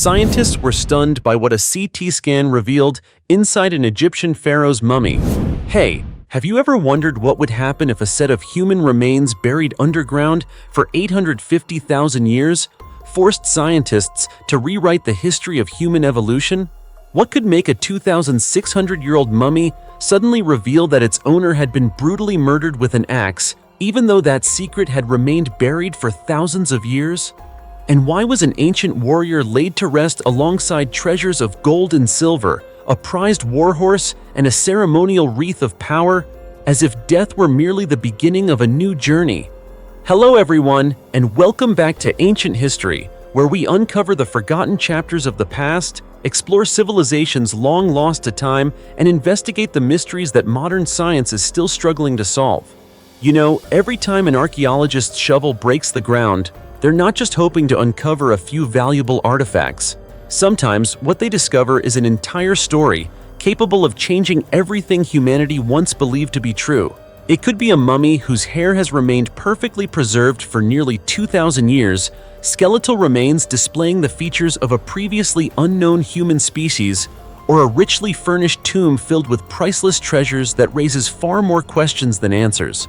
Scientists were stunned by what a CT scan revealed inside an Egyptian pharaoh's mummy. Hey, have you ever wondered what would happen if a set of human remains buried underground for 850,000 years forced scientists to rewrite the history of human evolution? What could make a 2,600-year-old mummy suddenly reveal that its owner had been brutally murdered with an axe, even though that secret had remained buried for thousands of years? And why was an ancient warrior laid to rest alongside treasures of gold and silver, a prized warhorse, and a ceremonial wreath of power, as if death were merely the beginning of a new journey? Hello everyone, and welcome back to Ancient History, where we uncover the forgotten chapters of the past, explore civilizations long lost to time, and investigate the mysteries that modern science is still struggling to solve. You know, every time an archaeologist's shovel breaks the ground, they're not just hoping to uncover a few valuable artifacts. Sometimes, what they discover is an entire story, capable of changing everything humanity once believed to be true. It could be a mummy whose hair has remained perfectly preserved for nearly 2,000 years, skeletal remains displaying the features of a previously unknown human species, or a richly furnished tomb filled with priceless treasures that raises far more questions than answers.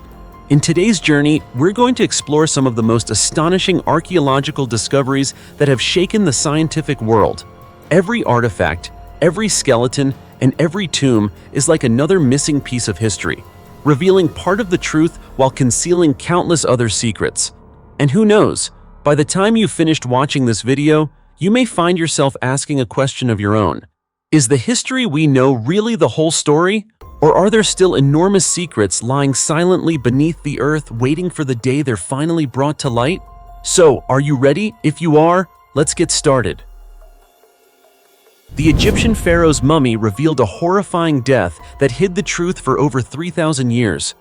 In today's journey, we're going to explore some of the most astonishing archaeological discoveries that have shaken the scientific world. Every artifact, every skeleton, and every tomb is like another missing piece of history, revealing part of the truth while concealing countless other secrets. And who knows, by the time you've finished watching this video, you may find yourself asking a question of your own. Is the history we know really the whole story? Or are there still enormous secrets lying silently beneath the earth waiting for the day they're finally brought to light? So, are you ready? If you are, let's get started. The Egyptian pharaoh's mummy revealed a horrifying death that hid the truth for over 3,000 years.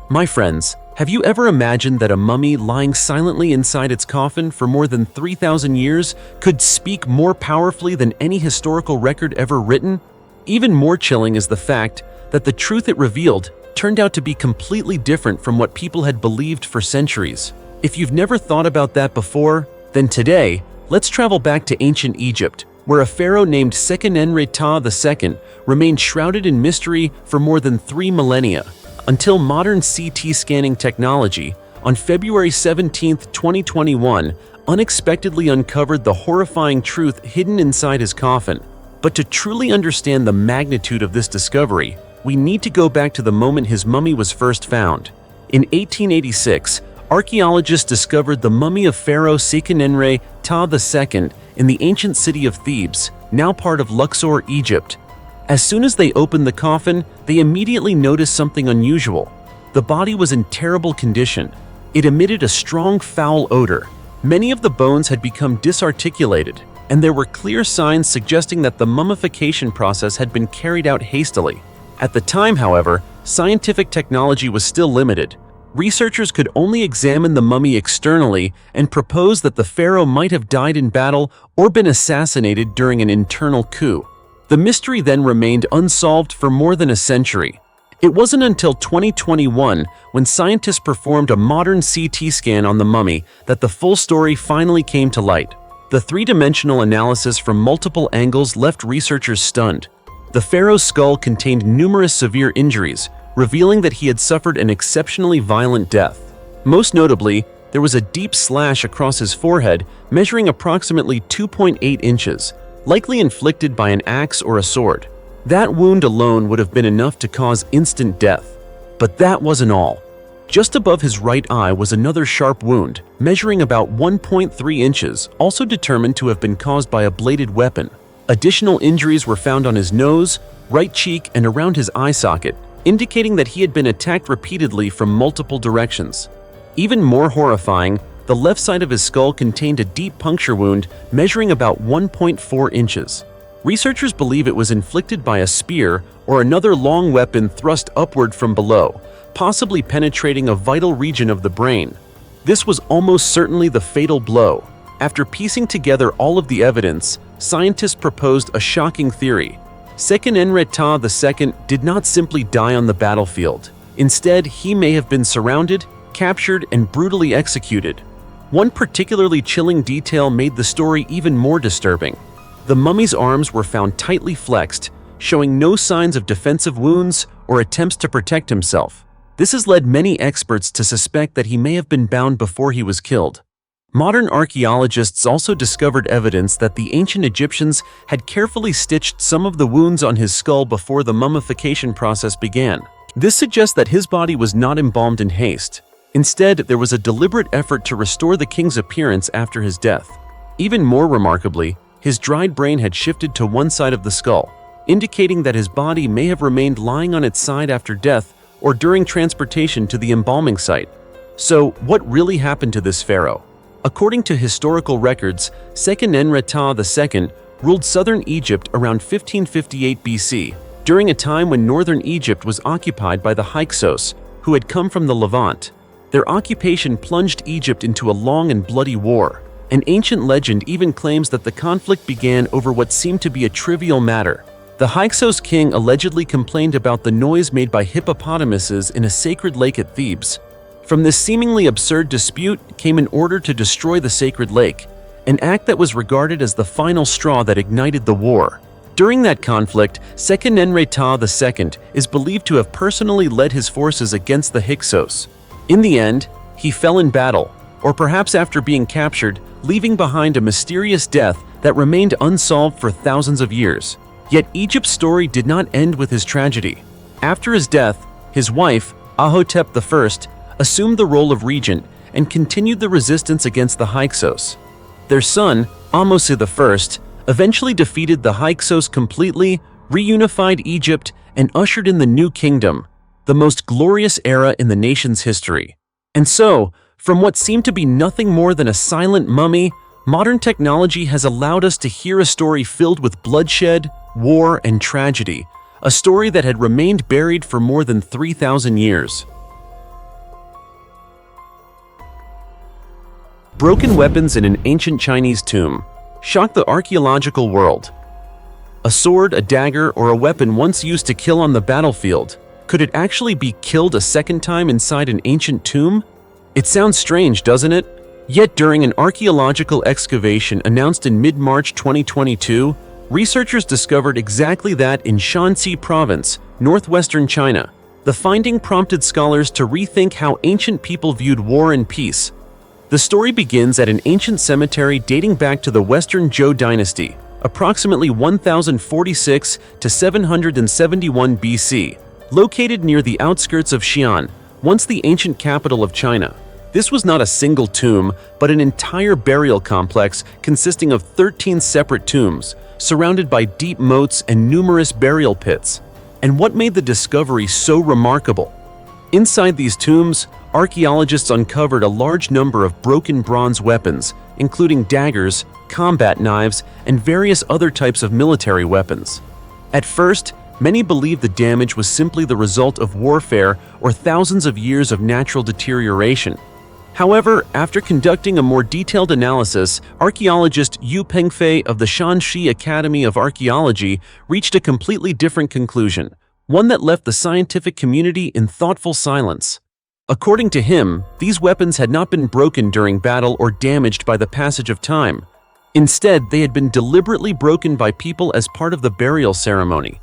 My friends, have you ever imagined that a mummy lying silently inside its coffin for more than 3,000 years could speak more powerfully than any historical record ever written? Even more chilling is the fact that the truth it revealed turned out to be completely different from what people had believed for centuries. If you've never thought about that before, then today, let's travel back to ancient Egypt, where a pharaoh named Seqenenre-Ta II remained shrouded in mystery for more than 3 millennia, until modern CT scanning technology, on February 17, 2021, unexpectedly uncovered the horrifying truth hidden inside his coffin. But to truly understand the magnitude of this discovery, we need to go back to the moment his mummy was first found. In 1886, archaeologists discovered the mummy of Pharaoh Seqenenre-Ta II in the ancient city of Thebes, now part of Luxor, Egypt. As soon as they opened the coffin, they immediately noticed something unusual. The body was in terrible condition. It emitted a strong, foul odor. Many of the bones had become disarticulated, and there were clear signs suggesting that the mummification process had been carried out hastily. At the time, however, scientific technology was still limited. Researchers could only examine the mummy externally and propose that the pharaoh might have died in battle or been assassinated during an internal coup. The mystery then remained unsolved for more than a century. It wasn't until 2021, when scientists performed a modern CT scan on the mummy, that the full story finally came to light. The three-dimensional analysis from multiple angles left researchers stunned. The pharaoh's skull contained numerous severe injuries, revealing that he had suffered an exceptionally violent death. Most notably, there was a deep slash across his forehead measuring approximately 2.8 inches, likely inflicted by an axe or a sword. That wound alone would have been enough to cause instant death. But that wasn't all. Just above his right eye was another sharp wound, measuring about 1.3 inches, also determined to have been caused by a bladed weapon. Additional injuries were found on his nose, right cheek, and around his eye socket, indicating that he had been attacked repeatedly from multiple directions. Even more horrifying, the left side of his skull contained a deep puncture wound measuring about 1.4 inches. Researchers believe it was inflicted by a spear or another long weapon thrust upward from below, possibly penetrating a vital region of the brain. This was almost certainly the fatal blow. After piecing together all of the evidence, scientists proposed a shocking theory. Seqenenre-Ta II did not simply die on the battlefield. Instead, he may have been surrounded, captured, and brutally executed. One particularly chilling detail made the story even more disturbing. The mummy's arms were found tightly flexed, showing no signs of defensive wounds or attempts to protect himself. This has led many experts to suspect that he may have been bound before he was killed. Modern archaeologists also discovered evidence that the ancient Egyptians had carefully stitched some of the wounds on his skull before the mummification process began. This suggests that his body was not embalmed in haste. Instead, there was a deliberate effort to restore the king's appearance after his death. Even more remarkably, his dried brain had shifted to one side of the skull, indicating that his body may have remained lying on its side after death or during transportation to the embalming site. So, what really happened to this pharaoh? According to historical records, Seqenenre-Ta II ruled southern Egypt around 1558 BC, during a time when northern Egypt was occupied by the Hyksos, who had come from the Levant. Their occupation plunged Egypt into a long and bloody war. An ancient legend even claims that the conflict began over what seemed to be a trivial matter. The Hyksos king allegedly complained about the noise made by hippopotamuses in a sacred lake at Thebes. From this seemingly absurd dispute came an order to destroy the sacred lake, an act that was regarded as the final straw that ignited the war. During that conflict, Seqenenre-Ta II is believed to have personally led his forces against the Hyksos. In the end, he fell in battle, or perhaps after being captured, leaving behind a mysterious death that remained unsolved for thousands of years. Yet Egypt's story did not end with his tragedy. After his death, his wife, Ahotep I, assumed the role of regent and continued the resistance against the Hyksos. Their son, Ahmose I, eventually defeated the Hyksos completely, reunified Egypt, and ushered in the new kingdom, the most glorious era in the nation's history. And so, from what seemed to be nothing more than a silent mummy, modern technology has allowed us to hear a story filled with bloodshed, war, and tragedy, a story that had remained buried for more than 3,000 years. Broken weapons in an ancient Chinese tomb shocked the archaeological world. A sword, a dagger, or a weapon once used to kill on the battlefield, could it actually be killed a second time inside an ancient tomb? It sounds strange, doesn't it? Yet during an archaeological excavation announced in mid-March 2022, researchers discovered exactly that in Shanxi Province, northwestern China. The finding prompted scholars to rethink how ancient people viewed war and peace. The story begins at an ancient cemetery dating back to the Western Zhou dynasty, approximately 1046 to 771 BC, located near the outskirts of Xi'an, once the ancient capital of China. This was not a single tomb, but an entire burial complex consisting of 13 separate tombs, surrounded by deep moats and numerous burial pits. And what made the discovery so remarkable? Inside these tombs, archaeologists uncovered a large number of broken bronze weapons, including daggers, combat knives, and various other types of military weapons. At first, many believed the damage was simply the result of warfare or thousands of years of natural deterioration. However, after conducting a more detailed analysis, archaeologist Yu Pengfei of the Shanxi Academy of Archaeology reached a completely different conclusion, one that left the scientific community in thoughtful silence. According to him, these weapons had not been broken during battle or damaged by the passage of time. Instead, they had been deliberately broken by people as part of the burial ceremony.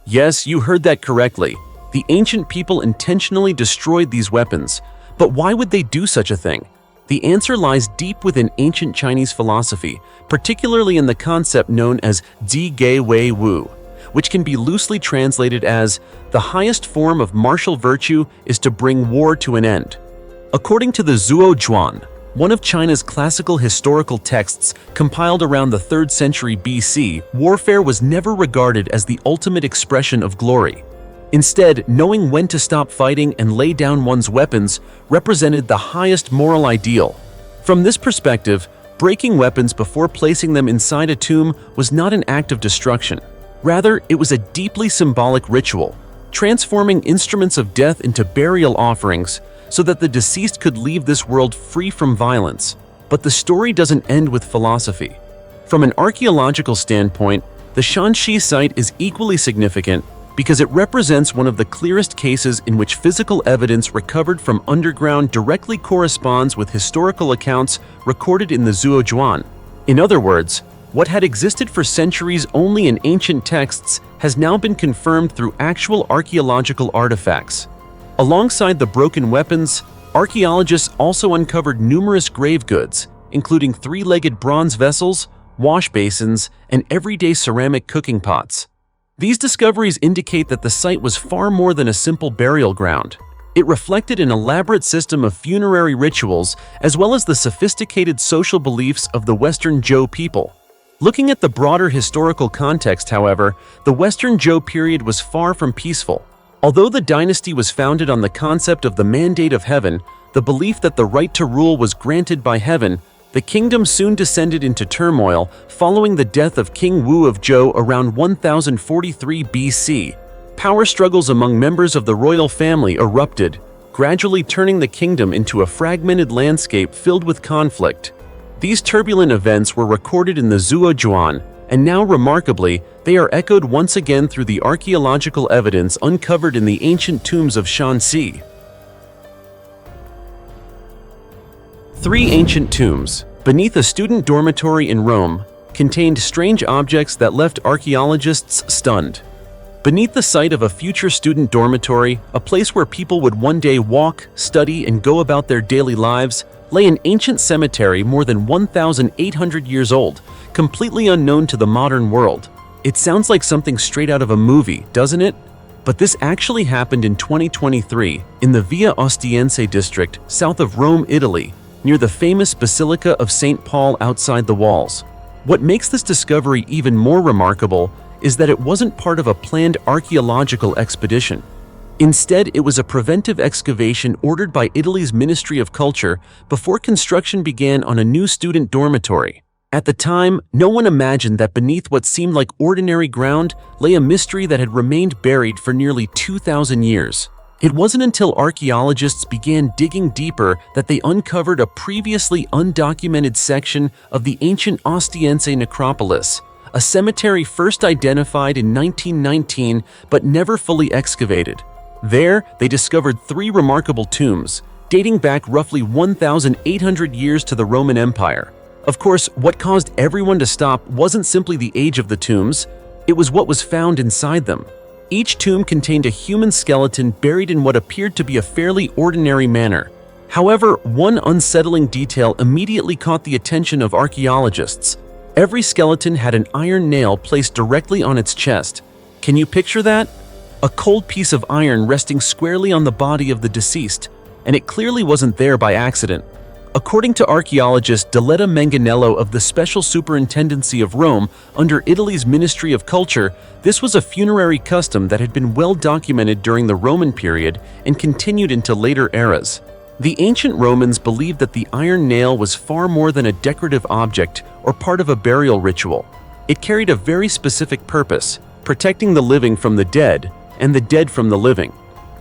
Yes, you heard that correctly. The ancient people intentionally destroyed these weapons. But why would they do such a thing? The answer lies deep within ancient Chinese philosophy, particularly in the concept known as Zi Ge Wei Wu, which can be loosely translated as, the highest form of martial virtue is to bring war to an end. According to the Zuo Zhuan, one of China's classical historical texts compiled around the 3rd century BC, warfare was never regarded as the ultimate expression of glory. Instead, knowing when to stop fighting and lay down one's weapons represented the highest moral ideal. From this perspective, breaking weapons before placing them inside a tomb was not an act of destruction. Rather, it was a deeply symbolic ritual, transforming instruments of death into burial offerings so that the deceased could leave this world free from violence. But the story doesn't end with philosophy. From an archaeological standpoint, the Shanxi site is equally significant, because it represents one of the clearest cases in which physical evidence recovered from underground directly corresponds with historical accounts recorded in the Zhuojuan. In other words, what had existed for centuries only in ancient texts has now been confirmed through actual archaeological artifacts. Alongside the broken weapons, archaeologists also uncovered numerous grave goods, including three-legged bronze vessels, wash basins, and everyday ceramic cooking pots. These discoveries indicate that the site was far more than a simple burial ground. It reflected an elaborate system of funerary rituals as well as the sophisticated social beliefs of the Western Zhou people. Looking at the broader historical context, however, the Western Zhou period was far from peaceful. Although the dynasty was founded on the concept of the mandate of heaven, the belief that the right to rule was granted by heaven, the kingdom soon descended into turmoil following the death of King Wu of Zhou around 1043 BC. Power struggles among members of the royal family erupted, gradually turning the kingdom into a fragmented landscape filled with conflict. These turbulent events were recorded in the Zhuojuan, and now remarkably, they are echoed once again through the archaeological evidence uncovered in the ancient tombs of Shanxi. 3 ancient tombs, beneath a student dormitory in Rome, contained strange objects that left archaeologists stunned. Beneath the site of a future student dormitory, a place where people would one day walk, study, and go about their daily lives, lay an ancient cemetery more than 1,800 years old, completely unknown to the modern world. It sounds like something straight out of a movie, doesn't it? But this actually happened in 2023 in the Via Ostiense district, south of Rome, Italy, near the famous Basilica of St. Paul outside the walls. What makes this discovery even more remarkable is that it wasn't part of a planned archaeological expedition. Instead, it was a preventive excavation ordered by Italy's Ministry of Culture before construction began on a new student dormitory. At the time, no one imagined that beneath what seemed like ordinary ground lay a mystery that had remained buried for nearly 2,000 years. It wasn't until archaeologists began digging deeper that they uncovered a previously undocumented section of the ancient Ostiense necropolis, a cemetery first identified in 1919 but never fully excavated. There, they discovered 3 remarkable tombs, dating back roughly 1,800 years to the Roman Empire. Of course, what caused everyone to stop wasn't simply the age of the tombs, it was what was found inside them. Each tomb contained a human skeleton buried in what appeared to be a fairly ordinary manner. However, one unsettling detail immediately caught the attention of archaeologists. Every skeleton had an iron nail placed directly on its chest. Can you picture that? A cold piece of iron resting squarely on the body of the deceased, and it clearly wasn't there by accident. According to archaeologist Diletta Manganello of the Special Superintendency of Rome under Italy's Ministry of Culture, this was a funerary custom that had been well documented during the Roman period and continued into later eras. The ancient Romans believed that the iron nail was far more than a decorative object or part of a burial ritual. It carried a very specific purpose, protecting the living from the dead and the dead from the living.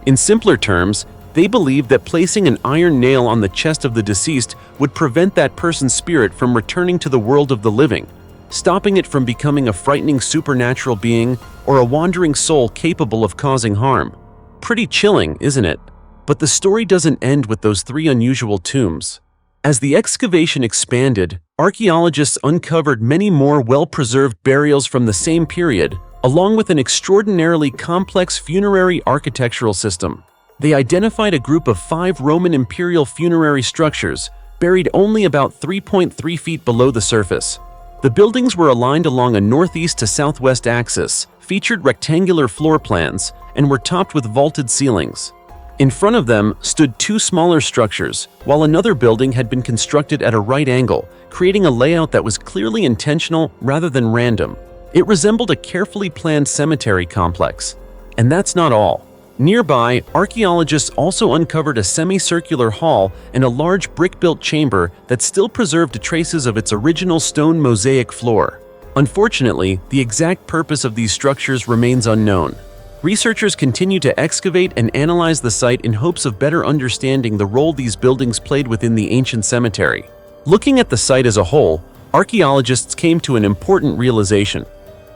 In simpler terms, they believed that placing an iron nail on the chest of the deceased would prevent that person's spirit from returning to the world of the living, stopping it from becoming a frightening supernatural being or a wandering soul capable of causing harm. Pretty chilling, isn't it? But the story doesn't end with those 3 unusual tombs. As the excavation expanded, archaeologists uncovered many more well-preserved burials from the same period, along with an extraordinarily complex funerary architectural system. They identified a group of 5 Roman imperial funerary structures, buried only about 3.3 feet below the surface. The buildings were aligned along a northeast to southwest axis, featured rectangular floor plans, and were topped with vaulted ceilings. In front of them stood 2 smaller structures, while another building had been constructed at a right angle, creating a layout that was clearly intentional rather than random. It resembled a carefully planned cemetery complex. And that's not all. Nearby, archaeologists also uncovered a semicircular hall and a large brick-built chamber that still preserved traces of its original stone mosaic floor. Unfortunately, the exact purpose of these structures remains unknown. Researchers continue to excavate and analyze the site in hopes of better understanding the role these buildings played within the ancient cemetery. Looking at the site as a whole, archaeologists came to an important realization.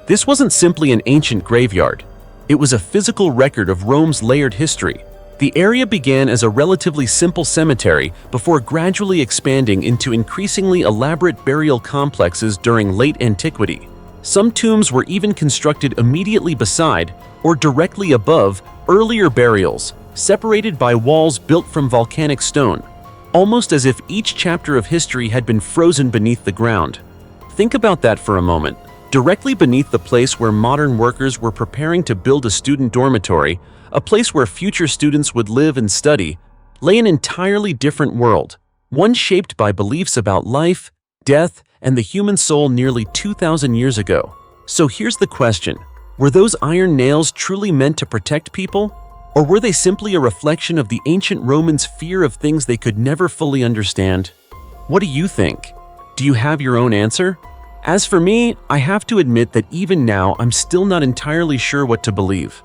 This wasn't simply an ancient graveyard. It was a physical record of Rome's layered history. The area began as a relatively simple cemetery before gradually expanding into increasingly elaborate burial complexes during late antiquity. Some tombs were even constructed immediately beside or directly above earlier burials, separated by walls built from volcanic stone, almost as if each chapter of history had been frozen beneath the ground. Think about that for a moment. Directly beneath the place where modern workers were preparing to build a student dormitory, a place where future students would live and study, lay an entirely different world, one shaped by beliefs about life, death, and the human soul nearly 2,000 years ago. So here's the question: were those iron nails truly meant to protect people? Or were they simply a reflection of the ancient Romans' fear of things they could never fully understand? What do you think? Do you have your own answer? As for me, I have to admit that even now I'm still not entirely sure what to believe.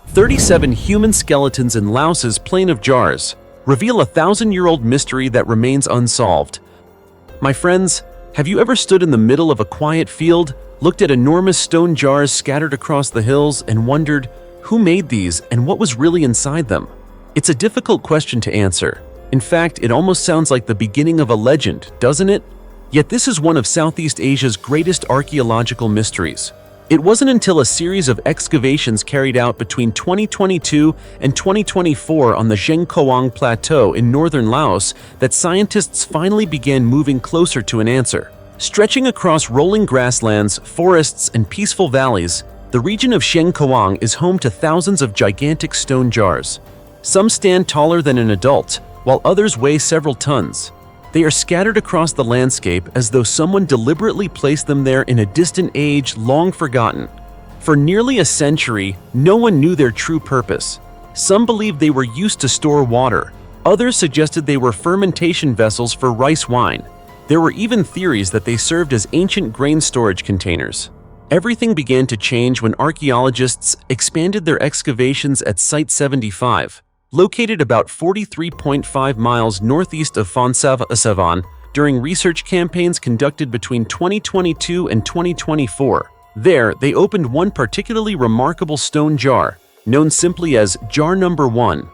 37 human skeletons in Laos's Plain of Jars reveal a 1,000-year-old mystery that remains unsolved. My friends, have you ever stood in the middle of a quiet field, looked at enormous stone jars scattered across the hills, and wondered who made these and what was really inside them? It's a difficult question to answer. In fact, it almost sounds like the beginning of a legend, doesn't it? Yet this is one of Southeast Asia's greatest archaeological mysteries. It wasn't until a series of excavations carried out between 2022 and 2024 on the Zhengkoang Plateau in northern Laos that scientists finally began moving closer to an answer. Stretching across rolling grasslands, forests, and peaceful valleys, the region of Zhengkoang is home to thousands of gigantic stone jars. Some stand taller than an adult, while others weigh several tons. They are scattered across the landscape as though someone deliberately placed them there in a distant age long forgotten. For nearly a century, no one knew their true purpose. Some believed they were used to store water. Others suggested they were fermentation vessels for rice wine. There were even theories that they served as ancient grain storage containers. Everything began to change when archaeologists expanded their excavations at Site 75. Located about 43.5 miles northeast of Phonsavan during research campaigns conducted between 2022 and 2024. There, they opened one particularly remarkable stone jar, known simply as Jar Number 1.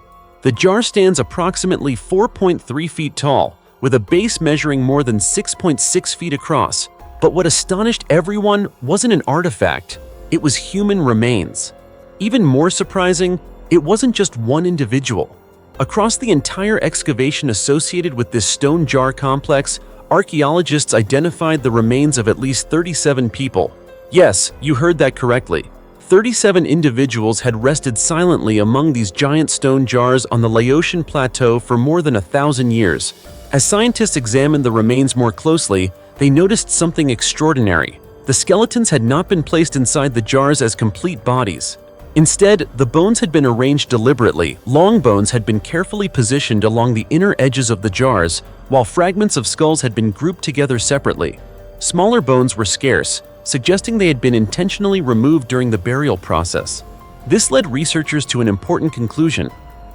The jar stands approximately 4.3 feet tall, with a base measuring more than 6.6 feet across. But what astonished everyone wasn't an artifact, it was human remains. Even more surprising, it wasn't just one individual. Across the entire excavation associated with this stone jar complex, archaeologists identified the remains of at least 37 people. Yes, you heard that correctly. 37 individuals had rested silently among these giant stone jars on the Laotian Plateau for more than 1,000 years. As scientists examined the remains more closely, they noticed something extraordinary. The skeletons had not been placed inside the jars as complete bodies. Instead, the bones had been arranged deliberately. Long bones had been carefully positioned along the inner edges of the jars, while fragments of skulls had been grouped together separately. Smaller bones were scarce, suggesting they had been intentionally removed during the burial process. This led researchers to an important conclusion.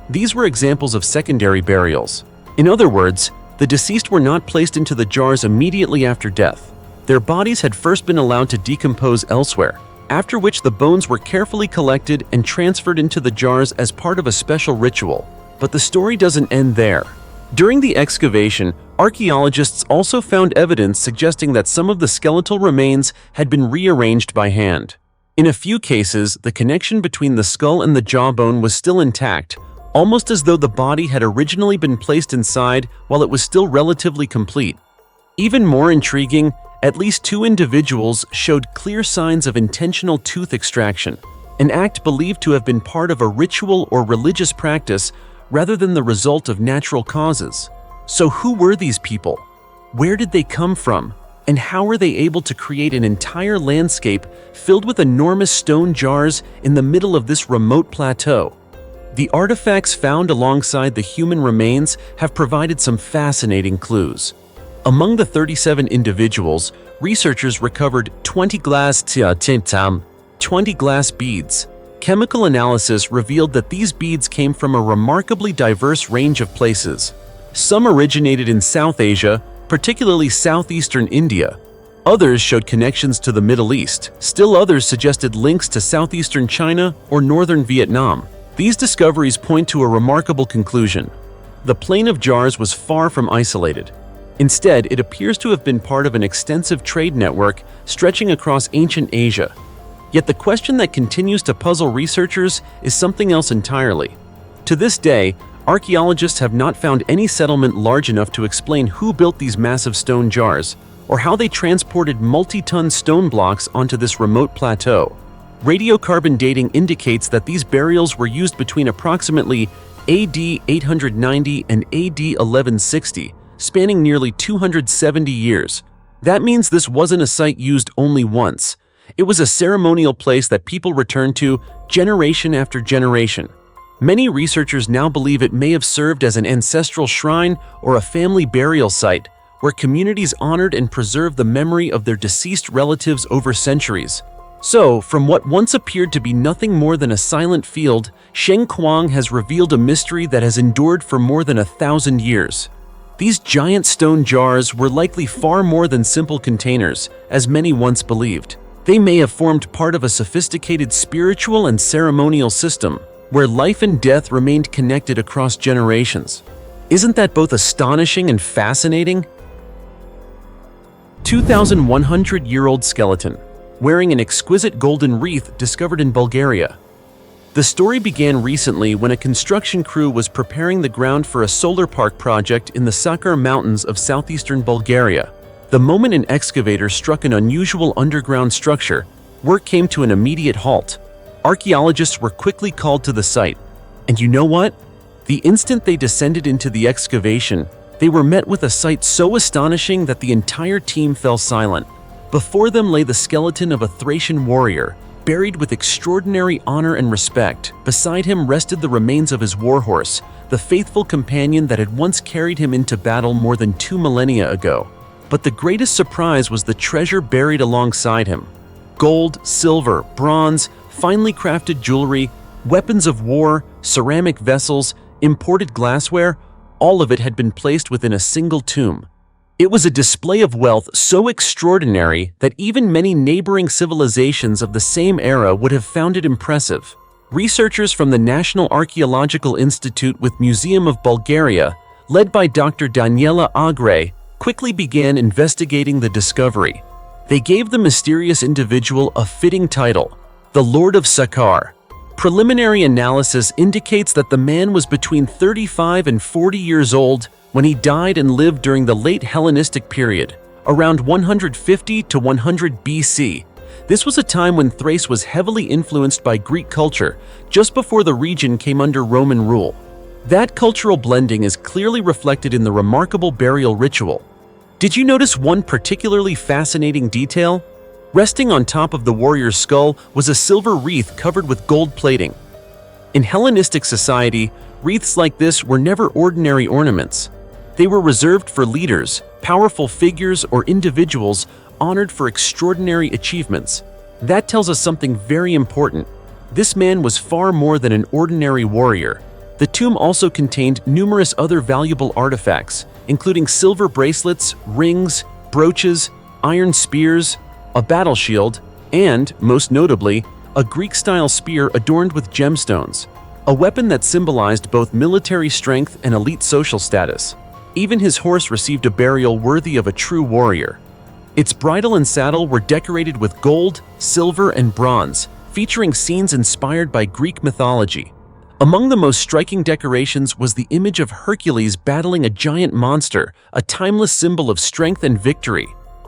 These were examples of secondary burials. In other words, the deceased were not placed into the jars immediately after death. Their bodies had first been allowed to decompose elsewhere, after which the bones were carefully collected and transferred into the jars as part of a special ritual. But the story doesn't end there. During the excavation, archaeologists also found evidence suggesting that some of the skeletal remains had been rearranged by hand. In a few cases, the connection between the skull and the jawbone was still intact, almost as though the body had originally been placed inside while it was still relatively complete. Even more intriguing, at least 2 individuals showed clear signs of intentional tooth extraction, an act believed to have been part of a ritual or religious practice rather than the result of natural causes. So who were these people? Where did they come from? And how were they able to create an entire landscape filled with enormous stone jars in the middle of this remote plateau? The artifacts found alongside the human remains have provided some fascinating clues. Among the 37 individuals, researchers recovered 20 glass beads. Chemical analysis revealed that these beads came from a remarkably diverse range of places. Some originated in South Asia, particularly southeastern India. Others showed connections to the Middle East. Still others suggested links to southeastern China or northern Vietnam. These discoveries point to a remarkable conclusion. The Plain of Jars was far from isolated. Instead, it appears to have been part of an extensive trade network stretching across ancient Asia. Yet the question that continues to puzzle researchers is something else entirely. To this day, archaeologists have not found any settlement large enough to explain who built these massive stone jars, or how they transported multi-ton stone blocks onto this remote plateau. Radiocarbon dating indicates that these burials were used between approximately AD 890 and AD 1160, spanning nearly 270 years. That means this wasn't a site used only once. It was a ceremonial place that people returned to generation after generation. Many researchers now believe it may have served as an ancestral shrine or a family burial site, where communities honored and preserved the memory of their deceased relatives over centuries. So, from what once appeared to be nothing more than a silent field, Sheng Kuang has revealed a mystery that has endured for more than 1,000 years. These giant stone jars were likely far more than simple containers, as many once believed. They may have formed part of a sophisticated spiritual and ceremonial system, where life and death remained connected across generations. Isn't that both astonishing and fascinating? 2,100-year-old skeleton, wearing an exquisite golden wreath discovered in Bulgaria. The story began recently when a construction crew was preparing the ground for a solar park project in the Sakar Mountains of southeastern Bulgaria. The moment an excavator struck an unusual underground structure, work came to an immediate halt. Archaeologists were quickly called to the site. And you know what? The instant they descended into the excavation, they were met with a sight so astonishing that the entire team fell silent. Before them lay the skeleton of a Thracian warrior, buried with extraordinary honor and respect. Beside him rested the remains of his warhorse, the faithful companion that had once carried him into battle more than 2 millennia ago. But the greatest surprise was the treasure buried alongside him. Gold, silver, bronze, finely crafted jewelry, weapons of war, ceramic vessels, imported glassware, all of it had been placed within a single tomb. It was a display of wealth so extraordinary that even many neighboring civilizations of the same era would have found it impressive. Researchers from the National Archaeological Institute with Museum of Bulgaria, led by Dr. Daniela Agre, quickly began investigating the discovery. They gave the mysterious individual a fitting title, the Lord of Sakar. Preliminary analysis indicates that the man was between 35 and 40 years old when he died and lived during the late Hellenistic period, around 150 to 100 BC. This was a time when Thrace was heavily influenced by Greek culture, just before the region came under Roman rule. That cultural blending is clearly reflected in the remarkable burial ritual. Did you notice one particularly fascinating detail? Resting on top of the warrior's skull was a silver wreath covered with gold plating. In Hellenistic society, wreaths like this were never ordinary ornaments. They were reserved for leaders, powerful figures, or individuals honored for extraordinary achievements. That tells us something very important. This man was far more than an ordinary warrior. The tomb also contained numerous other valuable artifacts, including silver bracelets, rings, brooches, iron spears, a battle shield, and, most notably, a Greek-style spear adorned with gemstones, a weapon that symbolized both military strength and elite social status. Even his horse received a burial worthy of a true warrior. Its bridle and saddle were decorated with gold, silver, and bronze, featuring scenes inspired by Greek mythology. Among the most striking decorations was the image of Hercules battling a giant monster, a timeless symbol of strength and victory.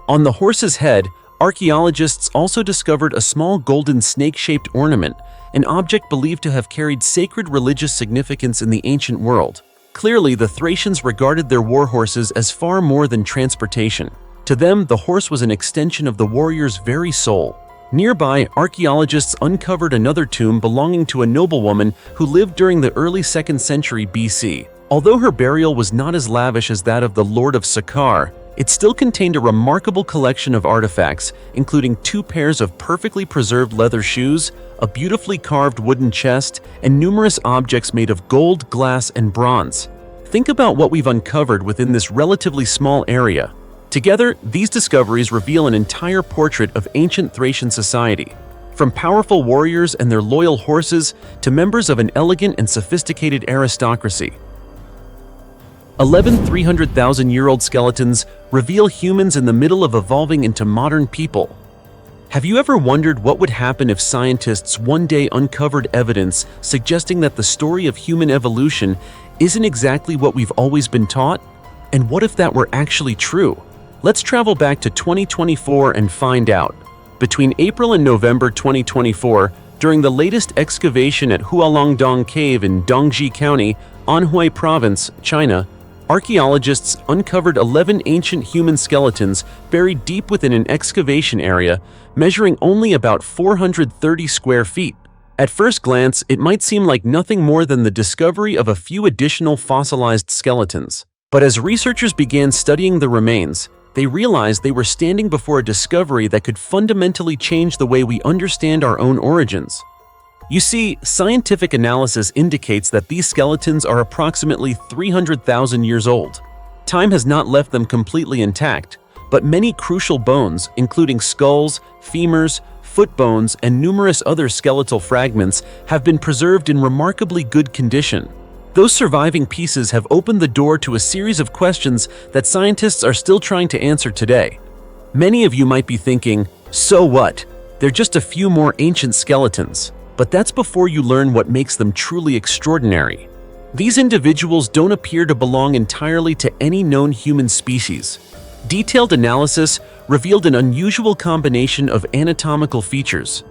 On the horse's head, archaeologists also discovered a small golden snake-shaped ornament, an object believed to have carried sacred religious significance in the ancient world. Clearly, the Thracians regarded their war horses as far more than transportation. To them, the horse was an extension of the warrior's very soul. Nearby, archaeologists uncovered another tomb belonging to a noblewoman who lived during the early 2nd century BC. Although her burial was not as lavish as that of the Lord of Sakar, it still contained a remarkable collection of artifacts, including 2 pairs of perfectly preserved leather shoes, a beautifully carved wooden chest, and numerous objects made of gold, glass, and bronze. Think about what we've uncovered within this relatively small area. Together, these discoveries reveal an entire portrait of ancient Thracian society. From powerful warriors and their loyal horses to members of an elegant and sophisticated aristocracy. 11 300,000-year-old skeletons reveal humans in the middle of evolving into modern people. Have you ever wondered what would happen if scientists one day uncovered evidence suggesting that the story of human evolution isn't exactly what we've always been taught? And what if that were actually true? Let's travel back to 2024 and find out. Between April and November 2024, during the latest excavation at Hualongdong Cave in Dongji County, Anhui Province, China, archaeologists uncovered 11 ancient human skeletons buried deep within an excavation area measuring only about 430 square feet. At first glance, it might seem like nothing more than the discovery of a few additional fossilized skeletons. But as researchers began studying the remains, they realized they were standing before a discovery that could fundamentally change the way we understand our own origins. You see, scientific analysis indicates that these skeletons are approximately 300,000 years old. Time has not left them completely intact, but many crucial bones, including skulls, femurs, foot bones, and numerous other skeletal fragments, have been preserved in remarkably good condition. Those surviving pieces have opened the door to a series of questions that scientists are still trying to answer today. Many of you might be thinking, so what? They're just a few more ancient skeletons. But that's before you learn what makes them truly extraordinary. These individuals don't appear to belong entirely to any known human species. Detailed analysis revealed an unusual combination of anatomical features.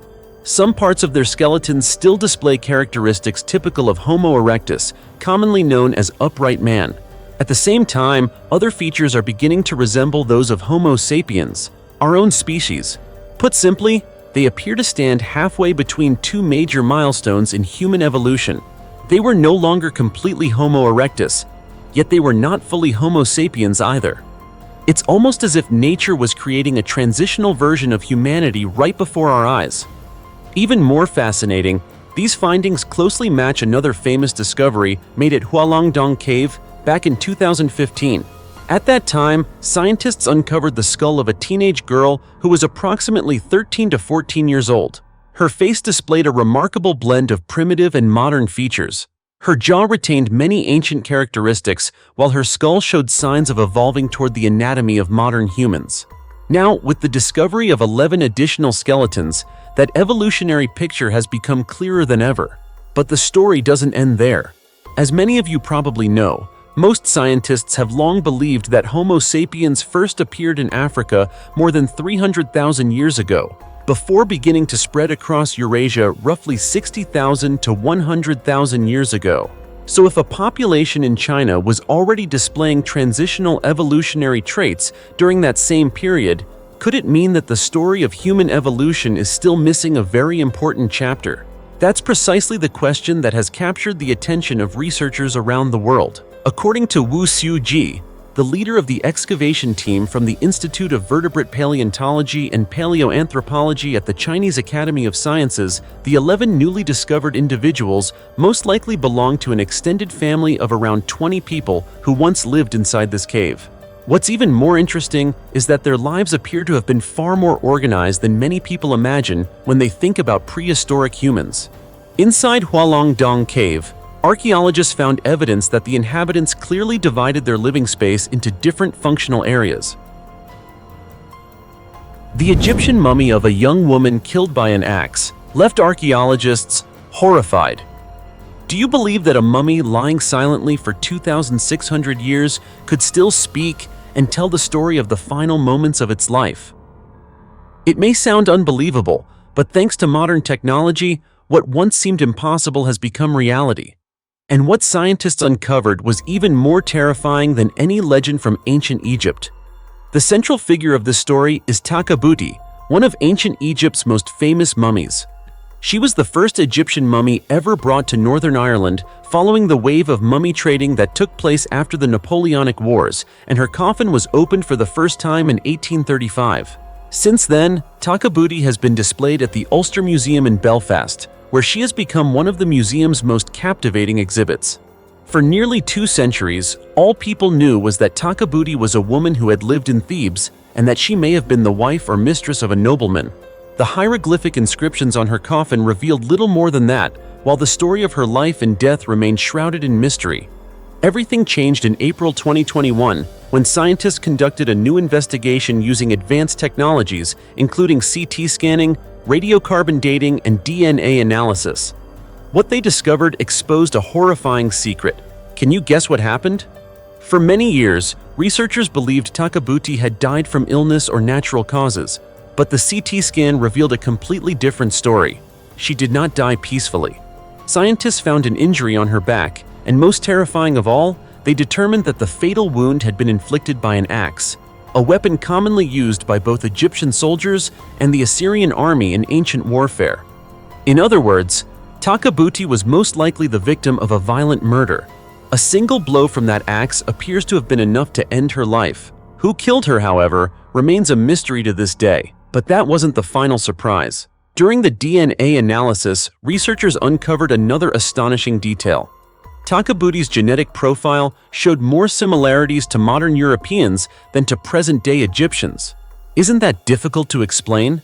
Some parts of their skeletons still display characteristics typical of Homo erectus, commonly known as upright man. At the same time, other features are beginning to resemble those of Homo sapiens, our own species. Put simply, they appear to stand halfway between two major milestones in human evolution. They were no longer completely Homo erectus, yet they were not fully Homo sapiens either. It's almost as if nature was creating a transitional version of humanity right before our eyes. Even more fascinating, these findings closely match another famous discovery made at Hualongdong Cave back in 2015. At that time, scientists uncovered the skull of a teenage girl who was approximately 13 to 14 years old. Her face displayed a remarkable blend of primitive and modern features. Her jaw retained many ancient characteristics, while her skull showed signs of evolving toward the anatomy of modern humans. Now, with the discovery of 11 additional skeletons, that evolutionary picture has become clearer than ever. But the story doesn't end there. As many of you probably know, most scientists have long believed that Homo sapiens first appeared in Africa more than 300,000 years ago, before beginning to spread across Eurasia roughly 60,000 to 100,000 years ago. So if a population in China was already displaying transitional evolutionary traits during that same period, could it mean that the story of human evolution is still missing a very important chapter? That's precisely the question that has captured the attention of researchers around the world. According to Wu Xiuji, the leader of the excavation team from the Institute of Vertebrate Paleontology and Paleoanthropology at the Chinese Academy of Sciences, the 11 newly discovered individuals most likely belong to an extended family of around 20 people who once lived inside this cave. What's even more interesting is that their lives appear to have been far more organized than many people imagine when they think about prehistoric humans. Inside Hualongdong Cave, archaeologists found evidence that the inhabitants clearly divided their living space into different functional areas. The Egyptian mummy of a young woman killed by an axe left archaeologists horrified. Do you believe that a mummy lying silently for 2,600 years could still speak and tell the story of the final moments of its life? It may sound unbelievable, but thanks to modern technology, what once seemed impossible has become reality. And what scientists uncovered was even more terrifying than any legend from ancient Egypt. The central figure of this story is Takabuti, one of ancient Egypt's most famous mummies. She was the first Egyptian mummy ever brought to Northern Ireland following the wave of mummy trading that took place after the Napoleonic Wars, and her coffin was opened for the first time in 1835. Since then, Takabuti has been displayed at the Ulster Museum in Belfast, where she has become one of the museum's most captivating exhibits. For nearly 2 centuries, all people knew was that Takabuti was a woman who had lived in Thebes and that she may have been the wife or mistress of a nobleman. The hieroglyphic inscriptions on her coffin revealed little more than that, while the story of her life and death remained shrouded in mystery. Everything changed in April 2021 when scientists conducted a new investigation using advanced technologies, including CT scanning, radiocarbon dating, and DNA analysis. What they discovered exposed a horrifying secret. Can you guess what happened? For many years, researchers believed Takabuti had died from illness or natural causes, but the CT scan revealed a completely different story. She did not die peacefully. Scientists found an injury on her back, and most terrifying of all, they determined that the fatal wound had been inflicted by an axe, a weapon commonly used by both Egyptian soldiers and the Assyrian army in ancient warfare. In other words, Takabuti was most likely the victim of a violent murder. A single blow from that axe appears to have been enough to end her life. Who killed her, however, remains a mystery to this day. But that wasn't the final surprise. During the DNA analysis, researchers uncovered another astonishing detail. Takabuti's genetic profile showed more similarities to modern Europeans than to present-day Egyptians. Isn't that difficult to explain?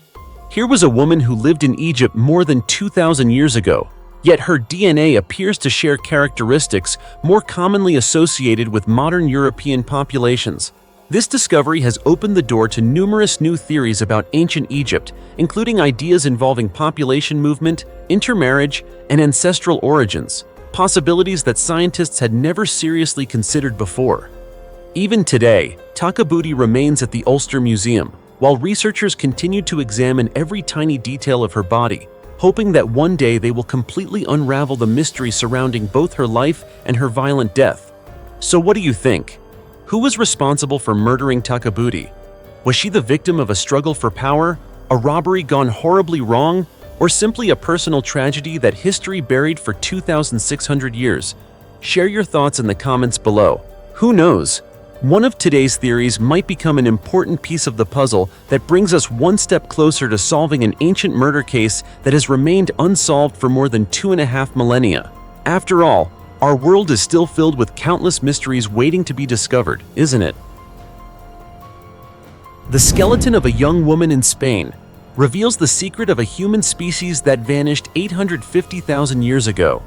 Here was a woman who lived in Egypt more than 2,000 years ago, yet her DNA appears to share characteristics more commonly associated with modern European populations. This discovery has opened the door to numerous new theories about ancient Egypt, including ideas involving population movement, intermarriage, and ancestral origins, possibilities that scientists had never seriously considered before. Even today, Takabuti remains at the Ulster Museum, while researchers continue to examine every tiny detail of her body, hoping that one day they will completely unravel the mystery surrounding both her life and her violent death. So what do you think? Who was responsible for murdering Takabuti? Was she the victim of a struggle for power, a robbery gone horribly wrong, or simply a personal tragedy that history buried for 2,600 years? Share your thoughts in the comments below. Who knows? One of today's theories might become an important piece of the puzzle that brings us one step closer to solving an ancient murder case that has remained unsolved for more than 2.5 millennia. After all, our world is still filled with countless mysteries waiting to be discovered, isn't it? The skeleton of a young woman in Spain reveals the secret of a human species that vanished 850,000 years ago.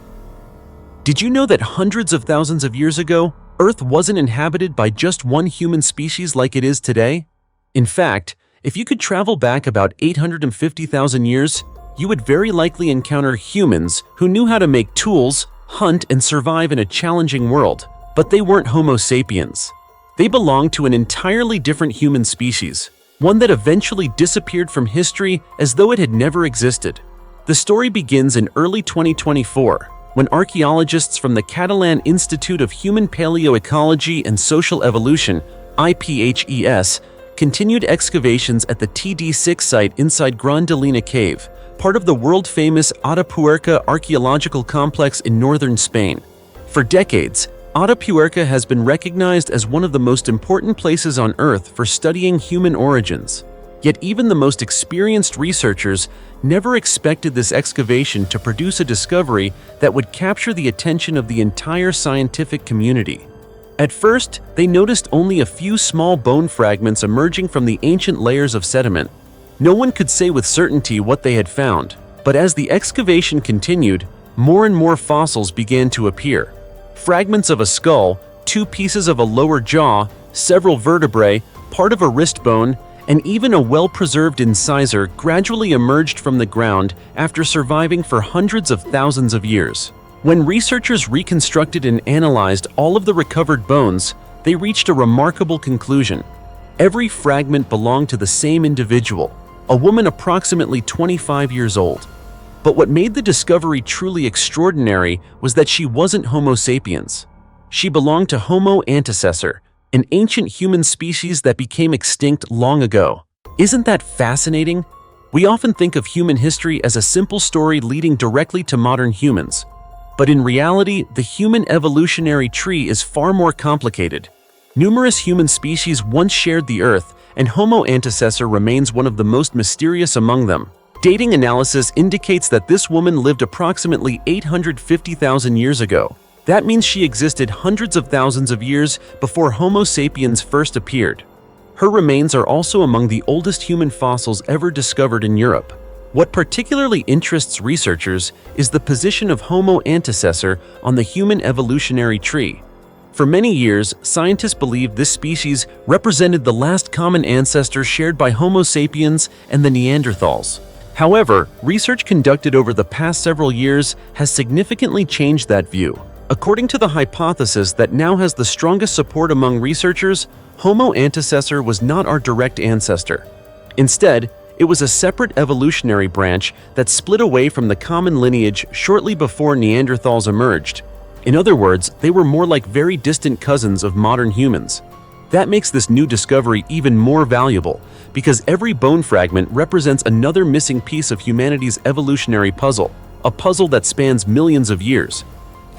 Did you know that hundreds of thousands of years ago, Earth wasn't inhabited by just one human species like it is today? In fact, if you could travel back about 850,000 years, you would very likely encounter humans who knew how to make tools, hunt, and survive in a challenging world. But they weren't Homo sapiens. They belonged to an entirely different human species, one that eventually disappeared from history as though it had never existed. The story begins in early 2024, when archaeologists from the Catalan Institute of Human Paleoecology and Social Evolution, IPHES, continued excavations at the TD6 site inside Grandolina Cave, part of the world-famous Atapuerca archaeological complex in northern Spain. For decades, Atapuerca has been recognized as one of the most important places on Earth for studying human origins. Yet even the most experienced researchers never expected this excavation to produce a discovery that would capture the attention of the entire scientific community. At first, they noticed only a few small bone fragments emerging from the ancient layers of sediment. No one could say with certainty what they had found, but as the excavation continued, more and more fossils began to appear. Fragments of a skull, 2 pieces of a lower jaw, several vertebrae, part of a wrist bone, and even a well-preserved incisor gradually emerged from the ground after surviving for hundreds of thousands of years. When researchers reconstructed and analyzed all of the recovered bones, they reached a remarkable conclusion. Every fragment belonged to the same individual, a woman approximately 25 years old. But what made the discovery truly extraordinary was that she wasn't Homo sapiens. She belonged to Homo antecessor, an ancient human species that became extinct long ago. Isn't that fascinating? We often think of human history as a simple story leading directly to modern humans. But in reality, the human evolutionary tree is far more complicated. Numerous human species once shared the Earth, and Homo antecessor remains one of the most mysterious among them. Dating analysis indicates that this woman lived approximately 850,000 years ago. That means she existed hundreds of thousands of years before Homo sapiens first appeared. Her remains are also among the oldest human fossils ever discovered in Europe. What particularly interests researchers is the position of Homo antecessor on the human evolutionary tree. For many years, scientists believed this species represented the last common ancestor shared by Homo sapiens and the Neanderthals. However, research conducted over the past several years has significantly changed that view. According to the hypothesis that now has the strongest support among researchers, Homo antecessor was not our direct ancestor. Instead, it was a separate evolutionary branch that split away from the common lineage shortly before Neanderthals emerged. In other words, they were more like very distant cousins of modern humans. That makes this new discovery even more valuable, because every bone fragment represents another missing piece of humanity's evolutionary puzzle, a puzzle that spans millions of years.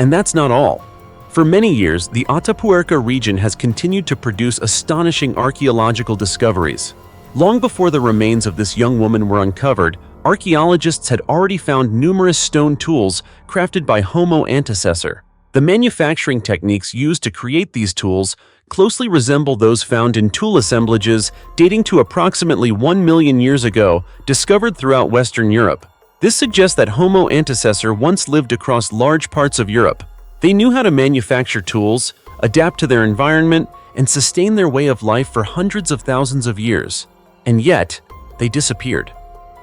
And that's not all. For many years, the Atapuerca region has continued to produce astonishing archaeological discoveries. Long before the remains of this young woman were uncovered, archaeologists had already found numerous stone tools crafted by Homo antecessor. The manufacturing techniques used to create these tools closely resemble those found in tool assemblages dating to approximately 1 million years ago, discovered throughout Western Europe. This suggests that Homo antecessor once lived across large parts of Europe. They knew how to manufacture tools, adapt to their environment, and sustain their way of life for hundreds of thousands of years. And yet, they disappeared.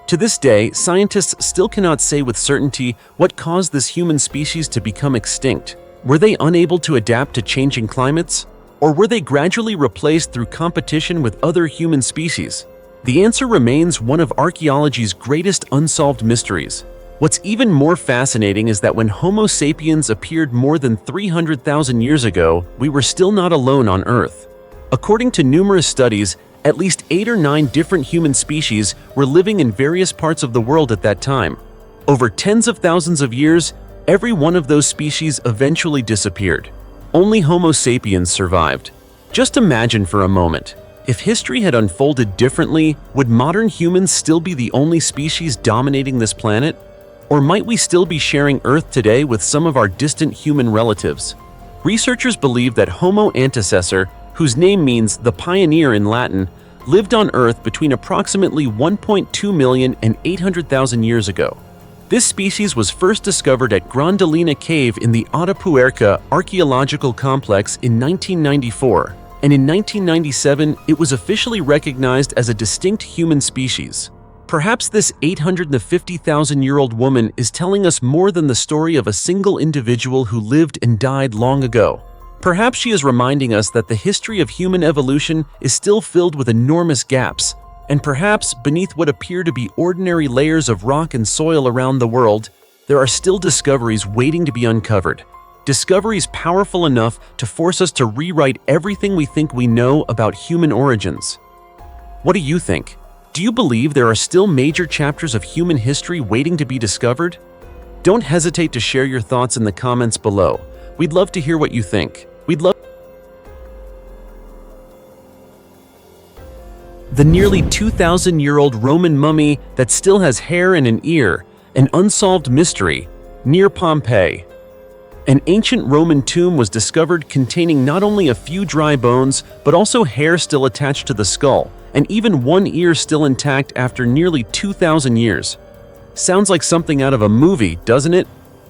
To this day, scientists still cannot say with certainty what caused this human species to become extinct. Were they unable to adapt to changing climates? Or were they gradually replaced through competition with other human species? The answer remains one of archaeology's greatest unsolved mysteries. What's even more fascinating is that when Homo sapiens appeared more than 300,000 years ago, we were still not alone on Earth. According to numerous studies, at least 8 or 9 different human species were living in various parts of the world at that time. Over tens of thousands of years, every one of those species eventually disappeared. Only Homo sapiens survived. Just imagine for a moment. If history had unfolded differently, would modern humans still be the only species dominating this planet? Or might we still be sharing Earth today with some of our distant human relatives? Researchers believe that Homo antecessor, whose name means the pioneer in Latin, lived on Earth between approximately 1.2 million and 800,000 years ago. This species was first discovered at Grandolina Cave in the Atapuerca Archaeological Complex in 1994. And in 1997, it was officially recognized as a distinct human species. Perhaps this 850,000-year-old woman is telling us more than the story of a single individual who lived and died long ago. Perhaps she is reminding us that the history of human evolution is still filled with enormous gaps, and perhaps beneath what appear to be ordinary layers of rock and soil around the world, there are still discoveries waiting to be uncovered. Discoveries powerful enough to force us to rewrite everything we think we know about human origins. What do you think? Do you believe there are still major chapters of human history waiting to be discovered? Don't hesitate to share your thoughts in the comments below. We'd love to hear what you think. The nearly 2,000-year-old Roman mummy that still has hair and an ear, an unsolved mystery, near Pompeii. An ancient Roman tomb was discovered containing not only a few dry bones, but also hair still attached to the skull, and even one ear still intact after nearly 2,000 years. Sounds like something out of a movie, doesn't it?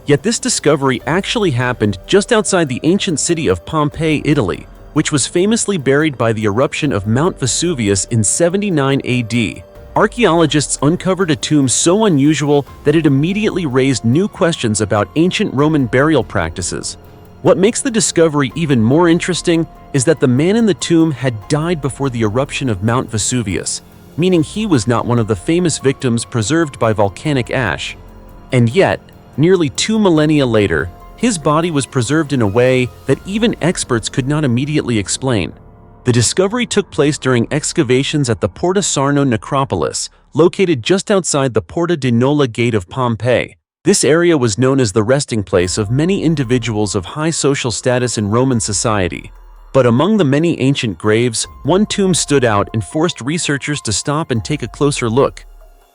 Yet this discovery actually happened just outside the ancient city of Pompeii, Italy, which was famously buried by the eruption of Mount Vesuvius in 79 AD. Archaeologists uncovered a tomb so unusual that it immediately raised new questions about ancient Roman burial practices. What makes the discovery even more interesting is that the man in the tomb had died before the eruption of Mount Vesuvius, meaning he was not one of the famous victims preserved by volcanic ash. And yet, nearly 2 millennia later, his body was preserved in a way that even experts could not immediately explain. The discovery took place during excavations at the Porta Sarno necropolis, located just outside the Porta di Nola gate of Pompeii. This area was known as the resting place of many individuals of high social status in Roman society. But among the many ancient graves, one tomb stood out and forced researchers to stop and take a closer look.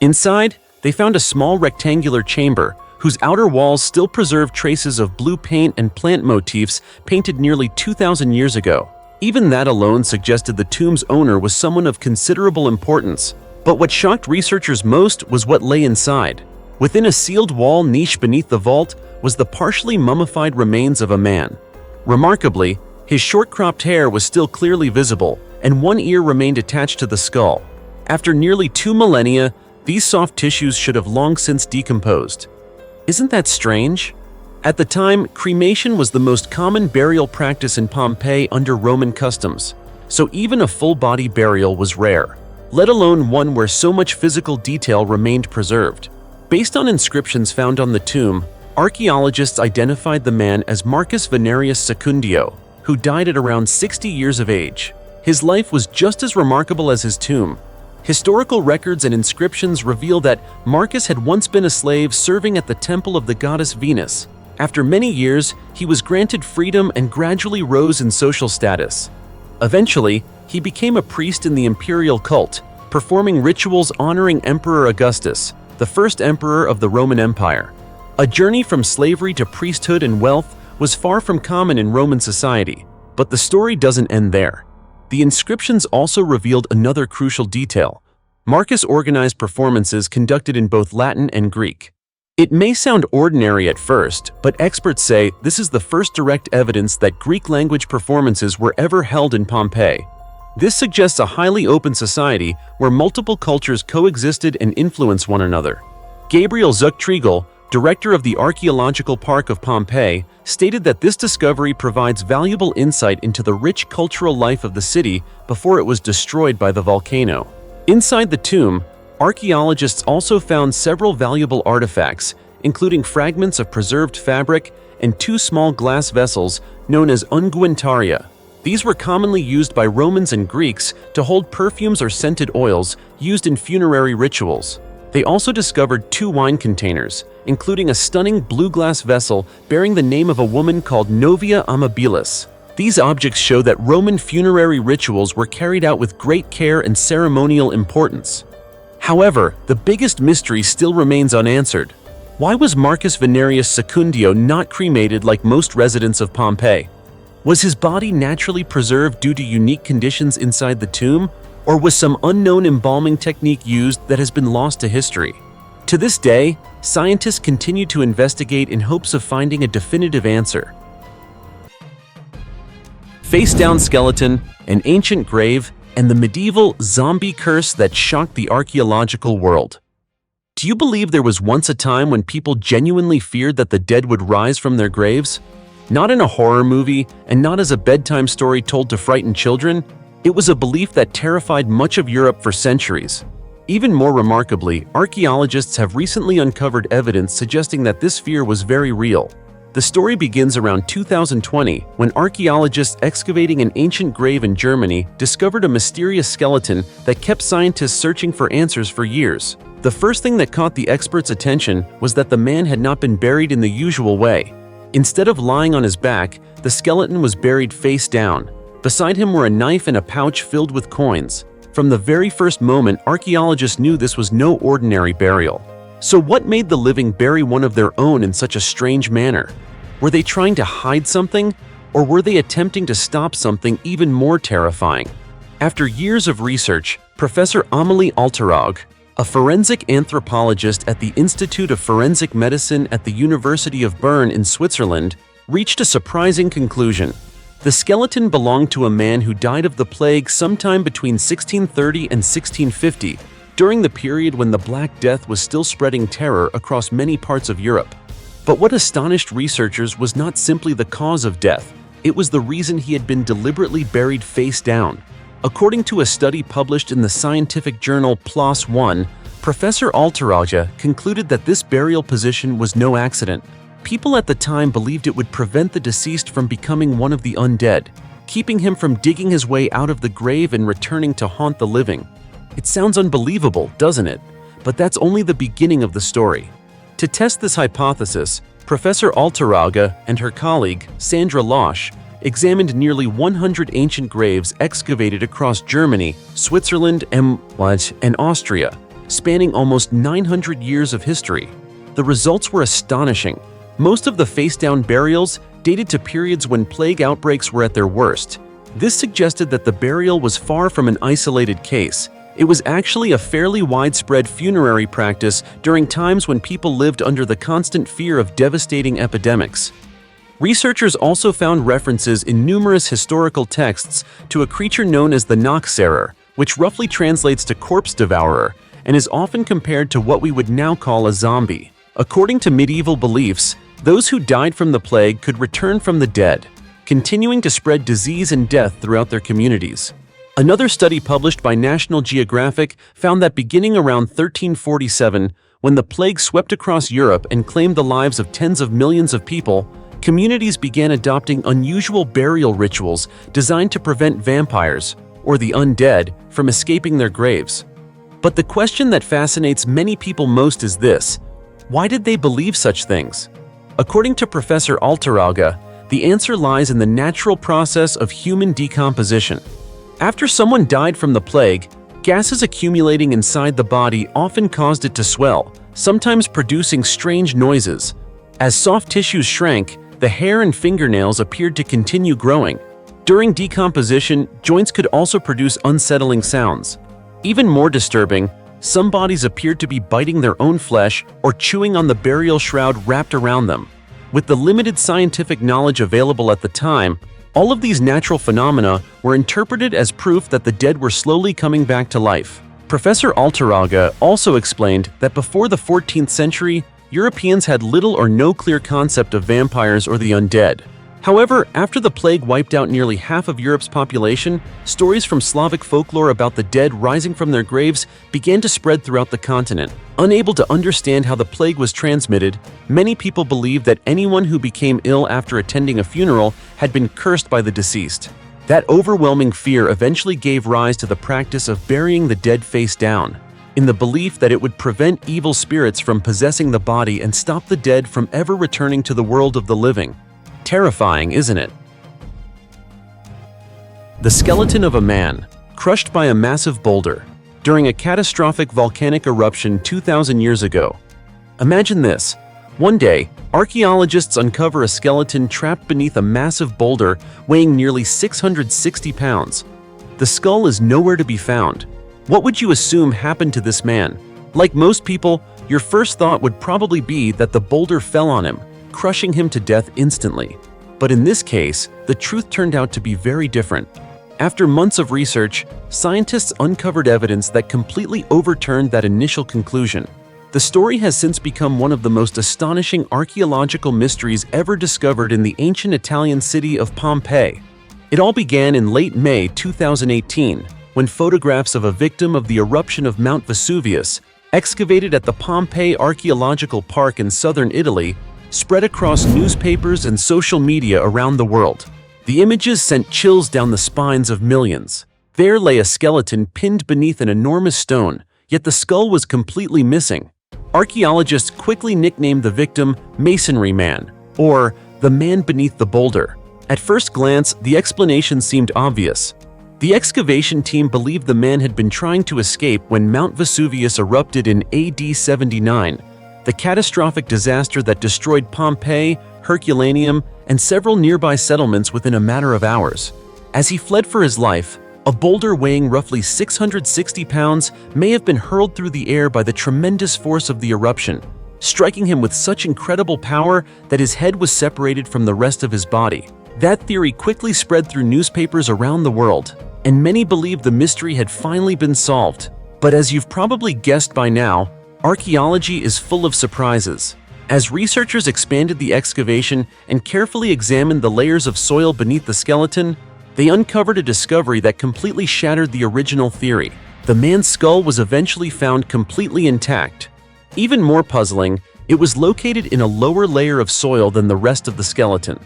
Inside, they found a small rectangular chamber, whose outer walls still preserve traces of blue paint and plant motifs painted nearly 2,000 years ago. Even that alone suggested the tomb's owner was someone of considerable importance. But what shocked researchers most was what lay inside. Within a sealed wall niche beneath the vault was the partially mummified remains of a man. Remarkably, his short-cropped hair was still clearly visible, and one ear remained attached to the skull. After nearly 2 millennia, these soft tissues should have long since decomposed. Isn't that strange? At the time, cremation was the most common burial practice in Pompeii under Roman customs, so even a full-body burial was rare, let alone one where so much physical detail remained preserved. Based on inscriptions found on the tomb, archaeologists identified the man as Marcus Venerius Secundio, who died at around 60 years of age. His life was just as remarkable as his tomb. Historical records and inscriptions reveal that Marcus had once been a slave serving at the temple of the goddess Venus. After many years, he was granted freedom and gradually rose in social status. Eventually, he became a priest in the imperial cult, performing rituals honoring Emperor Augustus, the first emperor of the Roman Empire. A journey from slavery to priesthood and wealth was far from common in Roman society, but the story doesn't end there. The inscriptions also revealed another crucial detail. Marcus organized performances conducted in both Latin and Greek. It may sound ordinary at first, but experts say this is the first direct evidence that Greek-language performances were ever held in Pompeii. This suggests a highly open society where multiple cultures coexisted and influenced one another. Gabriel Zuchtriegel, director of the Archaeological Park of Pompeii, stated that this discovery provides valuable insight into the rich cultural life of the city before it was destroyed by the volcano. Inside the tomb, archaeologists also found several valuable artifacts, including fragments of preserved fabric and 2 small glass vessels known as unguentaria. These were commonly used by Romans and Greeks to hold perfumes or scented oils used in funerary rituals. They also discovered 2 wine containers, including a stunning blue glass vessel bearing the name of a woman called Novia Amabilis. These objects show that Roman funerary rituals were carried out with great care and ceremonial importance. However, the biggest mystery still remains unanswered. Why was Marcus Venerius Secundio not cremated like most residents of Pompeii? Was his body naturally preserved due to unique conditions inside the tomb, or was some unknown embalming technique used that has been lost to history? To this day, scientists continue to investigate in hopes of finding a definitive answer. Face-down skeleton, an ancient grave, and the medieval zombie curse that shocked the archaeological world. Do you believe there was once a time when people genuinely feared that the dead would rise from their graves? Not in a horror movie, and not as a bedtime story told to frighten children. It was a belief that terrified much of Europe for centuries. Even more remarkably, archaeologists have recently uncovered evidence suggesting that this fear was very real. The story begins around 2020 when archaeologists excavating an ancient grave in Germany discovered a mysterious skeleton that kept scientists searching for answers for years. The first thing that caught the experts' attention was that the man had not been buried in the usual way. Instead of lying on his back, the skeleton was buried face down. Beside him were a knife and a pouch filled with coins. From the very first moment, archaeologists knew this was no ordinary burial. So what made the living bury one of their own in such a strange manner? Were they trying to hide something, or were they attempting to stop something even more terrifying? After years of research, Professor Amélie Alterog, a forensic anthropologist at the Institute of Forensic Medicine at the University of Bern in Switzerland, reached a surprising conclusion. The skeleton belonged to a man who died of the plague sometime between 1630 and 1650, during the period when the Black Death was still spreading terror across many parts of Europe. But what astonished researchers was not simply the cause of death, it was the reason he had been deliberately buried face down. According to a study published in the scientific journal PLOS One, Professor Alteroja concluded that this burial position was no accident. People at the time believed it would prevent the deceased from becoming one of the undead, keeping him from digging his way out of the grave and returning to haunt the living. It sounds unbelievable, doesn't it? But that's only the beginning of the story. To test this hypothesis, Professor Alteroja and her colleague, Sandra Losch, examined nearly 100 ancient graves excavated across Germany, Switzerland, and Austria, spanning almost 900 years of history. the results were astonishing. Most of the face-down burials dated to periods when plague outbreaks were at their worst. This suggested that the burial was far from an isolated case. It was actually a fairly widespread funerary practice during times when people lived under the constant fear of devastating epidemics. Researchers also found references in numerous historical texts to a creature known as the Noxerer, which roughly translates to corpse devourer, and is often compared to what we would now call a zombie. According to medieval beliefs, those who died from the plague could return from the dead, continuing to spread disease and death throughout their communities. Another study published by National Geographic found that beginning around 1347, when the plague swept across Europe and claimed the lives of tens of millions of people, communities began adopting unusual burial rituals designed to prevent vampires, or the undead, from escaping their graves. But the question that fascinates many people most is this: why did they believe such things? According to Professor Altaraga, the answer lies in the natural process of human decomposition. After someone died from the plague, gases accumulating inside the body often caused it to swell, sometimes producing strange noises. As soft tissues shrank, the hair and fingernails appeared to continue growing. During decomposition, joints could also produce unsettling sounds. Even more disturbing, some bodies appeared to be biting their own flesh or chewing on the burial shroud wrapped around them. With the limited scientific knowledge available at the time, all of these natural phenomena were interpreted as proof that the dead were slowly coming back to life. Professor Altaraga also explained that before the 14th century, Europeans had little or no clear concept of vampires or the undead. However, after the plague wiped out nearly half of Europe's population, stories from Slavic folklore about the dead rising from their graves began to spread throughout the continent. Unable to understand how the plague was transmitted, many people believed that anyone who became ill after attending a funeral had been cursed by the deceased. That overwhelming fear eventually gave rise to the practice of burying the dead face down, in the belief that it would prevent evil spirits from possessing the body and stop the dead from ever returning to the world of the living. Terrifying, isn't it? The skeleton of a man, crushed by a massive boulder, during a catastrophic volcanic eruption 2,000 years ago. Imagine this. One day, archaeologists uncover a skeleton trapped beneath a massive boulder weighing nearly 660 pounds. The skull is nowhere to be found. What would you assume happened to this man? Like most people, your first thought would probably be that the boulder fell on him, crushing him to death instantly. But in this case, the truth turned out to be very different. After months of research, scientists uncovered evidence that completely overturned that initial conclusion. The story has since become one of the most astonishing archaeological mysteries ever discovered in the ancient Italian city of Pompeii. It all began in late May 2018, when photographs of a victim of the eruption of Mount Vesuvius, excavated at the Pompeii Archaeological Park in southern Italy, spread across newspapers and social media around the world. The images sent chills down the spines of millions. There lay a skeleton pinned beneath an enormous stone, yet the skull was completely missing. Archaeologists quickly nicknamed the victim Masonry Man, or the man beneath the boulder. At first glance, the explanation seemed obvious. The excavation team believed the man had been trying to escape when Mount Vesuvius erupted in AD 79, the catastrophic disaster that destroyed Pompeii, Herculaneum, and several nearby settlements within a matter of hours. As he fled for his life, a boulder weighing roughly 660 pounds may have been hurled through the air by the tremendous force of the eruption, striking him with such incredible power that his head was separated from the rest of his body. That theory quickly spread through newspapers around the world, and many believed the mystery had finally been solved. But as you've probably guessed by now, archaeology is full of surprises. As researchers expanded the excavation and carefully examined the layers of soil beneath the skeleton, they uncovered a discovery that completely shattered the original theory. The man's skull was eventually found completely intact. Even more puzzling, it was located in a lower layer of soil than the rest of the skeleton.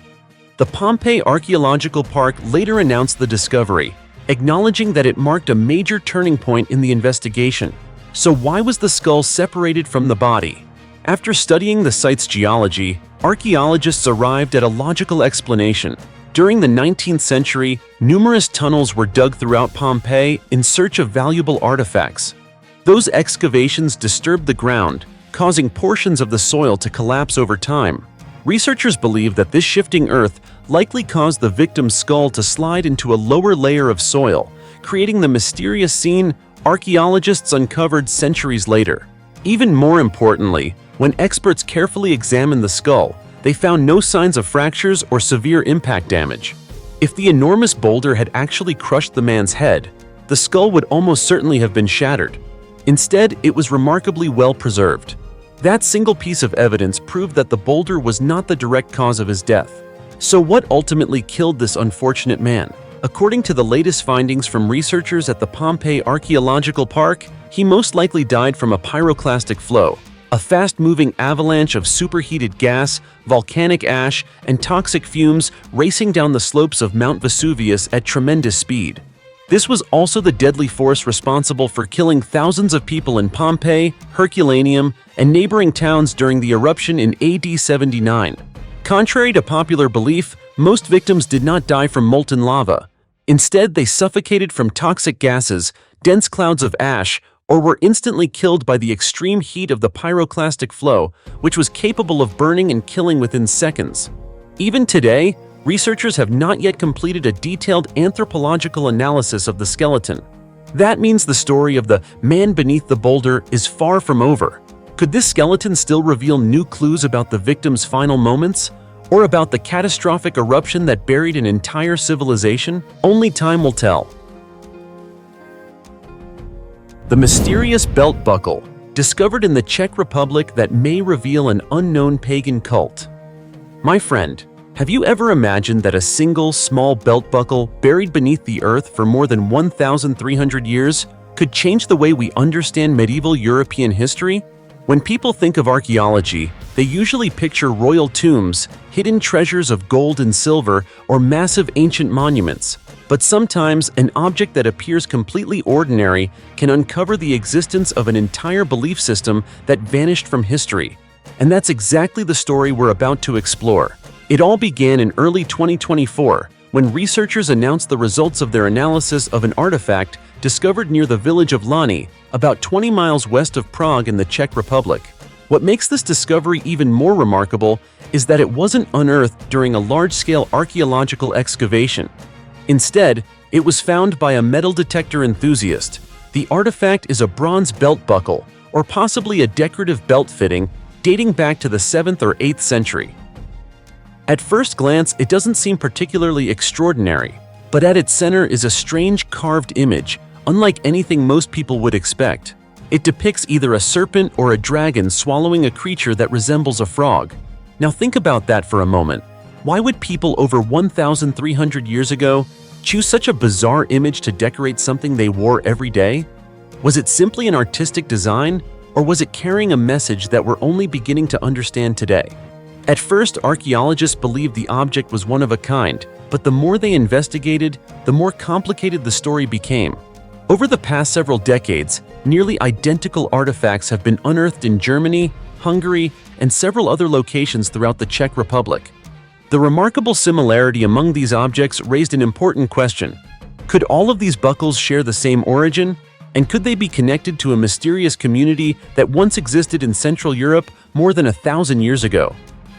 The Pompeii Archaeological Park later announced the discovery, acknowledging that it marked a major turning point in the investigation. So why was the skull separated from the body? After studying the site's geology, archaeologists arrived at a logical explanation. During the 19th century, numerous tunnels were dug throughout Pompeii in search of valuable artifacts. Those excavations disturbed the ground, causing portions of the soil to collapse over time. Researchers believe that this shifting earth likely caused the victim's skull to slide into a lower layer of soil, creating the mysterious scene archaeologists uncovered centuries later. Even more importantly, when experts carefully examined the skull, they found no signs of fractures or severe impact damage. If the enormous boulder had actually crushed the man's head, the skull would almost certainly have been shattered. Instead, it was remarkably well preserved. That single piece of evidence proved that the boulder was not the direct cause of his death. So what ultimately killed this unfortunate man? According to the latest findings from researchers at the Pompeii Archaeological Park, he most likely died from a pyroclastic flow, a fast-moving avalanche of superheated gas, volcanic ash, and toxic fumes racing down the slopes of Mount Vesuvius at tremendous speed. This was also the deadly force responsible for killing thousands of people in Pompeii, Herculaneum, and neighboring towns during the eruption in AD 79. Contrary to popular belief, most victims did not die from molten lava. Instead, they suffocated from toxic gases, dense clouds of ash, or were instantly killed by the extreme heat of the pyroclastic flow, which was capable of burning and killing within seconds. Even today, researchers have not yet completed a detailed anthropological analysis of the skeleton. That means the story of the man beneath the boulder is far from over. Could this skeleton still reveal new clues about the victim's final moments? Or about the catastrophic eruption that buried an entire civilization? Only time will tell. The mysterious belt buckle, discovered in the Czech Republic that may reveal an unknown pagan cult. My friend, have you ever imagined that a single small belt buckle buried beneath the earth for more than 1,300 years could change the way we understand medieval European history? When people think of archaeology, they usually picture royal tombs, hidden treasures of gold and silver, or massive ancient monuments. But sometimes, an object that appears completely ordinary can uncover the existence of an entire belief system that vanished from history. And that's exactly the story we're about to explore. It all began in early 2024, when researchers announced the results of their analysis of an artifact discovered near the village of Lani, about 20 miles west of Prague in the Czech Republic. What makes this discovery even more remarkable is that it wasn't unearthed during a large-scale archaeological excavation. Instead, it was found by a metal detector enthusiast. The artifact is a bronze belt buckle, or possibly a decorative belt fitting, dating back to the 7th or 8th century. At first glance, it doesn't seem particularly extraordinary, but at its center is a strange carved image, unlike anything most people would expect. It depicts either a serpent or a dragon swallowing a creature that resembles a frog. Now think about that for a moment. Why would people over 1,300 years ago choose such a bizarre image to decorate something they wore every day? Was it simply an artistic design, or was it carrying a message that we're only beginning to understand today? At first, archaeologists believed the object was one of a kind, but the more they investigated, the more complicated the story became. Over the past several decades, nearly identical artifacts have been unearthed in Germany, Hungary, and several other locations throughout the Czech Republic. The remarkable similarity among these objects raised an important question. Could all of these buckles share the same origin? And could they be connected to a mysterious community that once existed in Central Europe more than 1,000 years ago?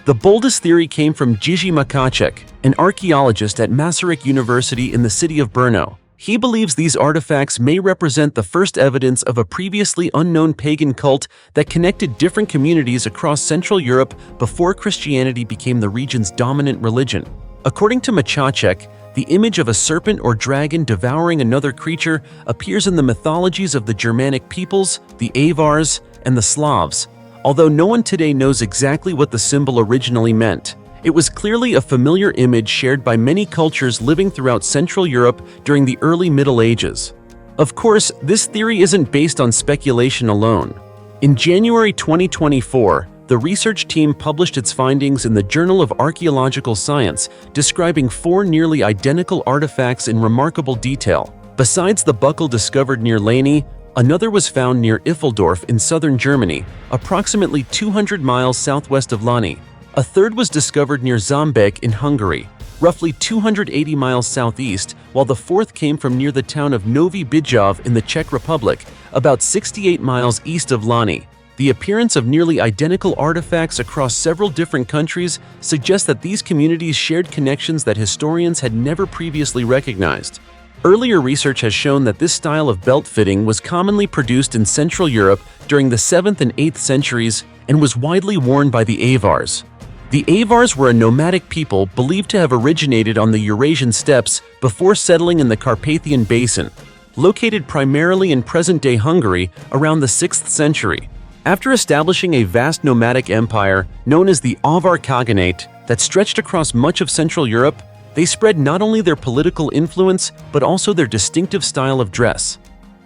The boldest theory came from Jiří Makáček, an archaeologist at Masaryk University in the city of Brno. He believes these artifacts may represent the first evidence of a previously unknown pagan cult that connected different communities across Central Europe before Christianity became the region's dominant religion. According to Makáček, the image of a serpent or dragon devouring another creature appears in the mythologies of the Germanic peoples, the Avars, and the Slavs. Although no one today knows exactly what the symbol originally meant, it was clearly a familiar image shared by many cultures living throughout Central Europe during the early Middle Ages. Of course, this theory isn't based on speculation alone. In January 2024, the research team published its findings in the Journal of Archaeological Science, describing 4 nearly identical artifacts in remarkable detail. Besides the buckle discovered near Lani, another was found near Iffeldorf in southern Germany, approximately 200 miles southwest of Lani. A third was discovered near Zambék in Hungary, roughly 280 miles southeast, while the fourth came from near the town of Nový Bydžov in the Czech Republic, about 68 miles east of Lani. The appearance of nearly identical artifacts across several different countries suggests that these communities shared connections that historians had never previously recognized. Earlier research has shown that this style of belt fitting was commonly produced in Central Europe during the 7th and 8th centuries and was widely worn by the Avars. The Avars were a nomadic people believed to have originated on the Eurasian steppes before settling in the Carpathian Basin, located primarily in present-day Hungary around the 6th century. After establishing a vast nomadic empire known as the Avar Khaganate that stretched across much of Central Europe, they spread not only their political influence but also their distinctive style of dress.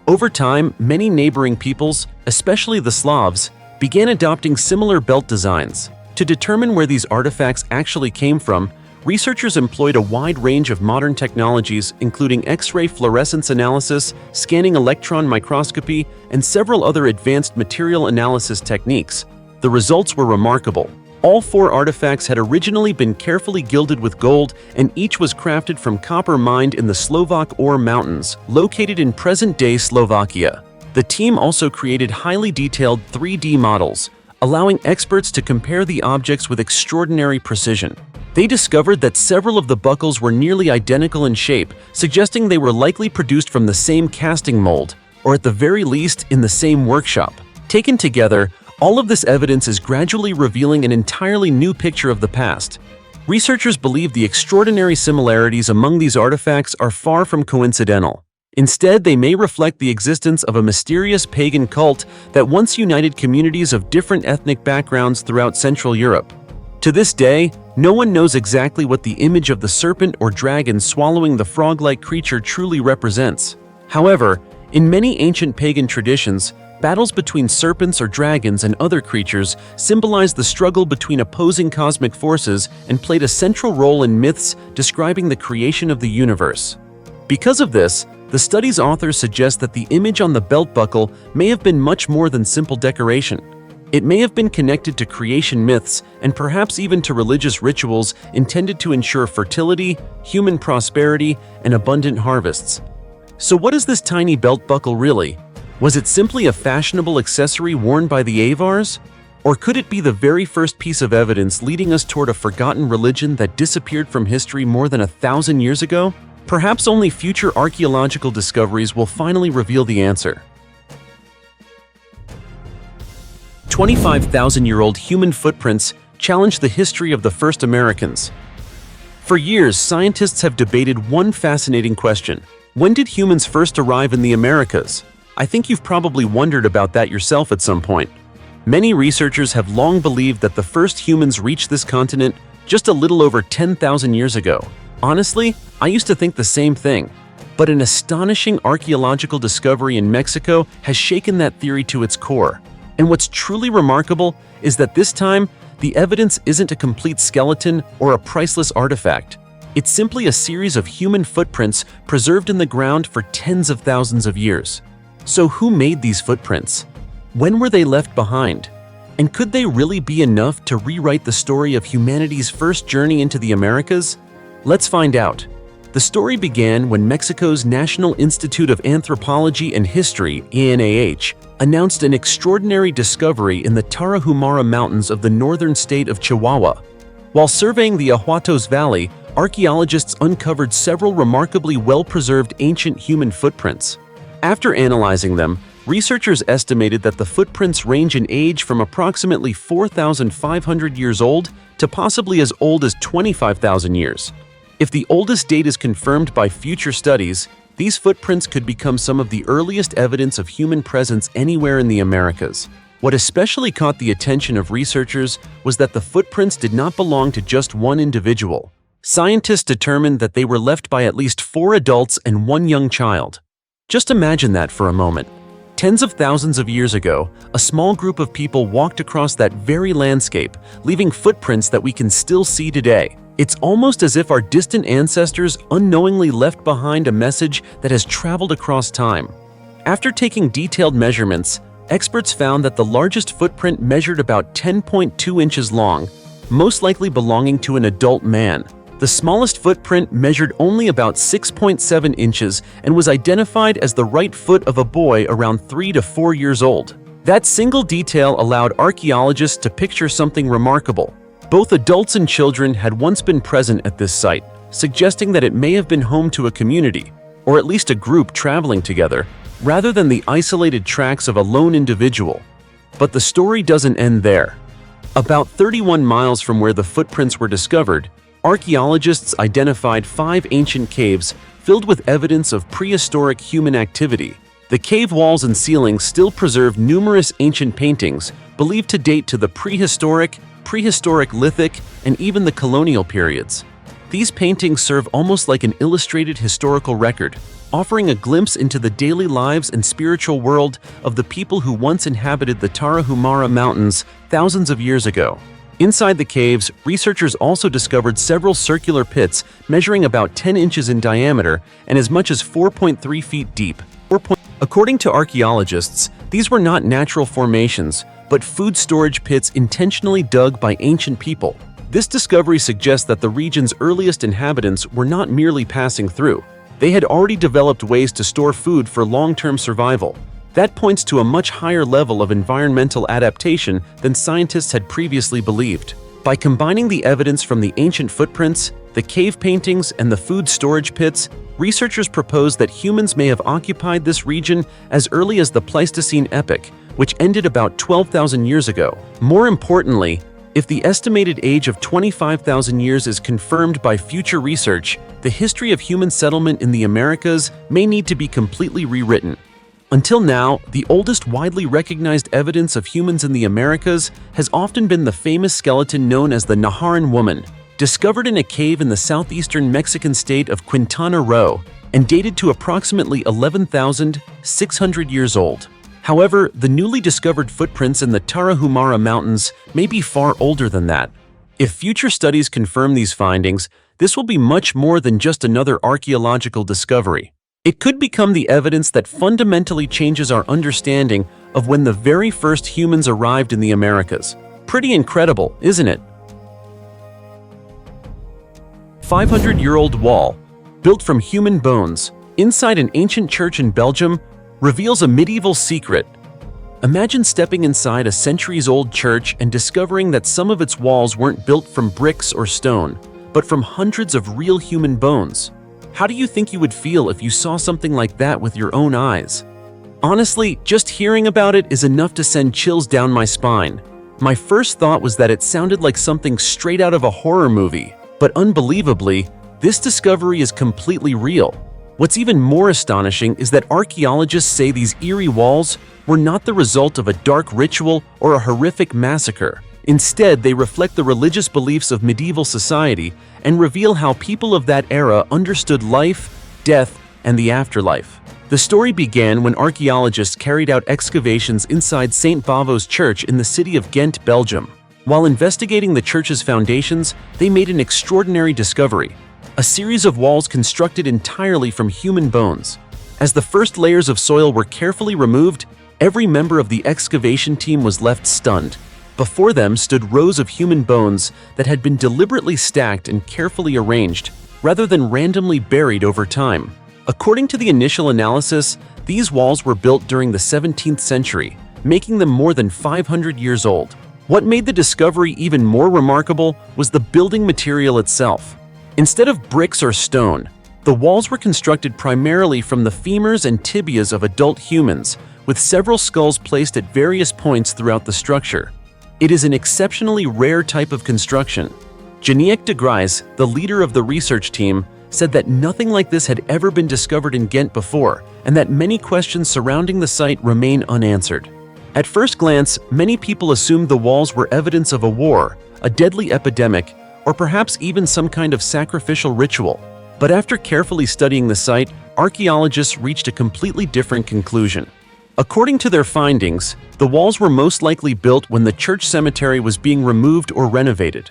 Over time, many neighboring peoples, especially the Slavs, began adopting similar belt designs. To determine where these artifacts actually came from, researchers employed a wide range of modern technologies including X-ray fluorescence analysis, scanning electron microscopy, and several other advanced material analysis techniques. The results were remarkable. All 4 artifacts had originally been carefully gilded with gold, and each was crafted from copper mined in the Slovak Ore Mountains, located in present-day Slovakia. The team also created highly detailed 3D models, allowing experts to compare the objects with extraordinary precision. They discovered that several of the buckles were nearly identical in shape, suggesting they were likely produced from the same casting mold, or at the very least in the same workshop. Taken together, all of this evidence is gradually revealing an entirely new picture of the past. Researchers believe the extraordinary similarities among these artifacts are far from coincidental. Instead, they may reflect the existence of a mysterious pagan cult that once united communities of different ethnic backgrounds throughout Central Europe. To this day, no one knows exactly what the image of the serpent or dragon swallowing the frog-like creature truly represents. However, in many ancient pagan traditions, battles between serpents or dragons and other creatures symbolized the struggle between opposing cosmic forces and played a central role in myths describing the creation of the universe. Because of this, the study's authors suggest that the image on the belt buckle may have been much more than simple decoration. It may have been connected to creation myths and perhaps even to religious rituals intended to ensure fertility, human prosperity, and abundant harvests. So what is this tiny belt buckle really? Was it simply a fashionable accessory worn by the Avars? Or could it be the very first piece of evidence leading us toward a forgotten religion that disappeared from history more than 1,000 years ago? Perhaps only future archaeological discoveries will finally reveal the answer. 25,000-year-old human footprints challenge the history of the first Americans. For years, scientists have debated one fascinating question: when did humans first arrive in the Americas? I think you've probably wondered about that yourself at some point. Many researchers have long believed that the first humans reached this continent just a little over 10,000 years ago. Honestly, I used to think the same thing. But an astonishing archaeological discovery in Mexico has shaken that theory to its core. And what's truly remarkable is that this time, the evidence isn't a complete skeleton or a priceless artifact. It's simply a series of human footprints preserved in the ground for tens of thousands of years. So who made these footprints? When were they left behind? And could they really be enough to rewrite the story of humanity's first journey into the Americas? Let's find out. The story began when Mexico's National Institute of Anthropology and History, INAH, announced an extraordinary discovery in the Tarahumara Mountains of the northern state of Chihuahua. While surveying the Ahuatos Valley, archaeologists uncovered several remarkably well-preserved ancient human footprints. After analyzing them, researchers estimated that the footprints range in age from approximately 4,500 years old to possibly as old as 25,000 years. If the oldest date is confirmed by future studies, these footprints could become some of the earliest evidence of human presence anywhere in the Americas. What especially caught the attention of researchers was that the footprints did not belong to just one individual. Scientists determined that they were left by at least 4 adults and 1 young child. Just imagine that for a moment. Tens of thousands of years ago, a small group of people walked across that very landscape, leaving footprints that we can still see today. It's almost as if our distant ancestors unknowingly left behind a message that has traveled across time. After taking detailed measurements, experts found that the largest footprint measured about 10.2 inches long, most likely belonging to an adult man. The smallest footprint measured only about 6.7 inches and was identified as the right foot of a boy around 3 to 4 years old. That single detail allowed archaeologists to picture something remarkable. Both adults and children had once been present at this site, suggesting that it may have been home to a community, or at least a group traveling together, rather than the isolated tracks of a lone individual. But the story doesn't end there. About 31 miles from where the footprints were discovered, archaeologists identified 5 ancient caves filled with evidence of prehistoric human activity. The cave walls and ceilings still preserve numerous ancient paintings believed to date to the prehistoric, Lithic, and even the colonial periods. These paintings serve almost like an illustrated historical record, offering a glimpse into the daily lives and spiritual world of the people who once inhabited the Tarahumara Mountains thousands of years ago. Inside the caves, researchers also discovered several circular pits measuring about 10 inches in diameter and as much as 4.3 feet deep. According to archaeologists, these were not natural formations, but food storage pits intentionally dug by ancient people. This discovery suggests that the region's earliest inhabitants were not merely passing through. They had already developed ways to store food for long-term survival. That points to a much higher level of environmental adaptation than scientists had previously believed. By combining the evidence from the ancient footprints, the cave paintings, and the food storage pits, researchers propose that humans may have occupied this region as early as the Pleistocene epoch, which ended about 12,000 years ago. More importantly, if the estimated age of 25,000 years is confirmed by future research, the history of human settlement in the Americas may need to be completely rewritten. Until now, the oldest widely recognized evidence of humans in the Americas has often been the famous skeleton known as the Naharan woman, discovered in a cave in the southeastern Mexican state of Quintana Roo and dated to approximately 11,600 years old. However, the newly discovered footprints in the Tarahumara Mountains may be far older than that. If future studies confirm these findings, this will be much more than just another archaeological discovery. It could become the evidence that fundamentally changes our understanding of when the very first humans arrived in the Americas. Pretty incredible, isn't it? 500-year-old wall, built from human bones, inside an ancient church in Belgium, reveals a medieval secret. Imagine stepping inside a centuries-old church and discovering that some of its walls weren't built from bricks or stone, but from hundreds of real human bones. How do you think you would feel if you saw something like that with your own eyes? Honestly, just hearing about it is enough to send chills down my spine. My first thought was that it sounded like something straight out of a horror movie, but unbelievably, this discovery is completely real. What's even more astonishing is that archaeologists say these eerie walls were not the result of a dark ritual or a horrific massacre. Instead, they reflect the religious beliefs of medieval society and reveal how people of that era understood life, death, and the afterlife. The story began when archaeologists carried out excavations inside St. Bavo's Church in the city of Ghent, Belgium. While investigating the church's foundations, they made an extraordinary discovery: a series of walls constructed entirely from human bones. As the first layers of soil were carefully removed, every member of the excavation team was left stunned. Before them stood rows of human bones that had been deliberately stacked and carefully arranged, rather than randomly buried over time. According to the initial analysis, these walls were built during the 17th century, making them more than 500 years old. What made the discovery even more remarkable was the building material itself. Instead of bricks or stone, the walls were constructed primarily from the femurs and tibias of adult humans, with several skulls placed at various points throughout the structure. It is an exceptionally rare type of construction. Janiek de Grijs, the leader of the research team, said that nothing like this had ever been discovered in Ghent before, and that many questions surrounding the site remain unanswered. At first glance, many people assumed the walls were evidence of a war, a deadly epidemic, or perhaps even some kind of sacrificial ritual. But after carefully studying the site, archaeologists reached a completely different conclusion. According to their findings, the walls were most likely built when the church cemetery was being removed or renovated.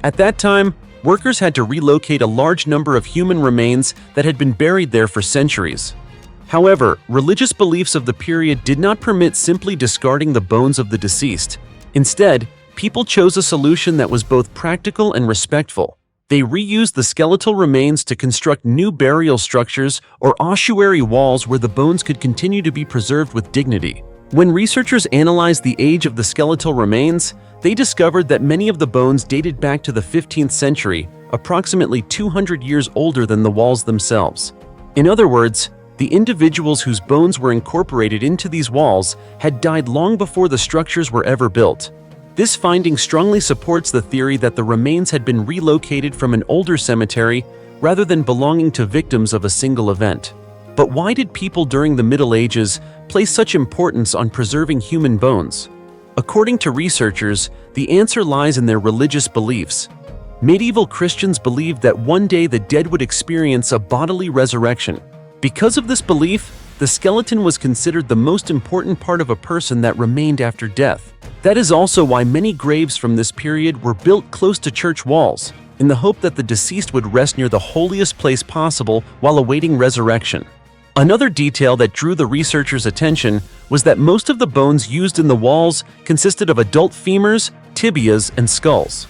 At that time, workers had to relocate a large number of human remains that had been buried there for centuries. However, religious beliefs of the period did not permit simply discarding the bones of the deceased. Instead, people chose a solution that was both practical and respectful. They reused the skeletal remains to construct new burial structures or ossuary walls where the bones could continue to be preserved with dignity. When researchers analyzed the age of the skeletal remains, they discovered that many of the bones dated back to the 15th century, approximately 200 years older than the walls themselves. In other words, the individuals whose bones were incorporated into these walls had died long before the structures were ever built. This finding strongly supports the theory that the remains had been relocated from an older cemetery rather than belonging to victims of a single event. But why did people during the Middle Ages place such importance on preserving human bones? According to researchers, the answer lies in their religious beliefs. Medieval Christians believed that one day the dead would experience a bodily resurrection. Because of this belief, the skeleton was considered the most important part of a person that remained after death. That is also why many graves from this period were built close to church walls, in the hope that the deceased would rest near the holiest place possible while awaiting resurrection. Another detail that drew the researchers' attention was that most of the bones used in the walls consisted of adult femurs, tibias, and skulls.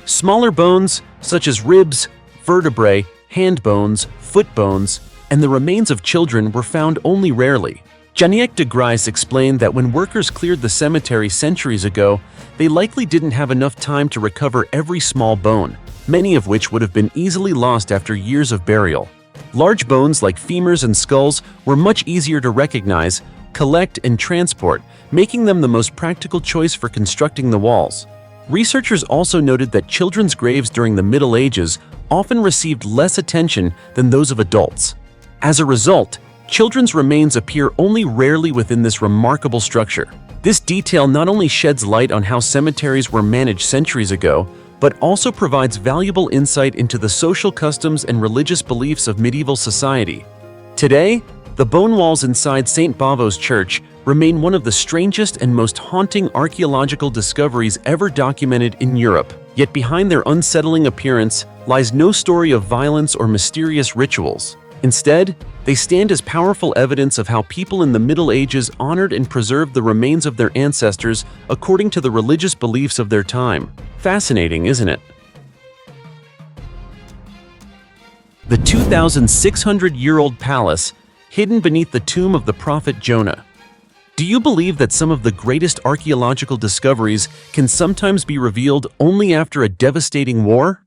Smaller bones, such as ribs, vertebrae, hand bones, foot bones, and the remains of children were found only rarely. Jeannette de Gries explained that when workers cleared the cemetery centuries ago, they likely didn't have enough time to recover every small bone, many of which would have been easily lost after years of burial. Large bones like femurs and skulls were much easier to recognize, collect, and transport, making them the most practical choice for constructing the walls. Researchers also noted that children's graves during the Middle Ages often received less attention than those of adults. As a result, children's remains appear only rarely within this remarkable structure. This detail not only sheds light on how cemeteries were managed centuries ago, but also provides valuable insight into the social customs and religious beliefs of medieval society. Today, the bone walls inside St. Bavo's Church remain one of the strangest and most haunting archaeological discoveries ever documented in Europe. Yet behind their unsettling appearance lies no story of violence or mysterious rituals. Instead, they stand as powerful evidence of how people in the Middle Ages honored and preserved the remains of their ancestors according to the religious beliefs of their time. Fascinating, isn't it? The 2,600-year-old palace, hidden beneath the tomb of the prophet Jonah. Do you believe that some of the greatest archaeological discoveries can sometimes be revealed only after a devastating war?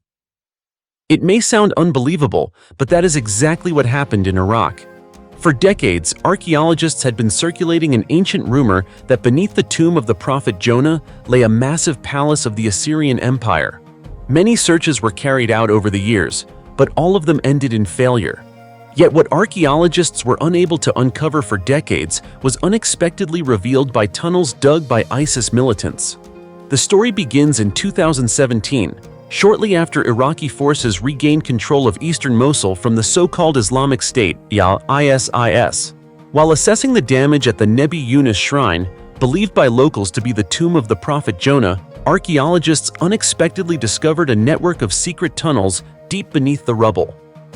It may sound unbelievable, but that is exactly what happened in Iraq. For decades, archaeologists had been circulating an ancient rumor that beneath the tomb of the prophet Jonah lay a massive palace of the Assyrian Empire. Many searches were carried out over the years, but all of them ended in failure. Yet what archaeologists were unable to uncover for decades was unexpectedly revealed by tunnels dug by ISIS militants. The story begins in 2017. Shortly after Iraqi forces regained control of eastern Mosul from the so-called Islamic State, ISIS. While assessing the damage at the Nebi Yunus shrine, believed by locals to be the tomb of the prophet Jonah, archaeologists unexpectedly discovered a network of secret tunnels deep beneath the rubble.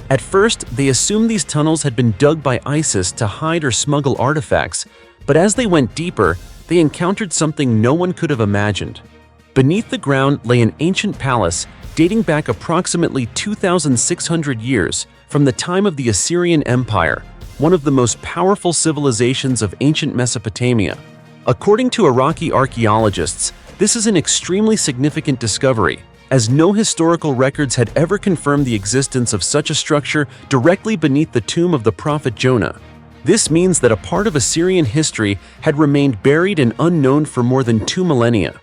At first, they assumed these tunnels had been dug by ISIS to hide or smuggle artifacts, but as they went deeper, they encountered something no one could have imagined. Beneath the ground lay an ancient palace dating back approximately 2,600 years from the time of the Assyrian Empire, one of the most powerful civilizations of ancient Mesopotamia. According to Iraqi archaeologists, this is an extremely significant discovery, as no historical records had ever confirmed the existence of such a structure directly beneath the tomb of the prophet Jonah. This means that a part of Assyrian history had remained buried and unknown for more than 2 millennia.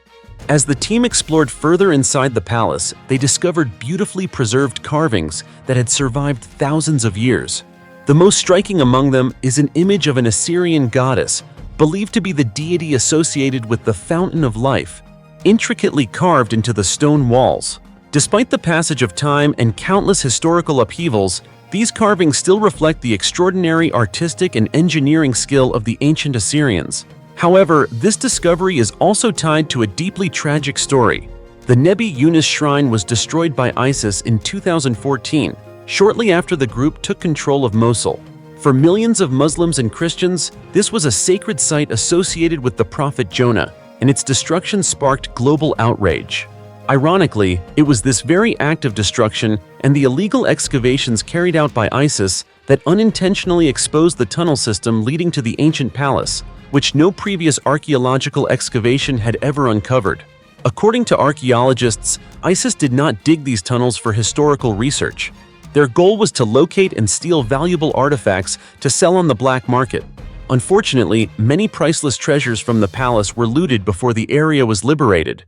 As the team explored further inside the palace, they discovered beautifully preserved carvings that had survived thousands of years. The most striking among them is an image of an Assyrian goddess, believed to be the deity associated with the Fountain of Life, intricately carved into the stone walls. Despite the passage of time and countless historical upheavals, these carvings still reflect the extraordinary artistic and engineering skill of the ancient Assyrians. However, this discovery is also tied to a deeply tragic story. The Nebi Yunus shrine was destroyed by ISIS in 2014, shortly after the group took control of Mosul. For millions of Muslims and Christians, this was a sacred site associated with the prophet Jonah, and its destruction sparked global outrage. Ironically, it was this very act of destruction and the illegal excavations carried out by ISIS that unintentionally exposed the tunnel system leading to the ancient palace, which no previous archaeological excavation had ever uncovered. According to archaeologists, ISIS did not dig these tunnels for historical research. Their goal was to locate and steal valuable artifacts to sell on the black market. Unfortunately, many priceless treasures from the palace were looted before the area was liberated.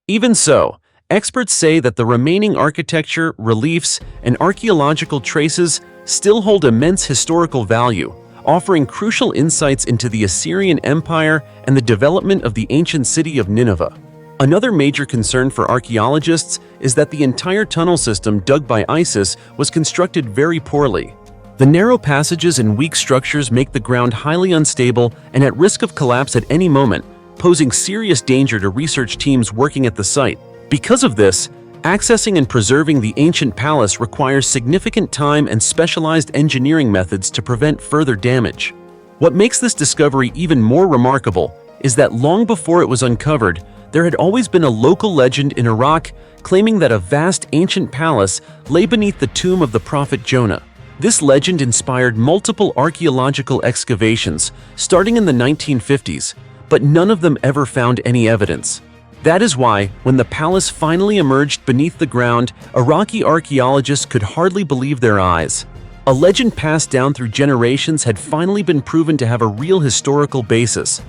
Even so, experts say that the remaining architecture, reliefs, and archaeological traces still hold immense historical value, offering crucial insights into the Assyrian Empire and the development of the ancient city of Nineveh. Another major concern for archaeologists is that the entire tunnel system dug by ISIS was constructed very poorly. The narrow passages and weak structures make the ground highly unstable and at risk of collapse at any moment, posing serious danger to research teams working at the site. Because of this, accessing and preserving the ancient palace requires significant time and specialized engineering methods to prevent further damage. What makes this discovery even more remarkable is that long before it was uncovered, there had always been a local legend in Iraq claiming that a vast ancient palace lay beneath the tomb of the prophet Jonah. This legend inspired multiple archaeological excavations starting in the 1950s, but none of them ever found any evidence. That is why, when the palace finally emerged beneath the ground, Iraqi archaeologists could hardly believe their eyes. A legend passed down through generations had finally been proven to have a real historical basis.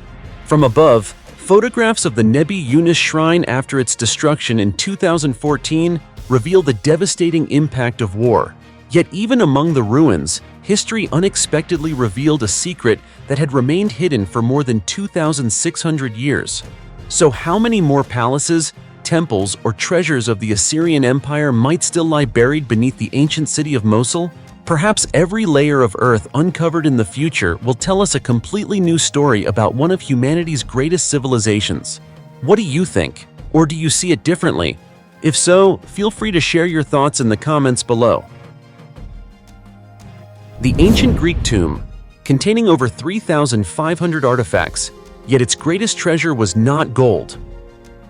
From above, photographs of the Nebi Yunus shrine after its destruction in 2014 reveal the devastating impact of war. Yet even among the ruins, history unexpectedly revealed a secret that had remained hidden for more than 2,600 years. So how many more palaces, temples, or treasures of the Assyrian Empire might still lie buried beneath the ancient city of Mosul? Perhaps every layer of earth uncovered in the future will tell us a completely new story about one of humanity's greatest civilizations. What do you think? Or do you see it differently? If so, feel free to share your thoughts in the comments below. The ancient Greek tomb, containing over 3,500 artifacts, yet its greatest treasure was not gold.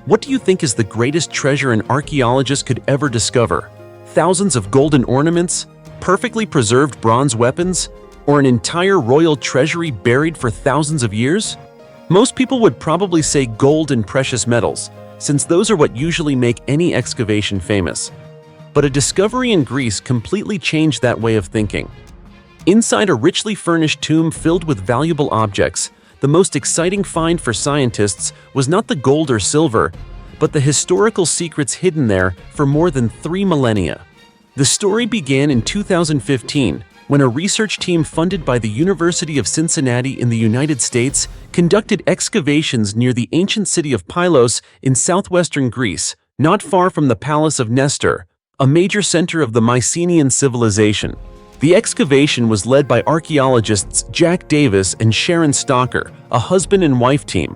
What do you think is the greatest treasure an archaeologist could ever discover? Thousands of golden ornaments? Perfectly preserved bronze weapons? Or an entire royal treasury buried for thousands of years? Most people would probably say gold and precious metals, since those are what usually make any excavation famous. But a discovery in Greece completely changed that way of thinking. Inside a richly furnished tomb filled with valuable objects, the most exciting find for scientists was not the gold or silver, but the historical secrets hidden there for more than 3 millennia. The story began in 2015, when a research team funded by the University of Cincinnati in the United States conducted excavations near the ancient city of Pylos in southwestern Greece, not far from the Palace of Nestor, a major center of the Mycenaean civilization. The excavation was led by archaeologists Jack Davis and Sharon Stalker, a husband and wife team.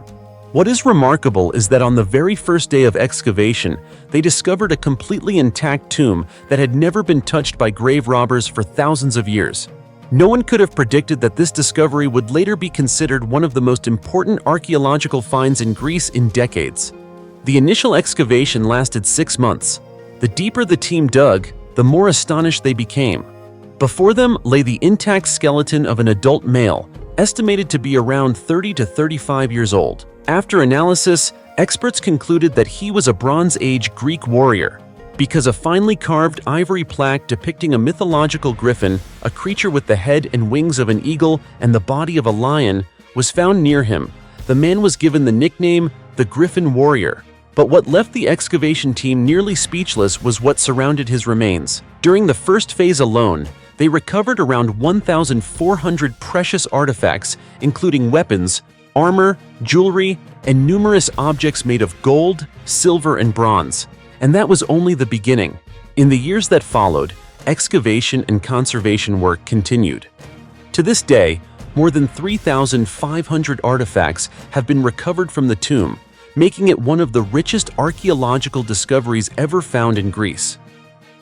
What is remarkable is that on the very first day of excavation, they discovered a completely intact tomb that had never been touched by grave robbers for thousands of years. No one could have predicted that this discovery would later be considered one of the most important archaeological finds in Greece in decades. The initial excavation lasted 6 months. The deeper the team dug, the more astonished they became. Before them lay the intact skeleton of an adult male, estimated to be around 30 to 35 years old. After analysis, experts concluded that he was a Bronze Age Greek warrior, because a finely carved ivory plaque depicting a mythological griffin, a creature with the head and wings of an eagle and the body of a lion, was found near him. The man was given the nickname the Griffin Warrior. But what left the excavation team nearly speechless was what surrounded his remains. During the first phase alone, they recovered around 1,400 precious artifacts, including weapons, armor, jewelry, and numerous objects made of gold, silver, and bronze. And that was only the beginning. In the years that followed, excavation and conservation work continued. To this day, more than 3,500 artifacts have been recovered from the tomb, making it one of the richest archaeological discoveries ever found in Greece.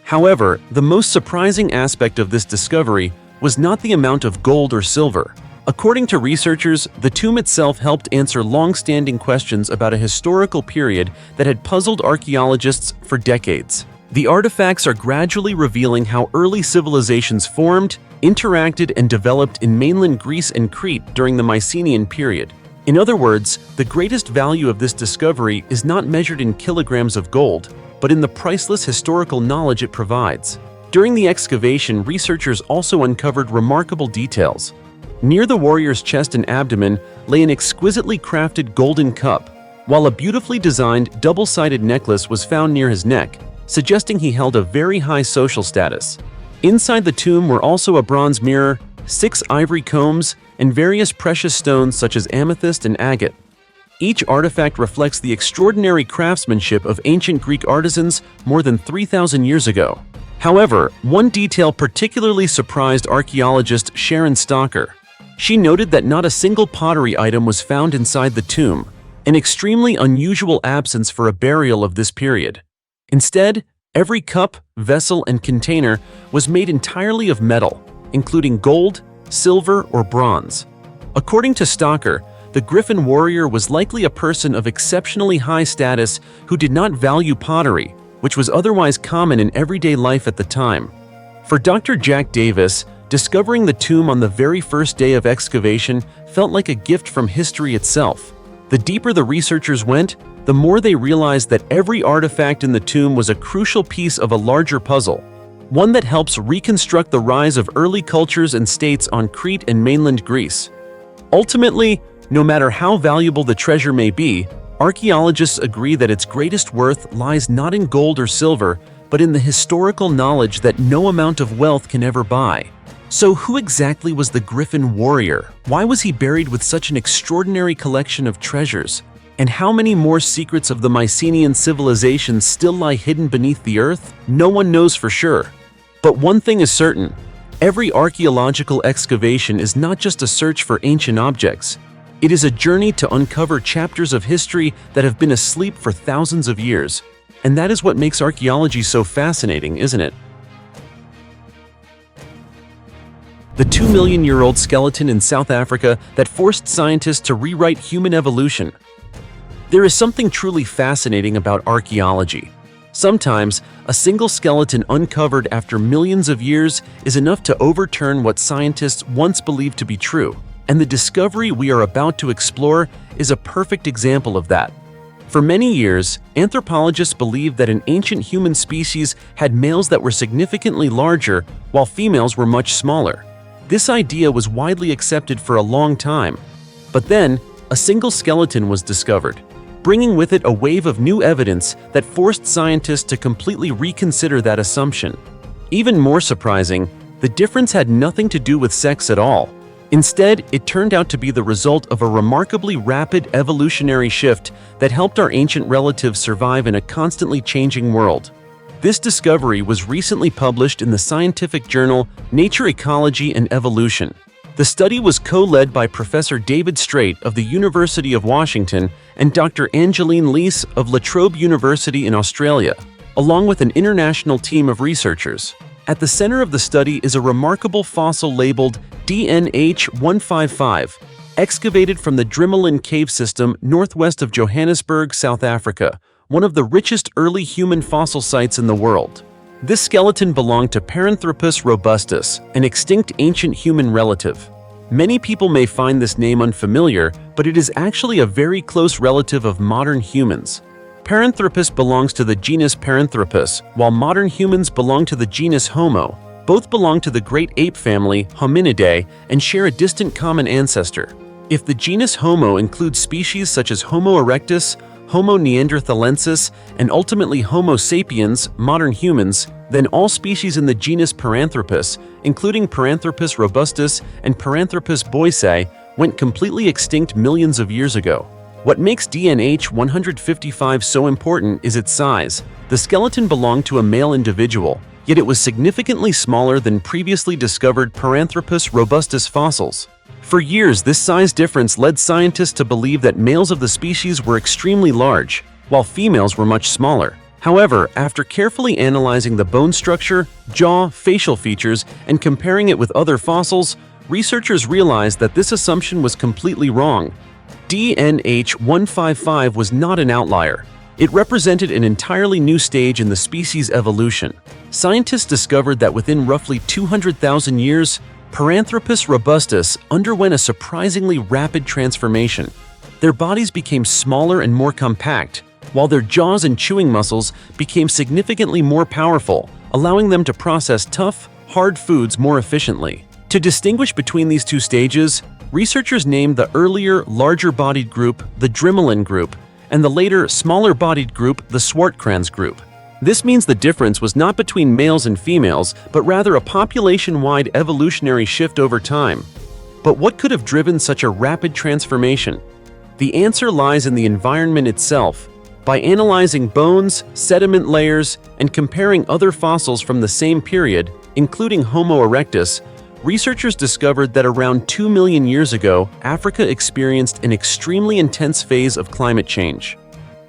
However, the most surprising aspect of this discovery was not the amount of gold or silver. According to researchers, the tomb itself helped answer long-standing questions about a historical period that had puzzled archaeologists for decades. The artifacts are gradually revealing how early civilizations formed, interacted, and developed in mainland Greece and Crete during the Mycenaean period. In other words, the greatest value of this discovery is not measured in kilograms of gold, but in the priceless historical knowledge it provides. During the excavation, researchers also uncovered remarkable details. Near the warrior's chest and abdomen lay an exquisitely crafted golden cup, while a beautifully designed double-sided necklace was found near his neck, suggesting he held a very high social status. Inside the tomb were also a bronze mirror, 6 ivory combs, and various precious stones such as amethyst and agate. Each artifact reflects the extraordinary craftsmanship of ancient Greek artisans more than 3,000 years ago. However, one detail particularly surprised archaeologist Sharon Stocker. She noted that not a single pottery item was found inside the tomb, an extremely unusual absence for a burial of this period. Instead, every cup, vessel, and container was made entirely of metal, including gold, silver, or bronze. According to Stocker, the Griffin warrior was likely a person of exceptionally high status who did not value pottery, which was otherwise common in everyday life at the time. For Dr. Jack Davis, discovering the tomb on the very first day of excavation felt like a gift from history itself. The deeper the researchers went, the more they realized that every artifact in the tomb was a crucial piece of a larger puzzle, one that helps reconstruct the rise of early cultures and states on Crete and mainland Greece. Ultimately, no matter how valuable the treasure may be, archaeologists agree that its greatest worth lies not in gold or silver, but in the historical knowledge that no amount of wealth can ever buy. So who exactly was the Griffin warrior? Why was he buried with such an extraordinary collection of treasures? And how many more secrets of the Mycenaean civilization still lie hidden beneath the earth? No one knows for sure. But one thing is certain: every archaeological excavation is not just a search for ancient objects. It is a journey to uncover chapters of history that have been asleep for thousands of years. And that is what makes archaeology so fascinating, isn't it? The 2-million-year-old skeleton in South Africa that forced scientists to rewrite human evolution. There is something truly fascinating about archaeology. Sometimes, a single skeleton uncovered after millions of years is enough to overturn what scientists once believed to be true. And the discovery we are about to explore is a perfect example of that. For many years, anthropologists believed that an ancient human species had males that were significantly larger, while females were much smaller. This idea was widely accepted for a long time. But then, a single skeleton was discovered, bringing with it a wave of new evidence that forced scientists to completely reconsider that assumption. Even more surprising, the difference had nothing to do with sex at all. Instead, it turned out to be the result of a remarkably rapid evolutionary shift that helped our ancient relatives survive in a constantly changing world. This discovery was recently published in the scientific journal Nature, Ecology, and Evolution. The study was co-led by Professor David Straight of the University of Washington and Dr. Angeline Lees of La Trobe University in Australia, along with an international team of researchers. At the center of the study is a remarkable fossil labeled DNH155, excavated from the Drimmelen cave system northwest of Johannesburg, South Africa, one of the richest early human fossil sites in the world. This skeleton belonged to Paranthropus robustus, an extinct ancient human relative. Many people may find this name unfamiliar, but it is actually a very close relative of modern humans. Paranthropus belongs to the genus Paranthropus, while modern humans belong to the genus Homo. Both belong to the great ape family, Hominidae, and share a distant common ancestor. If the genus Homo includes species such as Homo erectus, Homo neanderthalensis, and ultimately Homo sapiens, modern humans, then all species in the genus Paranthropus, including Paranthropus robustus and Paranthropus boisei, went completely extinct millions of years ago. What makes DNH 155 so important is its size. The skeleton belonged to a male individual, yet it was significantly smaller than previously discovered Paranthropus robustus fossils. For years, this size difference led scientists to believe that males of the species were extremely large, while females were much smaller. However, after carefully analyzing the bone structure, jaw, facial features, and comparing it with other fossils, researchers realized that this assumption was completely wrong. DNH155 was not an outlier. It represented an entirely new stage in the species' evolution. Scientists discovered that within roughly 200,000 years, Paranthropus robustus underwent a surprisingly rapid transformation. Their bodies became smaller and more compact, while their jaws and chewing muscles became significantly more powerful, allowing them to process tough, hard foods more efficiently. To distinguish between these two stages, researchers named the earlier, larger-bodied group the Drimelin group, and the later, smaller-bodied group the Swartkrans group. This means the difference was not between males and females, but rather a population-wide evolutionary shift over time. But what could have driven such a rapid transformation? The answer lies in the environment itself. By analyzing bones, sediment layers, and comparing other fossils from the same period, including Homo erectus, researchers discovered that around 2 million years ago, Africa experienced an extremely intense phase of climate change.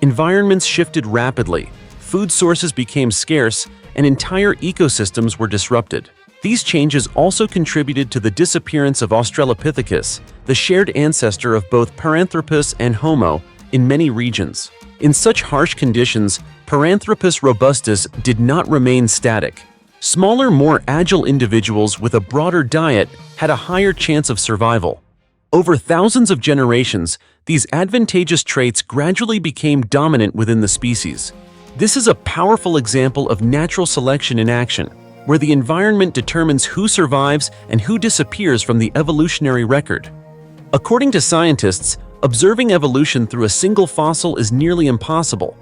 Environments shifted rapidly, food sources became scarce, and entire ecosystems were disrupted. These changes also contributed to the disappearance of Australopithecus, the shared ancestor of both Paranthropus and Homo, in many regions. In such harsh conditions, Paranthropus robustus did not remain static. Smaller, more agile individuals with a broader diet had a higher chance of survival. Over thousands of generations, these advantageous traits gradually became dominant within the species. This is a powerful example of natural selection in action, where the environment determines who survives and who disappears from the evolutionary record. According to scientists, observing evolution through a single fossil is nearly impossible.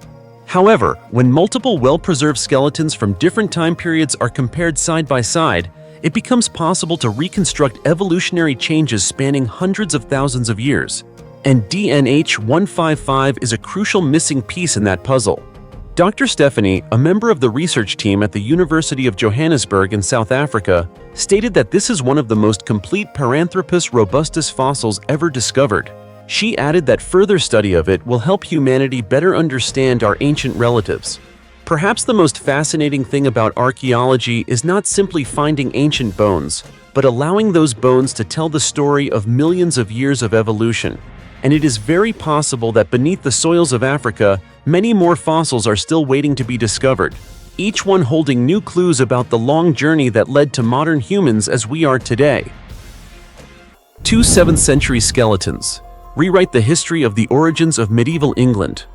However, when multiple well-preserved skeletons from different time periods are compared side by side, it becomes possible to reconstruct evolutionary changes spanning hundreds of thousands of years. And DNH155 is a crucial missing piece in that puzzle. Dr. Stephanie, a member of the research team at the University of Johannesburg in South Africa, stated that this is one of the most complete Paranthropus robustus fossils ever discovered. She added that further study of it will help humanity better understand our ancient relatives. Perhaps the most fascinating thing about archaeology is not simply finding ancient bones, but allowing those bones to tell the story of millions of years of evolution. And it is very possible that beneath the soils of Africa, many more fossils are still waiting to be discovered, each one holding new clues about the long journey that led to modern humans as we are today. 2 7th century skeletons. Rewrite the history of the origins of medieval England.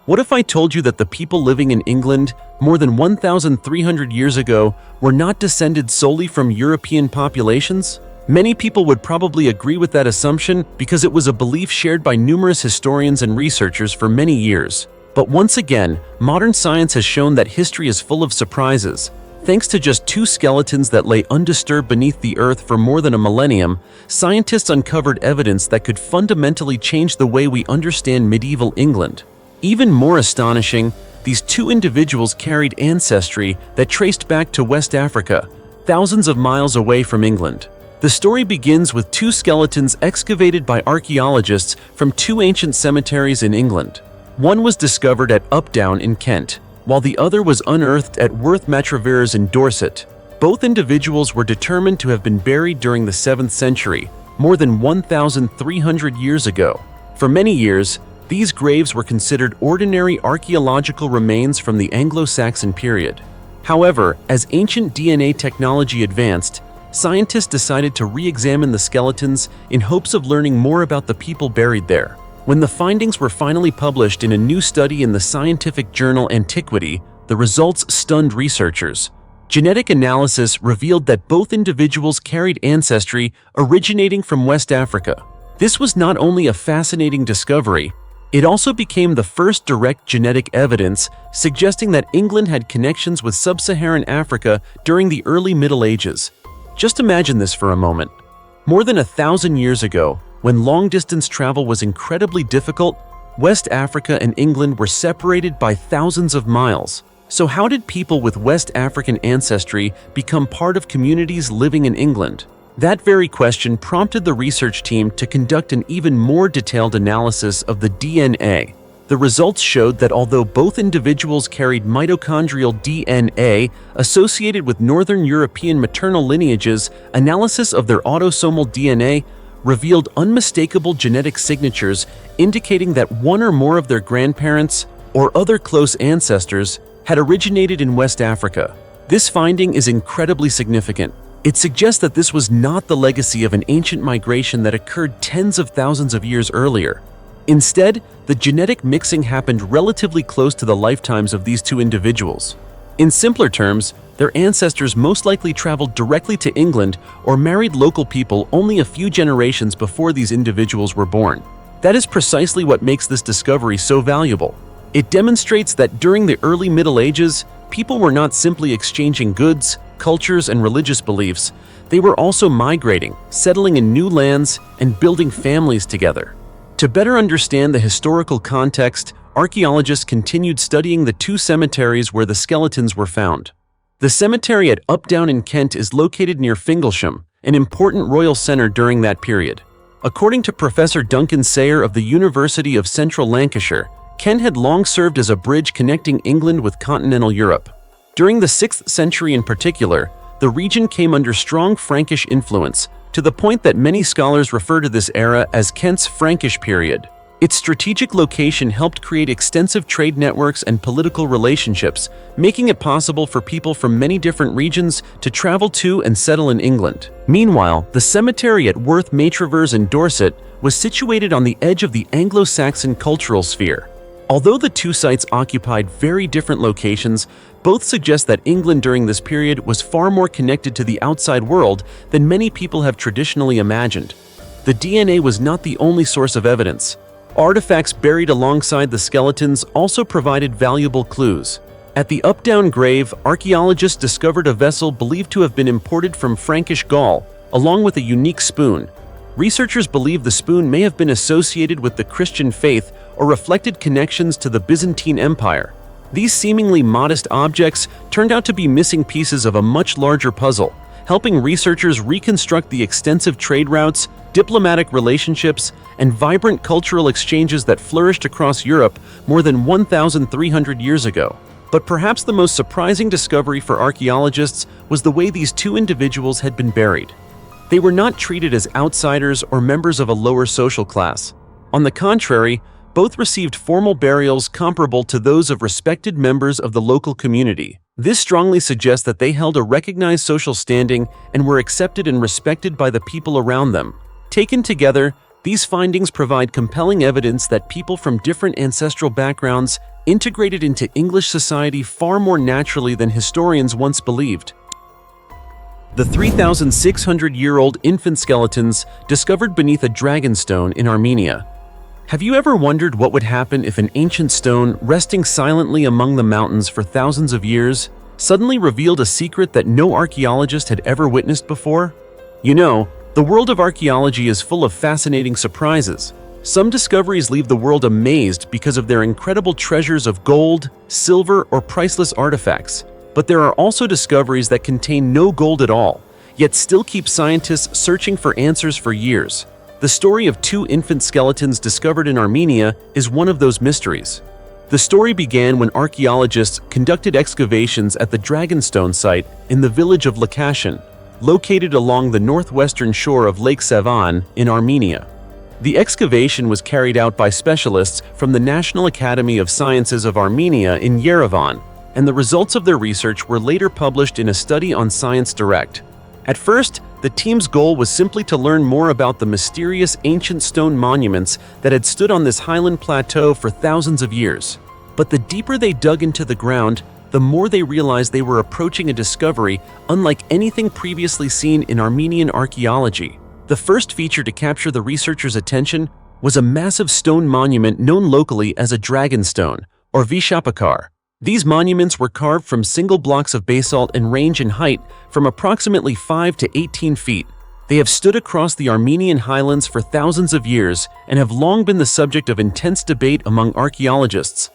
What if I told you that the people living in England more than 1,300 years ago were not descended solely from European populations? Many people would probably agree with that assumption because it was a belief shared by numerous historians and researchers for many years. But once again, modern science has shown that history is full of surprises. Thanks to just 2 skeletons that lay undisturbed beneath the earth for more than a millennium, scientists uncovered evidence that could fundamentally change the way we understand medieval England. Even more astonishing, these 2 individuals carried ancestry that traced back to West Africa, thousands of miles away from England. The story begins with 2 skeletons excavated by archaeologists from 2 ancient cemeteries in England. One was discovered at Updown in Kent, while the other was unearthed at Worth Matravers in Dorset. Both individuals were determined to have been buried during the 7th century, more than 1,300 years ago. For many years, these graves were considered ordinary archaeological remains from the Anglo-Saxon period. However, as ancient DNA technology advanced, scientists decided to re-examine the skeletons in hopes of learning more about the people buried there. When the findings were finally published in a new study in the scientific journal Antiquity, the results stunned researchers. Genetic analysis revealed that both individuals carried ancestry originating from West Africa. This was not only a fascinating discovery, it also became the first direct genetic evidence suggesting that England had connections with sub-Saharan Africa during the early Middle Ages. Just imagine this for a moment. More than 1,000 years ago, when long-distance travel was incredibly difficult, West Africa and England were separated by thousands of miles. So how did people with West African ancestry become part of communities living in England? That very question prompted the research team to conduct an even more detailed analysis of the DNA. The results showed that although both individuals carried mitochondrial DNA associated with Northern European maternal lineages, analysis of their autosomal DNA revealed unmistakable genetic signatures indicating that one or more of their grandparents or other close ancestors had originated in West Africa. This finding is incredibly significant. It suggests that this was not the legacy of an ancient migration that occurred tens of thousands of years earlier. Instead, the genetic mixing happened relatively close to the lifetimes of these two individuals. In simpler terms, their ancestors most likely traveled directly to England or married local people only a few generations before these individuals were born. That is precisely what makes this discovery so valuable. It demonstrates that during the early Middle Ages, people were not simply exchanging goods, cultures, and religious beliefs. They were also migrating, settling in new lands, and building families together. To better understand the historical context, archaeologists continued studying the two cemeteries where the skeletons were found. The cemetery at Updown in Kent is located near Fingalsham, an important royal center during that period. According to Professor Duncan Sayer of the University of Central Lancashire, Kent had long served as a bridge connecting England with continental Europe. During the 6th century in particular, the region came under strong Frankish influence, to the point that many scholars refer to this era as Kent's Frankish period. Its strategic location helped create extensive trade networks and political relationships, making it possible for people from many different regions to travel to and settle in England. Meanwhile, the cemetery at Worth Matravers in Dorset was situated on the edge of the Anglo-Saxon cultural sphere. Although the two sites occupied very different locations, both suggest that England during this period was far more connected to the outside world than many people have traditionally imagined. The DNA was not the only source of evidence. Artifacts buried alongside the skeletons also provided valuable clues. At the Updown grave, archaeologists discovered a vessel believed to have been imported from Frankish Gaul, along with a unique spoon. Researchers believe the spoon may have been associated with the Christian faith or reflected connections to the Byzantine Empire. These seemingly modest objects turned out to be missing pieces of a much larger puzzle, helping researchers reconstruct the extensive trade routes, diplomatic relationships, and vibrant cultural exchanges that flourished across Europe more than 1,300 years ago. But perhaps the most surprising discovery for archaeologists was the way these two individuals had been buried. They were not treated as outsiders or members of a lower social class. On the contrary, both received formal burials comparable to those of respected members of the local community. This strongly suggests that they held a recognized social standing and were accepted and respected by the people around them. Taken together, these findings provide compelling evidence that people from different ancestral backgrounds integrated into English society far more naturally than historians once believed. The 3,600-year-old infant skeletons discovered beneath a dragonstone in Armenia. Have you ever wondered what would happen if an ancient stone resting silently among the mountains for thousands of years suddenly revealed a secret that no archaeologist had ever witnessed before? You know, the world of archaeology is full of fascinating surprises. Some discoveries leave the world amazed because of their incredible treasures of gold, silver, or priceless artifacts. But there are also discoveries that contain no gold at all, yet still keep scientists searching for answers for years. The story of two infant skeletons discovered in Armenia is one of those mysteries. The story began when archaeologists conducted excavations at the Dragonstone site in the village of Lakashin, located along the northwestern shore of Lake Savan in Armenia. The excavation was carried out by specialists from the National Academy of Sciences of Armenia in Yerevan, and the results of their research were later published in a study on Science Direct. At first, the team's goal was simply to learn more about the mysterious ancient stone monuments that had stood on this highland plateau for thousands of years. But the deeper they dug into the ground, the more they realized they were approaching a discovery unlike anything previously seen in Armenian archaeology. The first feature to capture the researchers' attention was a massive stone monument known locally as a dragonstone, or Vishapakar. These monuments were carved from single blocks of basalt and range in height from approximately 5 to 18 feet. They have stood across the Armenian highlands for thousands of years and have long been the subject of intense debate among archaeologists.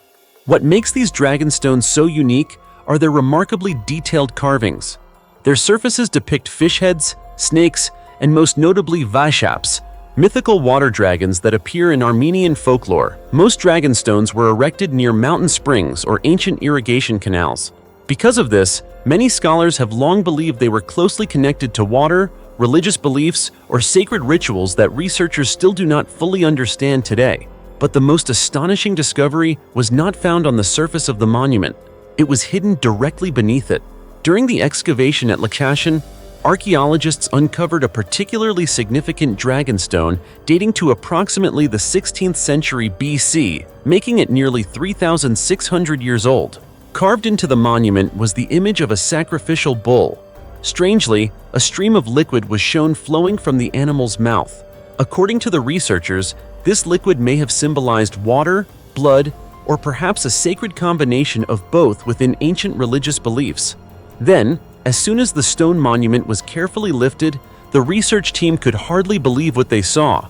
What makes these dragonstones so unique are their remarkably detailed carvings. Their surfaces depict fish heads, snakes, and most notably Vaishaps, mythical water dragons that appear in Armenian folklore. Most dragonstones were erected near mountain springs or ancient irrigation canals. Because of this, many scholars have long believed they were closely connected to water, religious beliefs, or sacred rituals that researchers still do not fully understand today. But the most astonishing discovery was not found on the surface of the monument. It was hidden directly beneath it. During the excavation at Lakashin, archaeologists uncovered a particularly significant dragonstone dating to approximately the 16th century BC, making it nearly 3,600 years old. Carved into the monument was the image of a sacrificial bull. Strangely, a stream of liquid was shown flowing from the animal's mouth. According to the researchers, this liquid may have symbolized water, blood, or perhaps a sacred combination of both within ancient religious beliefs. Then, as soon as the stone monument was carefully lifted, the research team could hardly believe what they saw.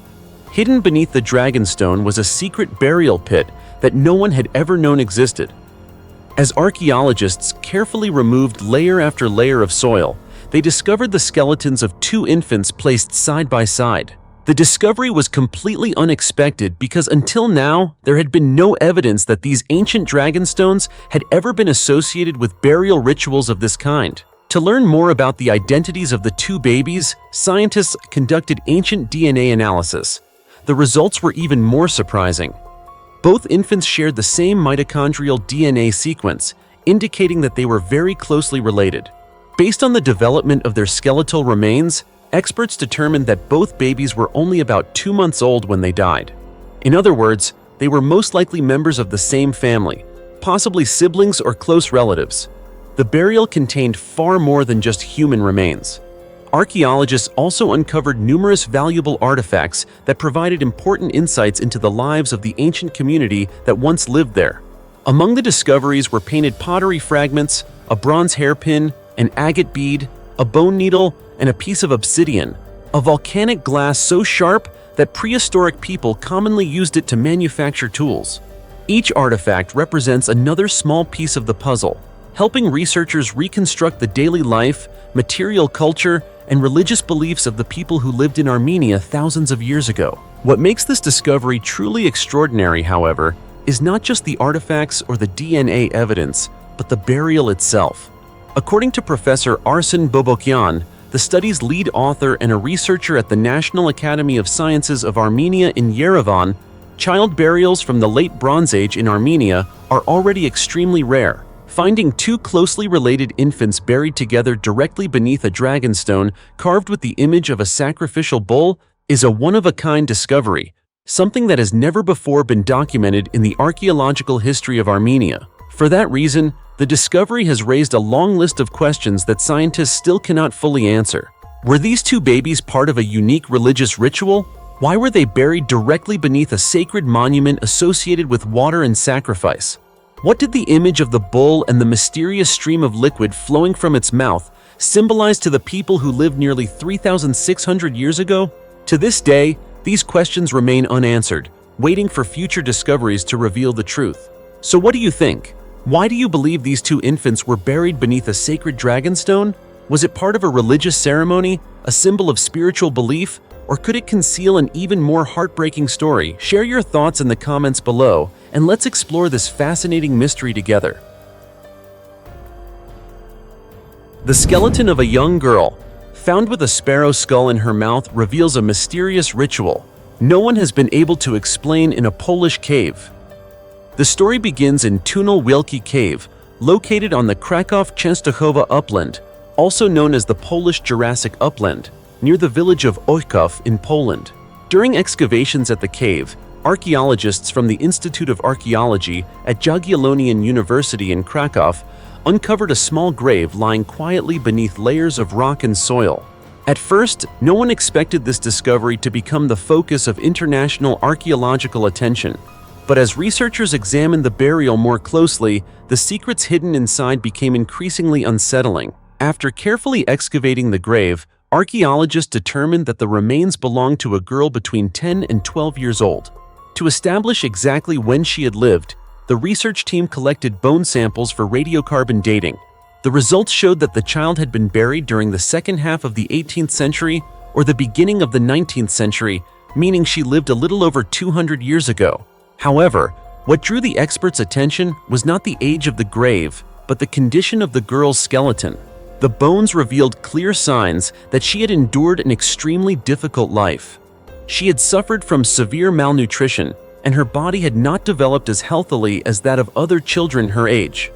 Hidden beneath the dragonstone was a secret burial pit that no one had ever known existed. As archaeologists carefully removed layer after layer of soil, they discovered the skeletons of two infants placed side by side. The discovery was completely unexpected because until now, there had been no evidence that these ancient dragonstones had ever been associated with burial rituals of this kind. To learn more about the identities of the two babies, scientists conducted ancient DNA analysis. The results were even more surprising. Both infants shared the same mitochondrial DNA sequence, indicating that they were very closely related. Based on the development of their skeletal remains, experts determined that both babies were only about 2 months old when they died. In other words, they were most likely members of the same family, possibly siblings or close relatives. The burial contained far more than just human remains. Archaeologists also uncovered numerous valuable artifacts that provided important insights into the lives of the ancient community that once lived there. Among the discoveries were painted pottery fragments, a bronze hairpin, an agate bead, a bone needle, and a piece of obsidian, a volcanic glass so sharp that prehistoric people commonly used it to manufacture tools. Each artifact represents another small piece of the puzzle, helping researchers reconstruct the daily life, material culture, and religious beliefs of the people who lived in Armenia thousands of years ago. What makes this discovery truly extraordinary, however, is not just the artifacts or the DNA evidence, but the burial itself. According to Professor Arsen Bobokyan, the study's lead author and a researcher at the National Academy of Sciences of Armenia in Yerevan, child burials from the late Bronze Age in Armenia are already extremely rare. Finding two closely related infants buried together directly beneath a dragonstone carved with the image of a sacrificial bull is a one-of-a-kind discovery, something that has never before been documented in the archaeological history of Armenia. For that reason, the discovery has raised a long list of questions that scientists still cannot fully answer. Were these two babies part of a unique religious ritual? Why were they buried directly beneath a sacred monument associated with water and sacrifice? What did the image of the bull and the mysterious stream of liquid flowing from its mouth symbolize to the people who lived nearly 3,600 years ago? To this day, these questions remain unanswered, waiting for future discoveries to reveal the truth. So what do you think? Why do you believe these two infants were buried beneath a sacred dragonstone? Was it part of a religious ceremony, a symbol of spiritual belief, or could it conceal an even more heartbreaking story? Share your thoughts in the comments below, and let's explore this fascinating mystery together. The skeleton of a young girl, found with a sparrow skull in her mouth, reveals a mysterious ritual no one has been able to explain in a Polish cave. The story begins in Tunel Wielki Cave, located on the Kraków-Częstochowa upland, also known as the Polish Jurassic Upland, near the village of Ojków in Poland. During excavations at the cave, archaeologists from the Institute of Archaeology at Jagiellonian University in Kraków uncovered a small grave lying quietly beneath layers of rock and soil. At first, no one expected this discovery to become the focus of international archaeological attention. But as researchers examined the burial more closely, the secrets hidden inside became increasingly unsettling. After carefully excavating the grave, archaeologists determined that the remains belonged to a girl between 10 and 12 years old. To establish exactly when she had lived, the research team collected bone samples for radiocarbon dating. The results showed that the child had been buried during the second half of the 18th century or the beginning of the 19th century, meaning she lived a little over 200 years ago. However, what drew the experts' attention was not the age of the grave, but the condition of the girl's skeleton. The bones revealed clear signs that she had endured an extremely difficult life. She had suffered from severe malnutrition, and her body had not developed as healthily as that of other children her age.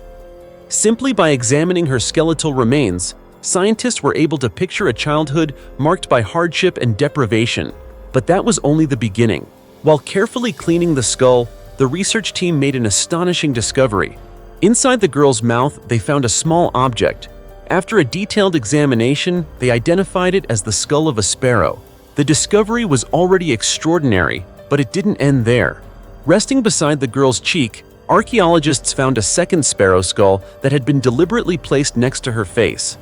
Simply by examining her skeletal remains, Scientists were able to picture a childhood marked by hardship and deprivation. But that was only the beginning. While carefully cleaning the skull, the research team made an astonishing discovery. Inside the girl's mouth, they found a small object. After a detailed examination, they identified it as the skull of a sparrow. The discovery was already extraordinary, but it didn't end there. Resting beside the girl's cheek, archaeologists found a second sparrow skull that had been deliberately placed next to her face.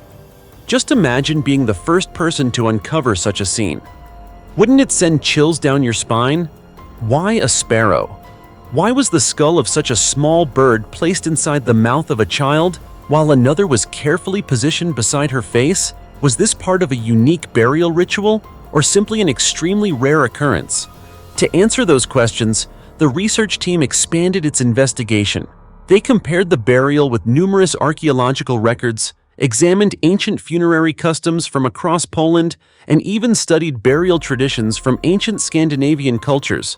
Just imagine being the first person to uncover such a scene. Wouldn't it send chills down your spine? Why a sparrow? Why was the skull of such a small bird placed inside the mouth of a child, while another was carefully positioned beside her face? Was this part of a unique burial ritual, or simply an extremely rare occurrence? To answer those questions, the research team expanded its investigation. They compared the burial with numerous archaeological records, examined ancient funerary customs from across Poland, and even studied burial traditions from ancient Scandinavian cultures.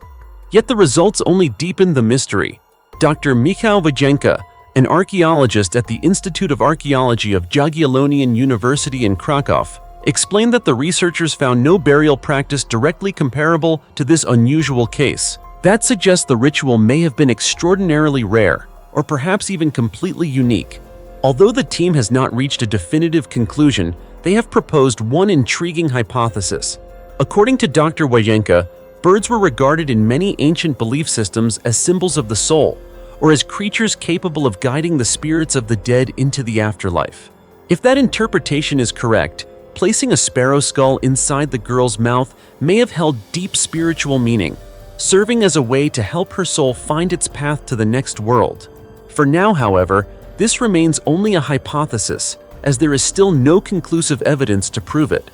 Yet the results only deepened the mystery. Dr. Michał Wajenka, an archaeologist at the Institute of Archaeology of Jagiellonian University in Krakow, explained that the researchers found no burial practice directly comparable to this unusual case. That suggests the ritual may have been extraordinarily rare, or perhaps even completely unique. Although the team has not reached a definitive conclusion, they have proposed one intriguing hypothesis. According to Dr. Wajenka, birds were regarded in many ancient belief systems as symbols of the soul, or as creatures capable of guiding the spirits of the dead into the afterlife. If that interpretation is correct, placing a sparrow skull inside the girl's mouth may have held deep spiritual meaning, serving as a way to help her soul find its path to the next world. For now, however, this remains only a hypothesis, as there is still no conclusive evidence to prove it.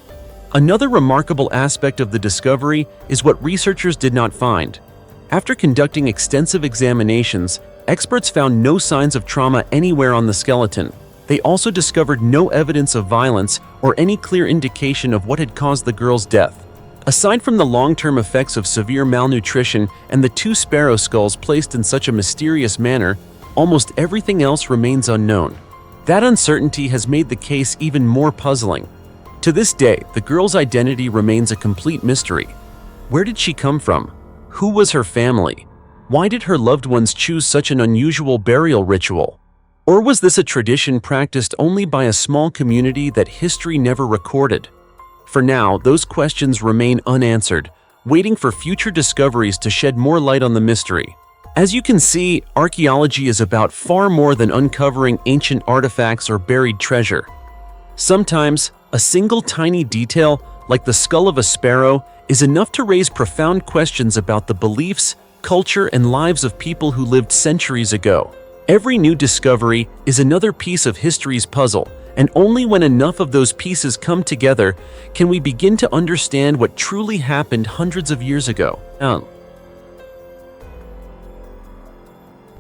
Another remarkable aspect of the discovery is what researchers did not find. After conducting extensive examinations, experts found no signs of trauma anywhere on the skeleton. They also discovered no evidence of violence or any clear indication of what had caused the girl's death. Aside from the long-term effects of severe malnutrition and the two sparrow skulls placed in such a mysterious manner, almost everything else remains unknown. That uncertainty has made the case even more puzzling. To this day, the girl's identity remains a complete mystery. Where did she come from? Who was her family? Why did her loved ones choose such an unusual burial ritual? Or was this a tradition practiced only by a small community that history never recorded? For now, those questions remain unanswered, waiting for future discoveries to shed more light on the mystery. As you can see, archaeology is about far more than uncovering ancient artifacts or buried treasure. Sometimes, a single tiny detail, like the skull of a sparrow, is enough to raise profound questions about the beliefs, culture, and lives of people who lived centuries ago. Every new discovery is another piece of history's puzzle, and only when enough of those pieces come together can we begin to understand what truly happened hundreds of years ago.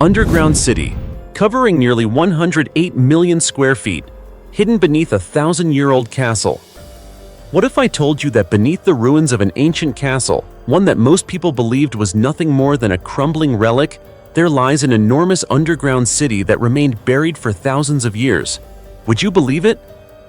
Underground city, covering nearly 108 million square feet, hidden beneath a 1,000-year-old castle. What if I told you that beneath the ruins of an ancient castle, one that most people believed was nothing more than a crumbling relic, there lies an enormous underground city that remained buried for thousands of years? Would you believe it?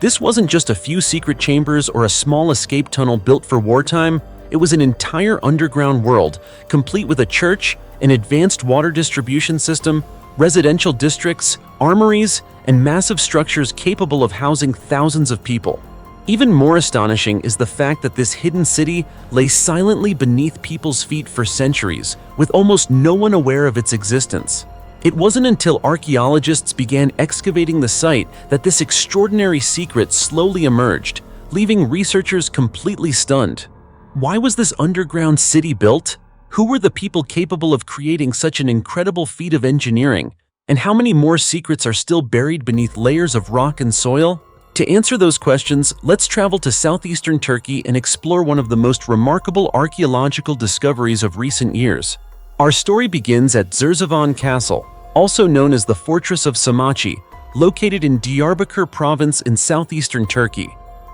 This wasn't just a few secret chambers or a small escape tunnel built for wartime. It was an entire underground world, complete with a church, an advanced water distribution system, residential districts, armories, and massive structures capable of housing thousands of people. Even more astonishing is the fact that this hidden city lay silently beneath people's feet for centuries, with almost no one aware of its existence. It wasn't until archaeologists began excavating the site that this extraordinary secret slowly emerged, leaving researchers completely stunned. Why was this underground city built? Who were the people capable of creating such an incredible feat of engineering? And how many more secrets are still buried beneath layers of rock and soil? To answer those questions, let's travel to southeastern Turkey and explore one of the most remarkable archaeological discoveries of recent years. Our story begins at Zerzevan Castle, also known as the Fortress of Samachi, located in Diyarbakir province in southeastern Turkey.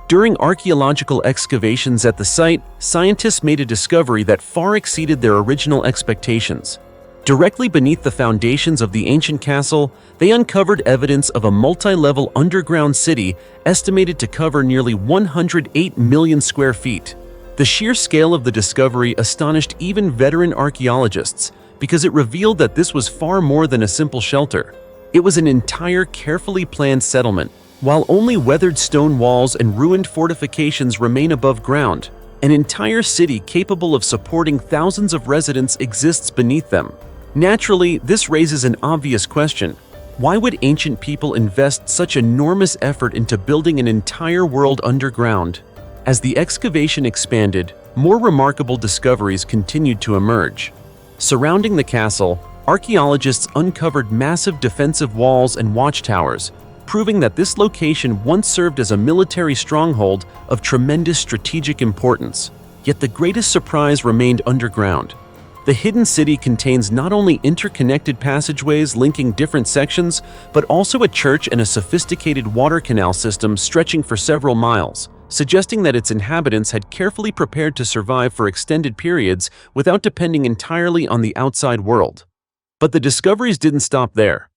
During archaeological excavations at the site, scientists made a discovery that far exceeded their original expectations. Directly beneath the foundations of the ancient castle, they uncovered evidence of a multi-level underground city estimated to cover nearly 108 million square feet. The sheer scale of the discovery astonished even veteran archaeologists because it revealed that this was far more than a simple shelter. It was an entire carefully planned settlement. While only weathered stone walls and ruined fortifications remain above ground, an entire city capable of supporting thousands of residents exists beneath them. Naturally, this raises an obvious question. Why would ancient people invest such enormous effort into building an entire world underground? As the excavation expanded, more remarkable discoveries continued to emerge. Surrounding the castle, archaeologists uncovered massive defensive walls and watchtowers, proving that this location once served as a military stronghold of tremendous strategic importance. Yet the greatest surprise remained underground. The hidden city contains not only interconnected passageways linking different sections, but also a church and a sophisticated water canal system stretching for several miles, suggesting that its inhabitants had carefully prepared to survive for extended periods without depending entirely on the outside world. But the discoveries didn't stop there.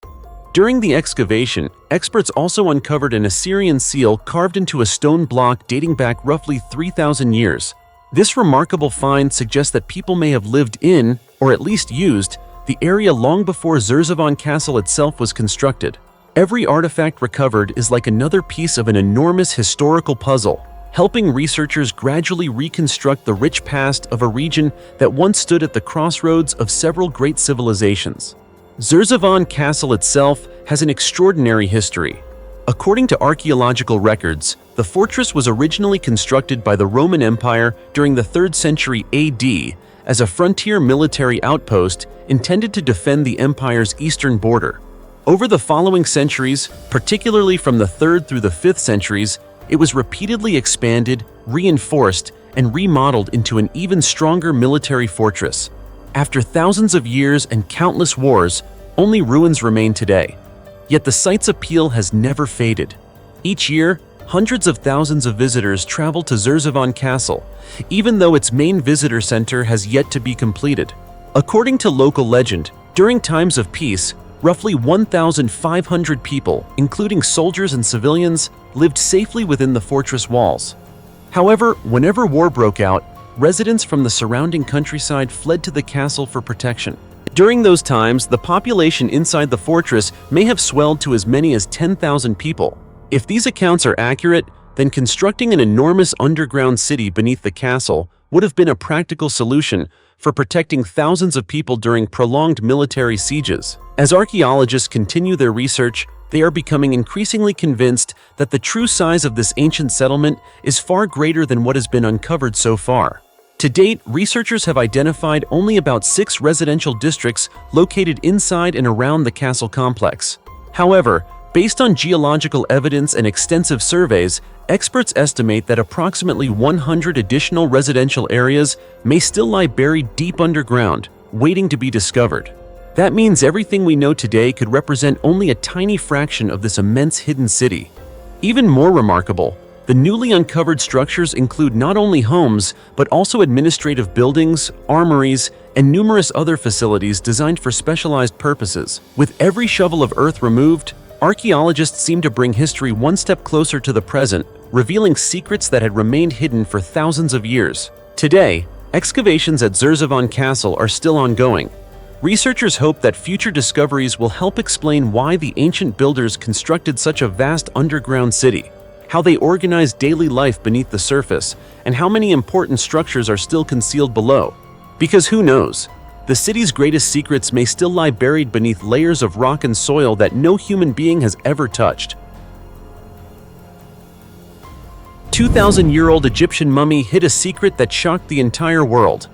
During the excavation, experts also uncovered an Assyrian seal carved into a stone block dating back roughly 3,000 years. This remarkable find suggests that people may have lived in, or at least used, the area long before Zerzavon Castle itself was constructed. Every artifact recovered is like another piece of an enormous historical puzzle, helping researchers gradually reconstruct the rich past of a region that once stood at the crossroads of several great civilizations. Zerzavon Castle itself has an extraordinary history. According to archaeological records, the fortress was originally constructed by the Roman Empire during the 3rd century AD as a frontier military outpost intended to defend the empire's eastern border. Over the following centuries, particularly from the 3rd through the 5th centuries, it was repeatedly expanded, reinforced, and remodeled into an even stronger military fortress. After thousands of years and countless wars, only ruins remain today. Yet the site's appeal has never faded. Each year, hundreds of thousands of visitors travel to Zerzavon Castle, even though its main visitor center has yet to be completed. According to local legend, during times of peace, roughly 1,500 people, including soldiers and civilians, lived safely within the fortress walls. However, whenever war broke out, residents from the surrounding countryside fled to the castle for protection. During those times, the population inside the fortress may have swelled to as many as 10,000 people. If these accounts are accurate, then constructing an enormous underground city beneath the castle would have been a practical solution for protecting thousands of people during prolonged military sieges. As archaeologists continue their research, they are becoming increasingly convinced that the true size of this ancient settlement is far greater than what has been uncovered so far. To date, researchers have identified only about 6 residential districts located inside and around the castle complex. However, based on geological evidence and extensive surveys, experts estimate that approximately 100 additional residential areas may still lie buried deep underground, waiting to be discovered. That means everything we know today could represent only a tiny fraction of this immense hidden city. Even more remarkable, the newly uncovered structures include not only homes, but also administrative buildings, armories, and numerous other facilities designed for specialized purposes. With every shovel of earth removed, archaeologists seem to bring history one step closer to the present, revealing secrets that had remained hidden for thousands of years. Today, excavations at Zerzavon Castle are still ongoing. Researchers hope that future discoveries will help explain why the ancient builders constructed such a vast underground city, how they organized daily life beneath the surface, and how many important structures are still concealed below. Because who knows? The city's greatest secrets may still lie buried beneath layers of rock and soil that no human being has ever touched. 2,000-year-old Egyptian mummy hid a secret that shocked the entire world.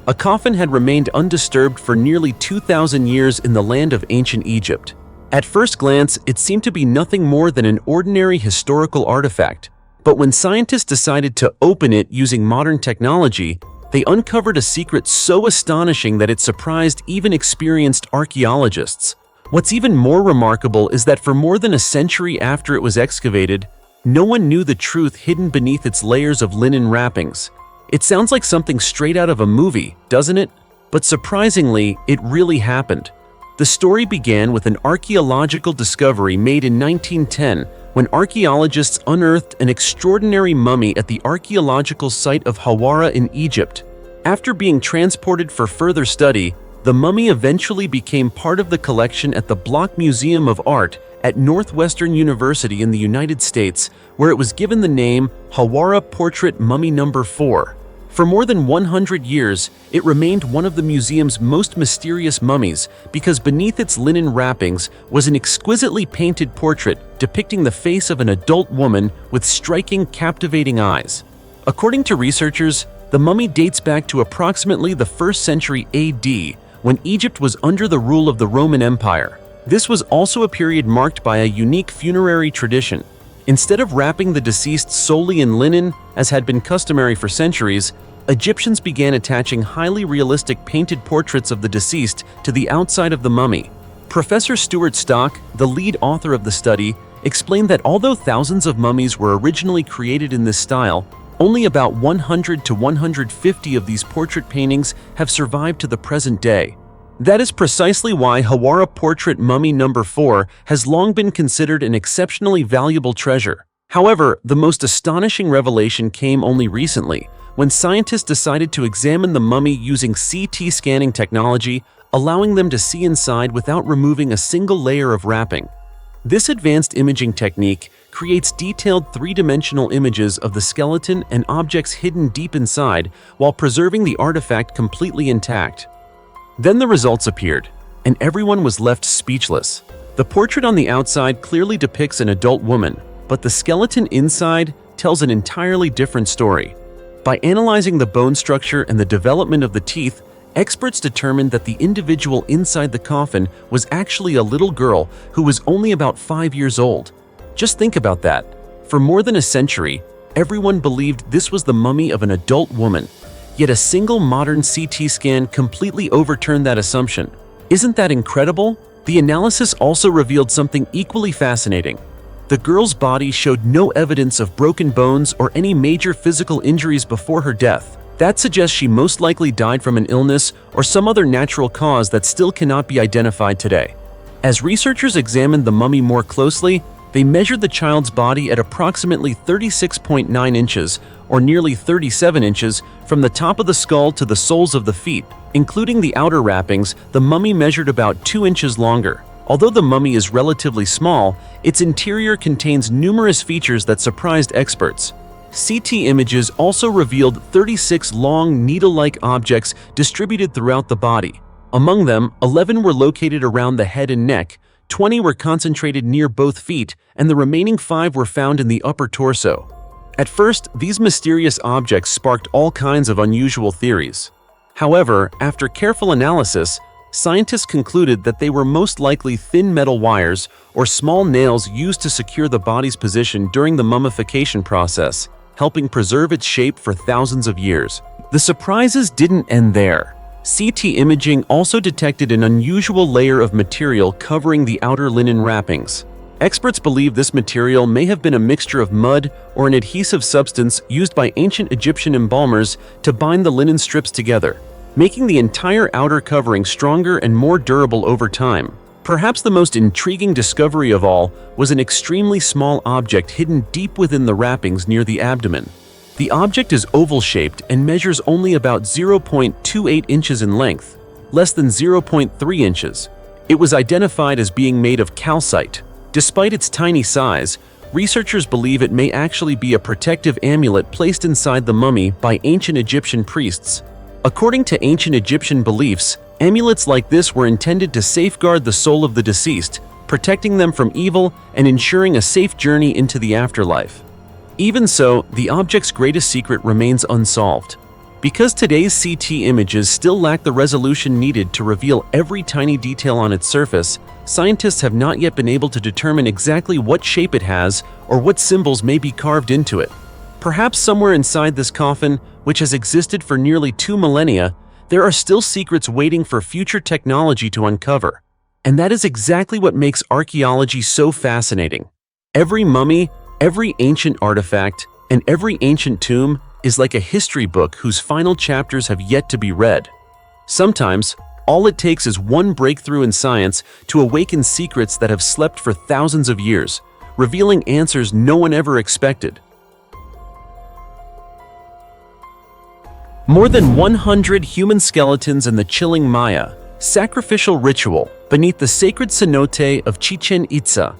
A coffin had remained undisturbed for nearly 2,000 years in the land of ancient Egypt. At first glance, it seemed to be nothing more than an ordinary historical artifact. But when scientists decided to open it using modern technology, they uncovered a secret so astonishing that it surprised even experienced archaeologists. What's even more remarkable is that for more than a century after it was excavated, no one knew the truth hidden beneath its layers of linen wrappings. It sounds like something straight out of a movie, doesn't it? But surprisingly, it really happened. The story began with an archaeological discovery made in 1910 when archaeologists unearthed an extraordinary mummy at the archaeological site of Hawara in Egypt. After being transported for further study, the mummy eventually became part of the collection at the Bloch Museum of Art at Northwestern University in the United States, where it was given the name Hawara Portrait Mummy No. 4. For more than 100 years, it remained one of the museum's most mysterious mummies because beneath its linen wrappings was an exquisitely painted portrait depicting the face of an adult woman with striking, captivating eyes. According to researchers, the mummy dates back to approximately the 1st century AD, when Egypt was under the rule of the Roman Empire. This was also a period marked by a unique funerary tradition. Instead of wrapping the deceased solely in linen, as had been customary for centuries, Egyptians began attaching highly realistic painted portraits of the deceased to the outside of the mummy. Professor Stuart Stock, the lead author of the study, explained that although thousands of mummies were originally created in this style, only about 100 to 150 of these portrait paintings have survived to the present day. That is precisely why Hawara Portrait Mummy No. 4 has long been considered an exceptionally valuable treasure. However, the most astonishing revelation came only recently, when scientists decided to examine the mummy using CT scanning technology, allowing them to see inside without removing a single layer of wrapping. This advanced imaging technique creates detailed three-dimensional images of the skeleton and objects hidden deep inside while preserving the artifact completely intact. Then the results appeared, and everyone was left speechless. The portrait on the outside clearly depicts an adult woman, but the skeleton inside tells an entirely different story. By analyzing the bone structure and the development of the teeth, experts determined that the individual inside the coffin was actually a little girl who was only about 5 years old. Just think about that. For more than a century, everyone believed this was the mummy of an adult woman. Yet a single modern CT scan completely overturned that assumption. Isn't that incredible? The analysis also revealed something equally fascinating. The girl's body showed no evidence of broken bones or any major physical injuries before her death. That suggests she most likely died from an illness or some other natural cause that still cannot be identified today. As researchers examined the mummy more closely, they measured the child's body at approximately 36.9 inches, or nearly 37 inches, from the top of the skull to the soles of the feet. Including the outer wrappings, the mummy measured about 2 inches longer. Although the mummy is relatively small, its interior contains numerous features that surprised experts. CT images also revealed 36 long, needle-like objects distributed throughout the body. Among them, 11 were located around the head and neck, 20 were concentrated near both feet, and the remaining 5 were found in the upper torso. At first, these mysterious objects sparked all kinds of unusual theories. However, after careful analysis, scientists concluded that they were most likely thin metal wires or small nails used to secure the body's position during the mummification process, helping preserve its shape for thousands of years. The surprises didn't end there. CT imaging also detected an unusual layer of material covering the outer linen wrappings. Experts believe this material may have been a mixture of mud or an adhesive substance used by ancient Egyptian embalmers to bind the linen strips together, making the entire outer covering stronger and more durable over time. Perhaps the most intriguing discovery of all was an extremely small object hidden deep within the wrappings near the abdomen. The object is oval-shaped and measures only about 0.28 inches in length, less than 0.3 inches. It was identified as being made of calcite. Despite its tiny size, researchers believe it may actually be a protective amulet placed inside the mummy by ancient Egyptian priests. According to ancient Egyptian beliefs, amulets like this were intended to safeguard the soul of the deceased, protecting them from evil and ensuring a safe journey into the afterlife. Even so, the object's greatest secret remains unsolved. Because today's CT images still lack the resolution needed to reveal every tiny detail on its surface, scientists have not yet been able to determine exactly what shape it has or what symbols may be carved into it. Perhaps somewhere inside this coffin, which has existed for nearly 2 millennia, there are still secrets waiting for future technology to uncover. And that is exactly what makes archaeology so fascinating. Every mummy, every ancient artifact, and every ancient tomb is like a history book whose final chapters have yet to be read. Sometimes, all it takes is one breakthrough in science to awaken secrets that have slept for thousands of years, revealing answers no one ever expected. More than 100 human skeletons in the chilling Maya sacrificial ritual beneath the sacred cenote of Chichen Itza.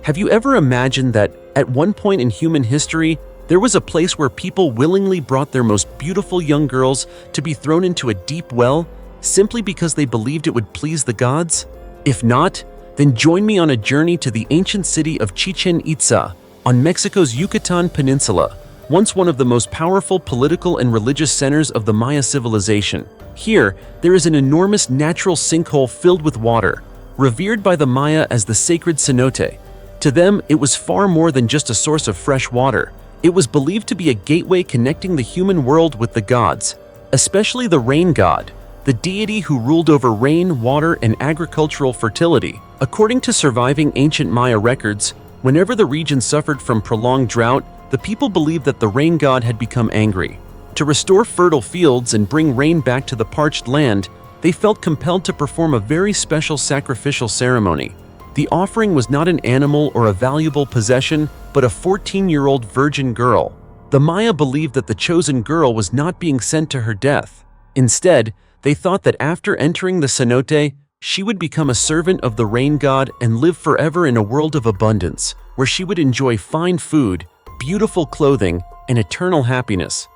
Have you ever imagined that, at one point in human history, there was a place where people willingly brought their most beautiful young girls to be thrown into a deep well, simply because they believed it would please the gods? If not, then join me on a journey to the ancient city of Chichen Itza, on Mexico's Yucatan Peninsula, once one of the most powerful political and religious centers of the Maya civilization. Here, there is an enormous natural sinkhole filled with water, revered by the Maya as the sacred cenote. To them, it was far more than just a source of fresh water. It was believed to be a gateway connecting the human world with the gods, especially the rain god, the deity who ruled over rain, water, and agricultural fertility. According to surviving ancient Maya records, whenever the region suffered from prolonged drought, the people believed that the rain god had become angry. To restore fertile fields and bring rain back to the parched land, they felt compelled to perform a very special sacrificial ceremony. The offering was not an animal or a valuable possession, but a 14-year-old virgin girl. The Maya believed that the chosen girl was not being sent to her death. Instead, they thought that after entering the cenote, she would become a servant of the rain god and live forever in a world of abundance, where she would enjoy fine food, beautiful clothing, and eternal happiness.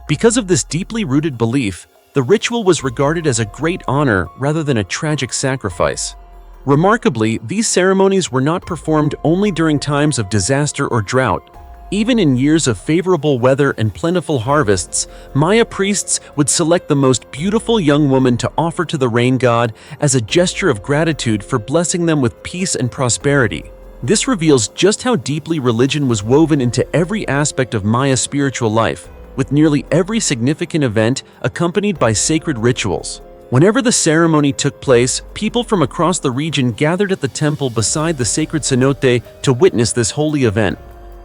Because of this deeply rooted belief, the ritual was regarded as a great honor rather than a tragic sacrifice. Remarkably, these ceremonies were not performed only during times of disaster or drought. Even in years of favorable weather and plentiful harvests, Maya priests would select the most beautiful young woman to offer to the rain god as a gesture of gratitude for blessing them with peace and prosperity. This reveals just how deeply religion was woven into every aspect of Maya's spiritual life, with nearly every significant event accompanied by sacred rituals. Whenever the ceremony took place, people from across the region gathered at the temple beside the sacred cenote to witness this holy event.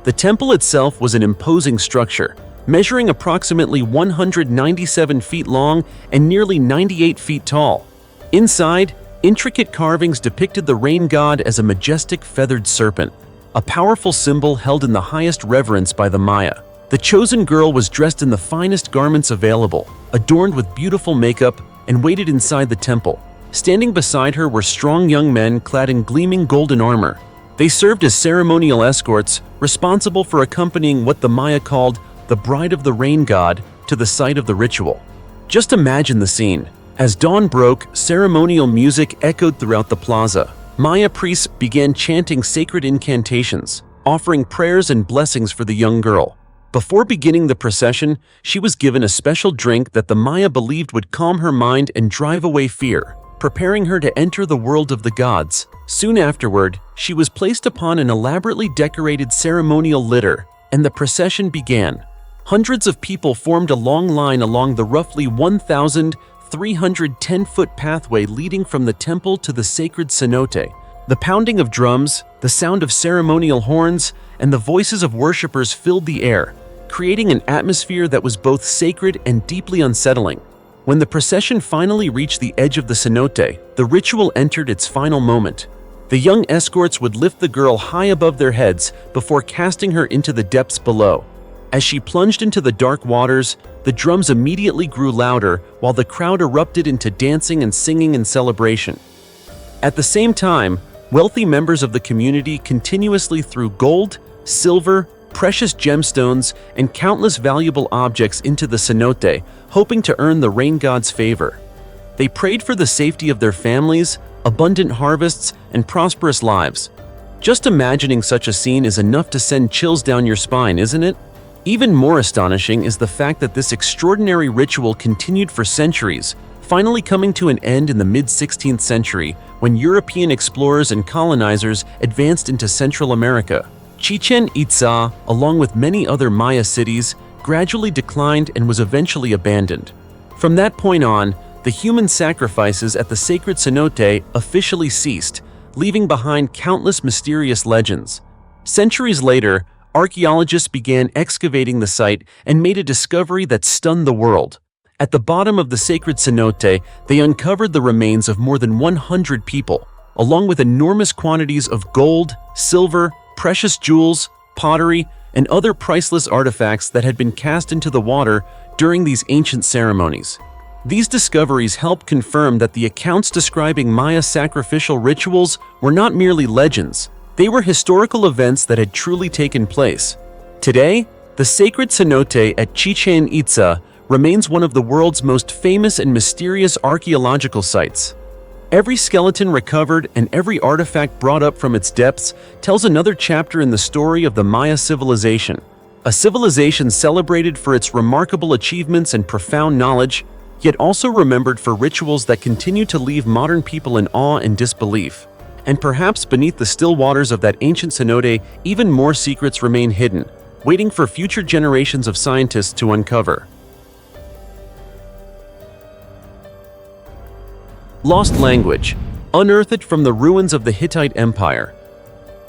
The temple itself was an imposing structure, measuring approximately 197 feet long and nearly 98 feet tall. Inside, intricate carvings depicted the rain god as a majestic feathered serpent, a powerful symbol held in the highest reverence by the Maya. The chosen girl was dressed in the finest garments available, adorned with beautiful makeup, and waited inside the temple. Standing beside her were strong young men clad in gleaming golden armor. They served as ceremonial escorts, responsible for accompanying what the Maya called the bride of the rain god to the site of the ritual. Just imagine the scene. As dawn broke, ceremonial music echoed throughout the plaza. Maya priests began chanting sacred incantations, offering prayers and blessings for the young girl. Before beginning the procession, she was given a special drink that the Maya believed would calm her mind and drive away fear, preparing her to enter the world of the gods. Soon afterward, she was placed upon an elaborately decorated ceremonial litter, and the procession began. Hundreds of people formed a long line along the roughly 1,310-foot pathway leading from the temple to the sacred cenote. The pounding of drums, the sound of ceremonial horns, and the voices of worshippers filled the air, creating an atmosphere that was both sacred and deeply unsettling. When the procession finally reached the edge of the cenote, the ritual entered its final moment. The young escorts would lift the girl high above their heads before casting her into the depths below. As she plunged into the dark waters, the drums immediately grew louder while the crowd erupted into dancing and singing in celebration. At the same time, wealthy members of the community continuously threw gold, silver, precious gemstones, and countless valuable objects into the cenote, hoping to earn the rain god's favor. They prayed for the safety of their families, abundant harvests, and prosperous lives. Just imagining such a scene is enough to send chills down your spine, isn't it? Even more astonishing is the fact that this extraordinary ritual continued for centuries, finally coming to an end in the mid-16th century when European explorers and colonizers advanced into Central America. Chichen Itza, along with many other Maya cities, gradually declined and was eventually abandoned. From that point on, the human sacrifices at the sacred cenote officially ceased, leaving behind countless mysterious legends. Centuries later, archaeologists began excavating the site and made a discovery that stunned the world. At the bottom of the sacred cenote, they uncovered the remains of more than 100 people, along with enormous quantities of gold, silver, precious jewels, pottery, and other priceless artifacts that had been cast into the water during these ancient ceremonies. These discoveries help confirm that the accounts describing Maya sacrificial rituals were not merely legends, they were historical events that had truly taken place. Today, the sacred cenote at Chichen Itza remains one of the world's most famous and mysterious archaeological sites. Every skeleton recovered and every artifact brought up from its depths tells another chapter in the story of the Maya civilization, a civilization celebrated for its remarkable achievements and profound knowledge, yet also remembered for rituals that continue to leave modern people in awe and disbelief. And perhaps beneath the still waters of that ancient cenote, even more secrets remain hidden, waiting for future generations of scientists to uncover. Lost language, unearthed from the ruins of the Hittite Empire.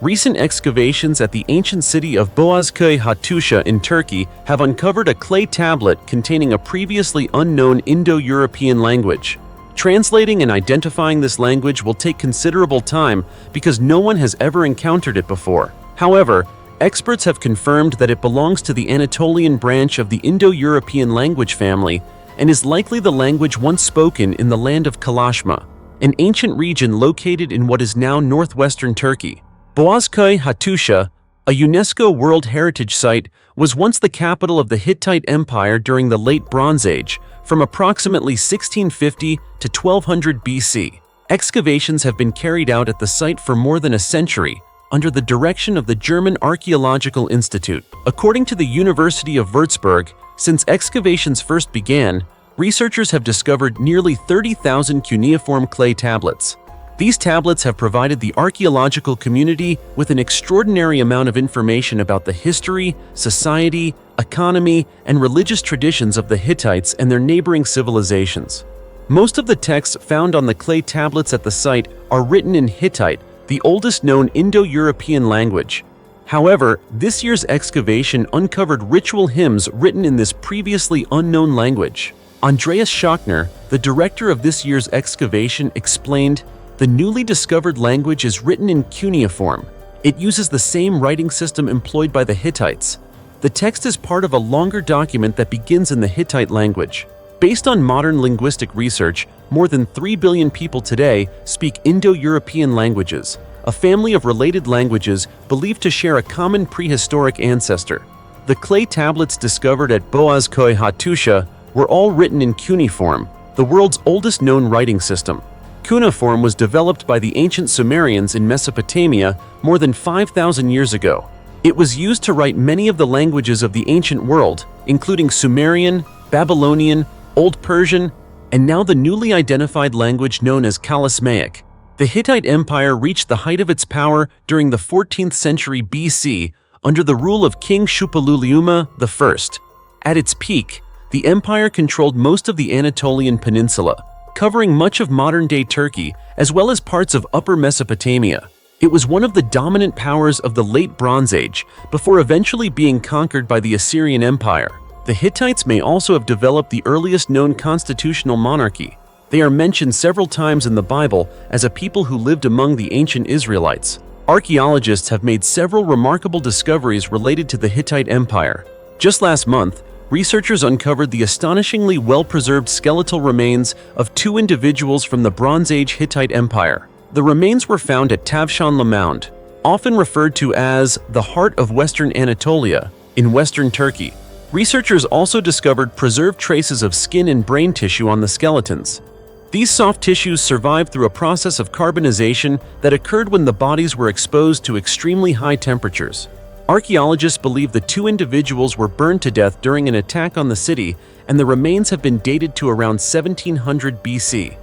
Recent excavations at the ancient city of Boğazköy Hattusha in Turkey have uncovered a clay tablet containing a previously unknown Indo-European language. Translating and identifying this language will take considerable time because no one has ever encountered it before. However, experts have confirmed that it belongs to the Anatolian branch of the Indo-European language family and is likely the language once spoken in the land of Kalashma, an ancient region located in what is now northwestern Turkey. Boğazköy Hattusha, a UNESCO World Heritage Site, was once the capital of the Hittite Empire during the Late Bronze Age, from approximately 1650 to 1200 BC. Excavations have been carried out at the site for more than a century, under the direction of the German Archaeological Institute. According to the University of Würzburg, since excavations first began, researchers have discovered nearly 30,000 cuneiform clay tablets. These tablets have provided the archaeological community with an extraordinary amount of information about the history, society, economy, and religious traditions of the Hittites and their neighboring civilizations. Most of the texts found on the clay tablets at the site are written in Hittite, the oldest known Indo-European language. However, this year's excavation uncovered ritual hymns written in this previously unknown language. Andreas Schochner, the director of this year's excavation, explained, "The newly discovered language is written in cuneiform. It uses the same writing system employed by the Hittites. The text is part of a longer document that begins in the Hittite language." Based on modern linguistic research, more than 3 billion people today speak Indo-European languages, a family of related languages believed to share a common prehistoric ancestor. The clay tablets discovered at Boğazköy Hattusha were all written in cuneiform, the world's oldest known writing system. Cuneiform was developed by the ancient Sumerians in Mesopotamia more than 5,000 years ago. It was used to write many of the languages of the ancient world, including Sumerian, Babylonian, Old Persian, and now the newly identified language known as Kalashmaic. The Hittite Empire reached the height of its power during the 14th century BC under the rule of King Shupalululiuma I. At its peak, the empire controlled most of the Anatolian peninsula, covering much of modern-day Turkey as well as parts of Upper Mesopotamia. It was one of the dominant powers of the Late Bronze Age before eventually being conquered by the Assyrian Empire. The Hittites may also have developed the earliest known constitutional monarchy. They are mentioned several times in the Bible as a people who lived among the ancient Israelites. Archaeologists have made several remarkable discoveries related to the Hittite Empire. Just last month, researchers uncovered the astonishingly well-preserved skeletal remains of 2 individuals from the Bronze Age Hittite Empire. The remains were found at Tavşanlı Mound, often referred to as the heart of Western Anatolia, in western Turkey. Researchers also discovered preserved traces of skin and brain tissue on the skeletons. These soft tissues survived through a process of carbonization that occurred when the bodies were exposed to extremely high temperatures. Archaeologists believe the 2 individuals were burned to death during an attack on the city, and the remains have been dated to around 1700 BC.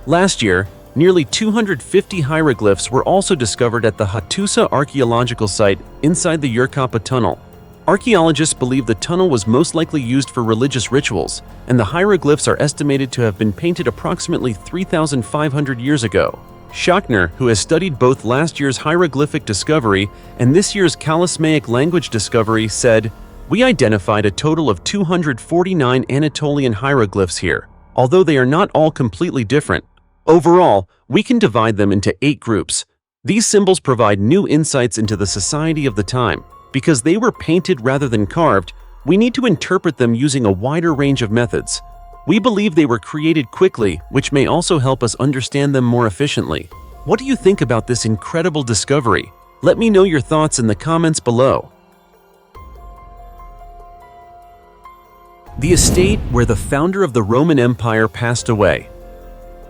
Last year, nearly 250 hieroglyphs were also discovered at the Hattusa archaeological site inside the Yerkapa tunnel. Archaeologists believe the tunnel was most likely used for religious rituals, and the hieroglyphs are estimated to have been painted approximately 3,500 years ago. Schochner, who has studied both last year's hieroglyphic discovery and this year's Kalashmaic language discovery, said, We identified a total of 249 Anatolian hieroglyphs here, although they are not all completely different. Overall, we can divide them into 8 groups. These symbols provide new insights into the society of the time. Because they were painted rather than carved, we need to interpret them using a wider range of methods. We believe they were created quickly, which may also help us understand them more efficiently. What do you think about this incredible discovery? Let me know your thoughts in the comments below. The estate where the founder of the Roman Empire passed away.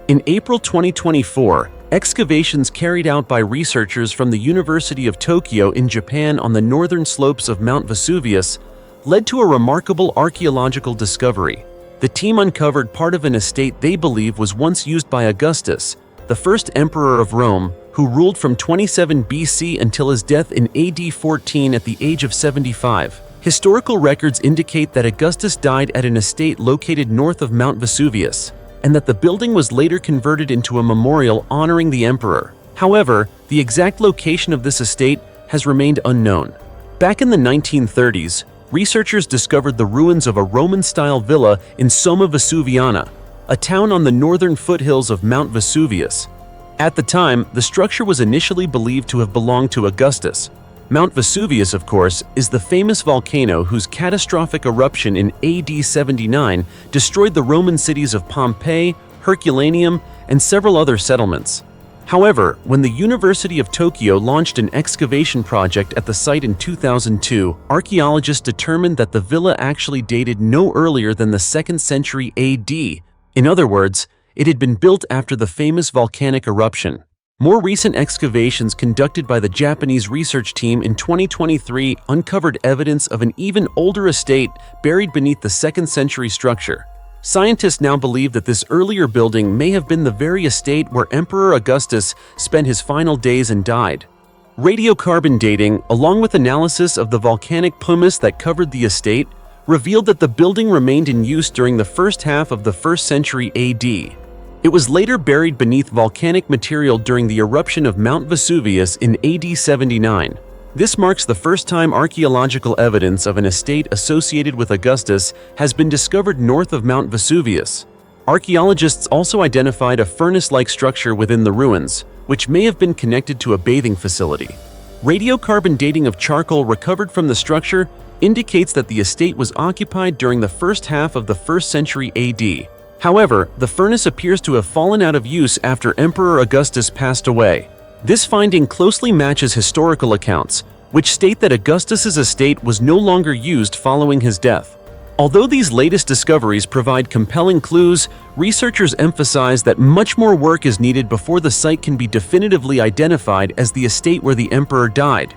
In April 2024, excavations carried out by researchers from the University of Tokyo in Japan on the northern slopes of Mount Vesuvius led to a remarkable archaeological discovery. The team uncovered part of an estate they believe was once used by Augustus, the first emperor of Rome, who ruled from 27 BC until his death in AD 14 at the age of 75. Historical records indicate that Augustus died at an estate located north of Mount Vesuvius, and that the building was later converted into a memorial honoring the emperor. However, the exact location of this estate has remained unknown. Back in the 1930s, researchers discovered the ruins of a Roman-style villa in Somma Vesuviana, a town on the northern foothills of Mount Vesuvius. At the time, the structure was initially believed to have belonged to Augustus. Mount Vesuvius, of course, is the famous volcano whose catastrophic eruption in AD 79 destroyed the Roman cities of Pompeii, Herculaneum, and several other settlements. However, when the University of Tokyo launched an excavation project at the site in 2002, archaeologists determined that the villa actually dated no earlier than the 2nd century AD. In other words, it had been built after the famous volcanic eruption. More recent excavations conducted by the Japanese research team in 2023 uncovered evidence of an even older estate buried beneath the 2nd century structure. Scientists now believe that this earlier building may have been the very estate where Emperor Augustus spent his final days and died. Radiocarbon dating, along with analysis of the volcanic pumice that covered the estate, revealed that the building remained in use during the first half of the 1st century AD. It was later buried beneath volcanic material during the eruption of Mount Vesuvius in AD 79. This marks the first time archaeological evidence of an estate associated with Augustus has been discovered north of Mount Vesuvius. Archaeologists also identified a furnace-like structure within the ruins, which may have been connected to a bathing facility. Radiocarbon dating of charcoal recovered from the structure indicates that the estate was occupied during the first half of the 1st century AD. However, the furnace appears to have fallen out of use after Emperor Augustus passed away. This finding closely matches historical accounts, which state that Augustus's estate was no longer used following his death. Although these latest discoveries provide compelling clues, researchers emphasize that much more work is needed before the site can be definitively identified as the estate where the emperor died.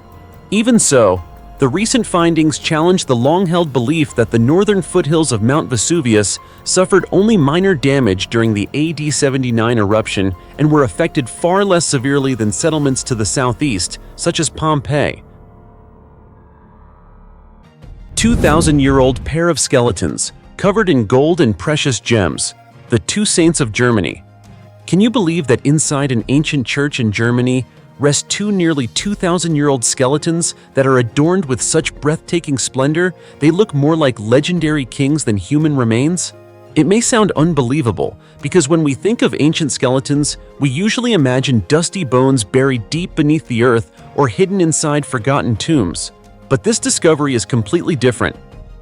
Even so, the recent findings challenge the long-held belief that the northern foothills of Mount Vesuvius suffered only minor damage during the AD 79 eruption and were affected far less severely than settlements to the southeast, such as Pompeii. 2,000-year-old pair of skeletons, covered in gold and precious gems, the two saints of Germany. Can you believe that inside an ancient church in Germany rest two nearly 2,000-year-old skeletons that are adorned with such breathtaking splendor they look more like legendary kings than human remains? It may sound unbelievable, because when we think of ancient skeletons, we usually imagine dusty bones buried deep beneath the earth or hidden inside forgotten tombs. But this discovery is completely different.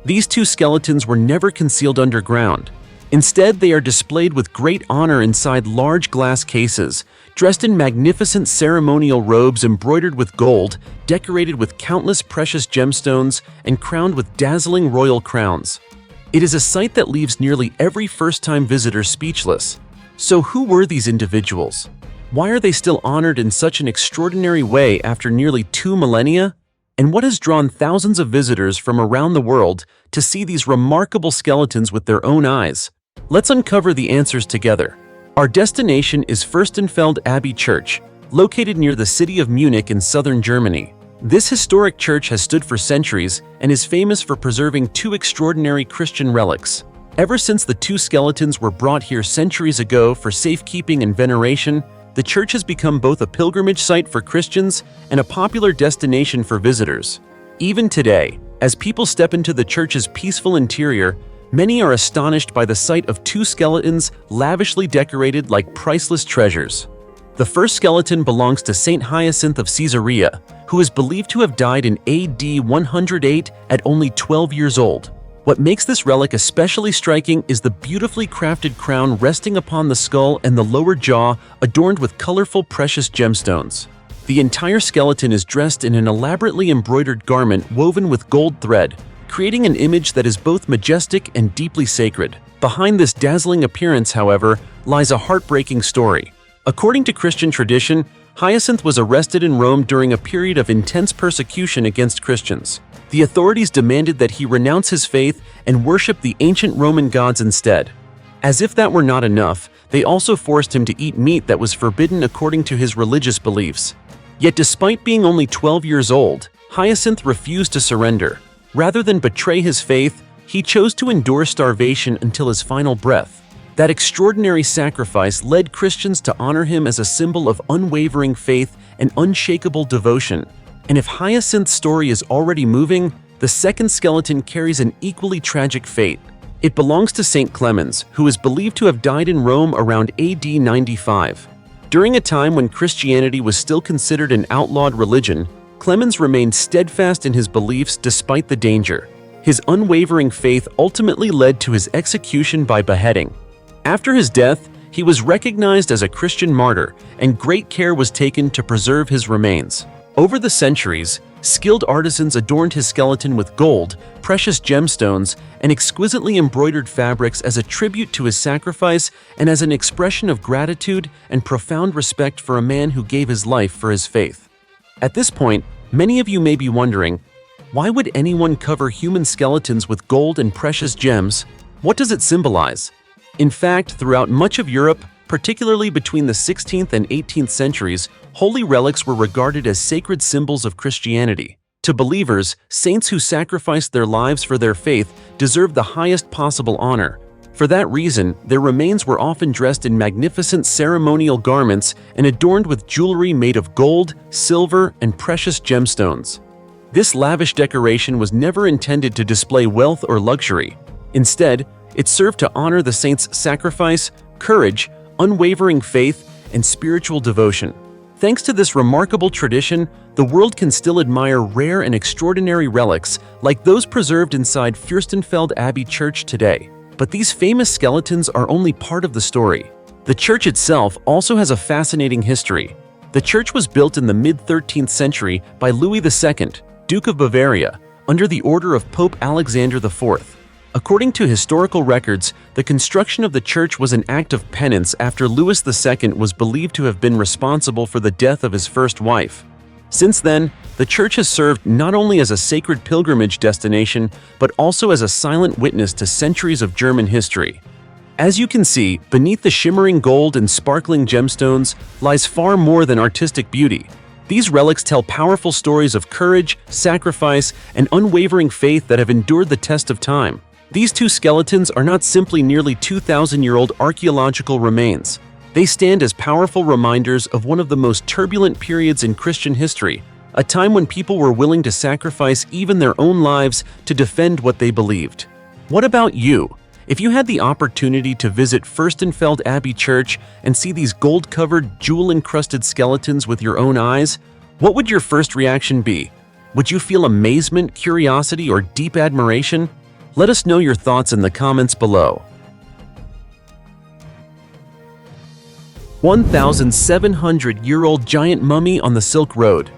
These two skeletons were never concealed underground. Instead, they are displayed with great honor inside large glass cases, dressed in magnificent ceremonial robes embroidered with gold, decorated with countless precious gemstones, and crowned with dazzling royal crowns. It is a sight that leaves nearly every first-time visitor speechless. So who were these individuals? Why are they still honored in such an extraordinary way after nearly 2 millennia? And what has drawn thousands of visitors from around the world to see these remarkable skeletons with their own eyes? Let's uncover the answers together. Our destination is Fürstenfeld Abbey Church, located near the city of Munich in southern Germany. This historic church has stood for centuries and is famous for preserving two extraordinary Christian relics. Ever since the two skeletons were brought here centuries ago for safekeeping and veneration, the church has become both a pilgrimage site for Christians and a popular destination for visitors. Even today, As people step into the church's peaceful interior, many are astonished by the sight of two skeletons lavishly decorated like priceless treasures. The first skeleton belongs to Saint Hyacinth of Caesarea, who is believed to have died in AD 108 at only 12 years old. What makes this relic especially striking is the beautifully crafted crown resting upon the skull and the lower jaw adorned with colorful precious gemstones. The entire skeleton is dressed in an elaborately embroidered garment woven with gold thread, creating an image that is both majestic and deeply sacred. Behind this dazzling appearance, however, lies a heartbreaking story. According to Christian tradition, Hyacinth was arrested in Rome during a period of intense persecution against Christians. The authorities demanded that he renounce his faith and worship the ancient Roman gods instead. As if that were not enough, they also forced him to eat meat that was forbidden according to his religious beliefs. Yet despite being only 12 years old, Hyacinth refused to surrender. Rather than betray his faith, he chose to endure starvation until his final breath. That extraordinary sacrifice led Christians to honor him as a symbol of unwavering faith and unshakable devotion. And if Hyacinth's story is already moving, the second skeleton carries an equally tragic fate. It belongs to Saint Clemens, who is believed to have died in Rome around AD 95. During a time when Christianity was still considered an outlawed religion, Clemens remained steadfast in his beliefs despite the danger. His unwavering faith ultimately led to his execution by beheading. After his death, he was recognized as a Christian martyr, and great care was taken to preserve his remains. Over the centuries, skilled artisans adorned his skeleton with gold, precious gemstones, and exquisitely embroidered fabrics as a tribute to his sacrifice and as an expression of gratitude and profound respect for a man who gave his life for his faith. At this point, many of you may be wondering, why would anyone cover human skeletons with gold and precious gems? What does it symbolize? In fact, throughout much of Europe, particularly between the 16th and 18th centuries, holy relics were regarded as sacred symbols of Christianity. To believers, saints who sacrificed their lives for their faith deserved the highest possible honor. For that reason, their remains were often dressed in magnificent ceremonial garments and adorned with jewelry made of gold, silver, and precious gemstones. This lavish decoration was never intended to display wealth or luxury. Instead, it served to honor the saint's sacrifice, courage, unwavering faith, and spiritual devotion. Thanks to this remarkable tradition, the world can still admire rare and extraordinary relics like those preserved inside Fürstenfeld Abbey Church today. But these famous skeletons are only part of the story. The church itself also has a fascinating history. The church was built in the mid-13th century by Louis II, Duke of Bavaria, under the order of Pope Alexander IV. According to historical records, the construction of the church was an act of penance after Louis II was believed to have been responsible for the death of his first wife. Since then, the church has served not only as a sacred pilgrimage destination, but also as a silent witness to centuries of German history. As you can see, beneath the shimmering gold and sparkling gemstones lies far more than artistic beauty. These relics tell powerful stories of courage, sacrifice, and unwavering faith that have endured the test of time. These two skeletons are not simply nearly 2,000-year-old archaeological remains. They stand as powerful reminders of one of the most turbulent periods in Christian history, a time when people were willing to sacrifice even their own lives to defend what they believed. What about you? If you had the opportunity to visit Fürstenfeld Abbey Church and see these gold-covered, jewel-encrusted skeletons with your own eyes, what would your first reaction be? Would you feel amazement, curiosity, or deep admiration? Let us know your thoughts in the comments below. 1,700-year-old giant mummy on the Silk Road.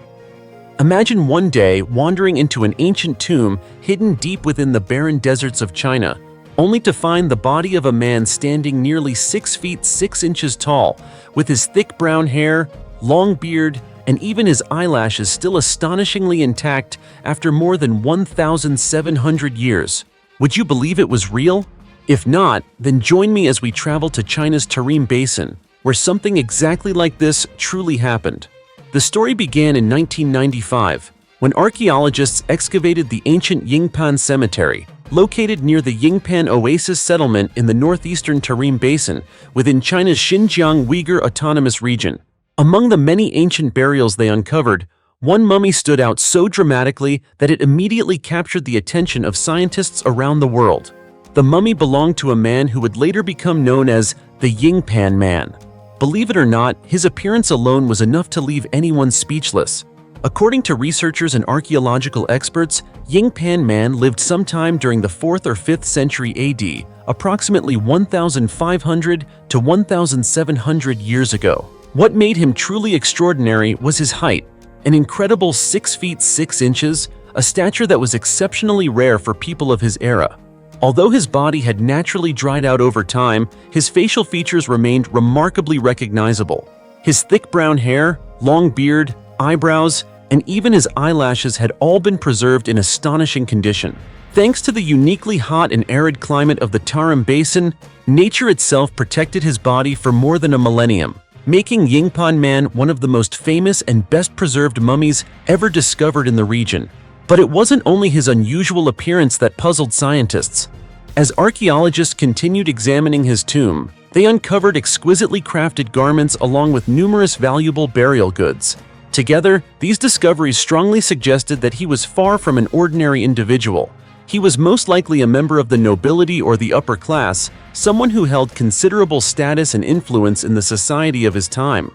Imagine one day wandering into an ancient tomb hidden deep within the barren deserts of China, only to find the body of a man standing nearly 6 feet 6 inches tall, with his thick brown hair, long beard, and even his eyelashes still astonishingly intact after more than 1,700 years. Would you believe it was real? If not, then join me as we travel to China's Tarim Basin, where something exactly like this truly happened. The story began in 1995, when archaeologists excavated the ancient Yingpan Cemetery, located near the Yingpan Oasis settlement in the northeastern Tarim Basin, within China's Xinjiang Uyghur Autonomous Region. Among the many ancient burials they uncovered, One mummy stood out so dramatically that it immediately captured the attention of scientists around the world. The mummy belonged to a man who would later become known as the Yingpan Man. Believe it or not, his appearance alone was enough to leave anyone speechless. According to researchers and archaeological experts, Yingpan Man lived sometime during the 4th or 5th century AD, approximately 1,500 to 1,700 years ago. What made him truly extraordinary was his height, an incredible 6 feet 6 inches, a stature that was exceptionally rare for people of his era. Although his body had naturally dried out over time, his facial features remained remarkably recognizable. His thick brown hair, long beard, eyebrows, and even his eyelashes had all been preserved in astonishing condition. Thanks to the uniquely hot and arid climate of the Tarim Basin, nature itself protected his body for more than a millennium, making Yingpan Man one of the most famous and best-preserved mummies ever discovered in the region. But it wasn't only his unusual appearance that puzzled scientists. As archaeologists continued examining his tomb, they uncovered exquisitely crafted garments along with numerous valuable burial goods. Together, these discoveries strongly suggested that he was far from an ordinary individual. He was most likely a member of the nobility or the upper class, someone who held considerable status and influence in the society of his time.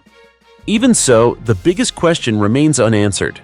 Even so, the biggest question remains unanswered.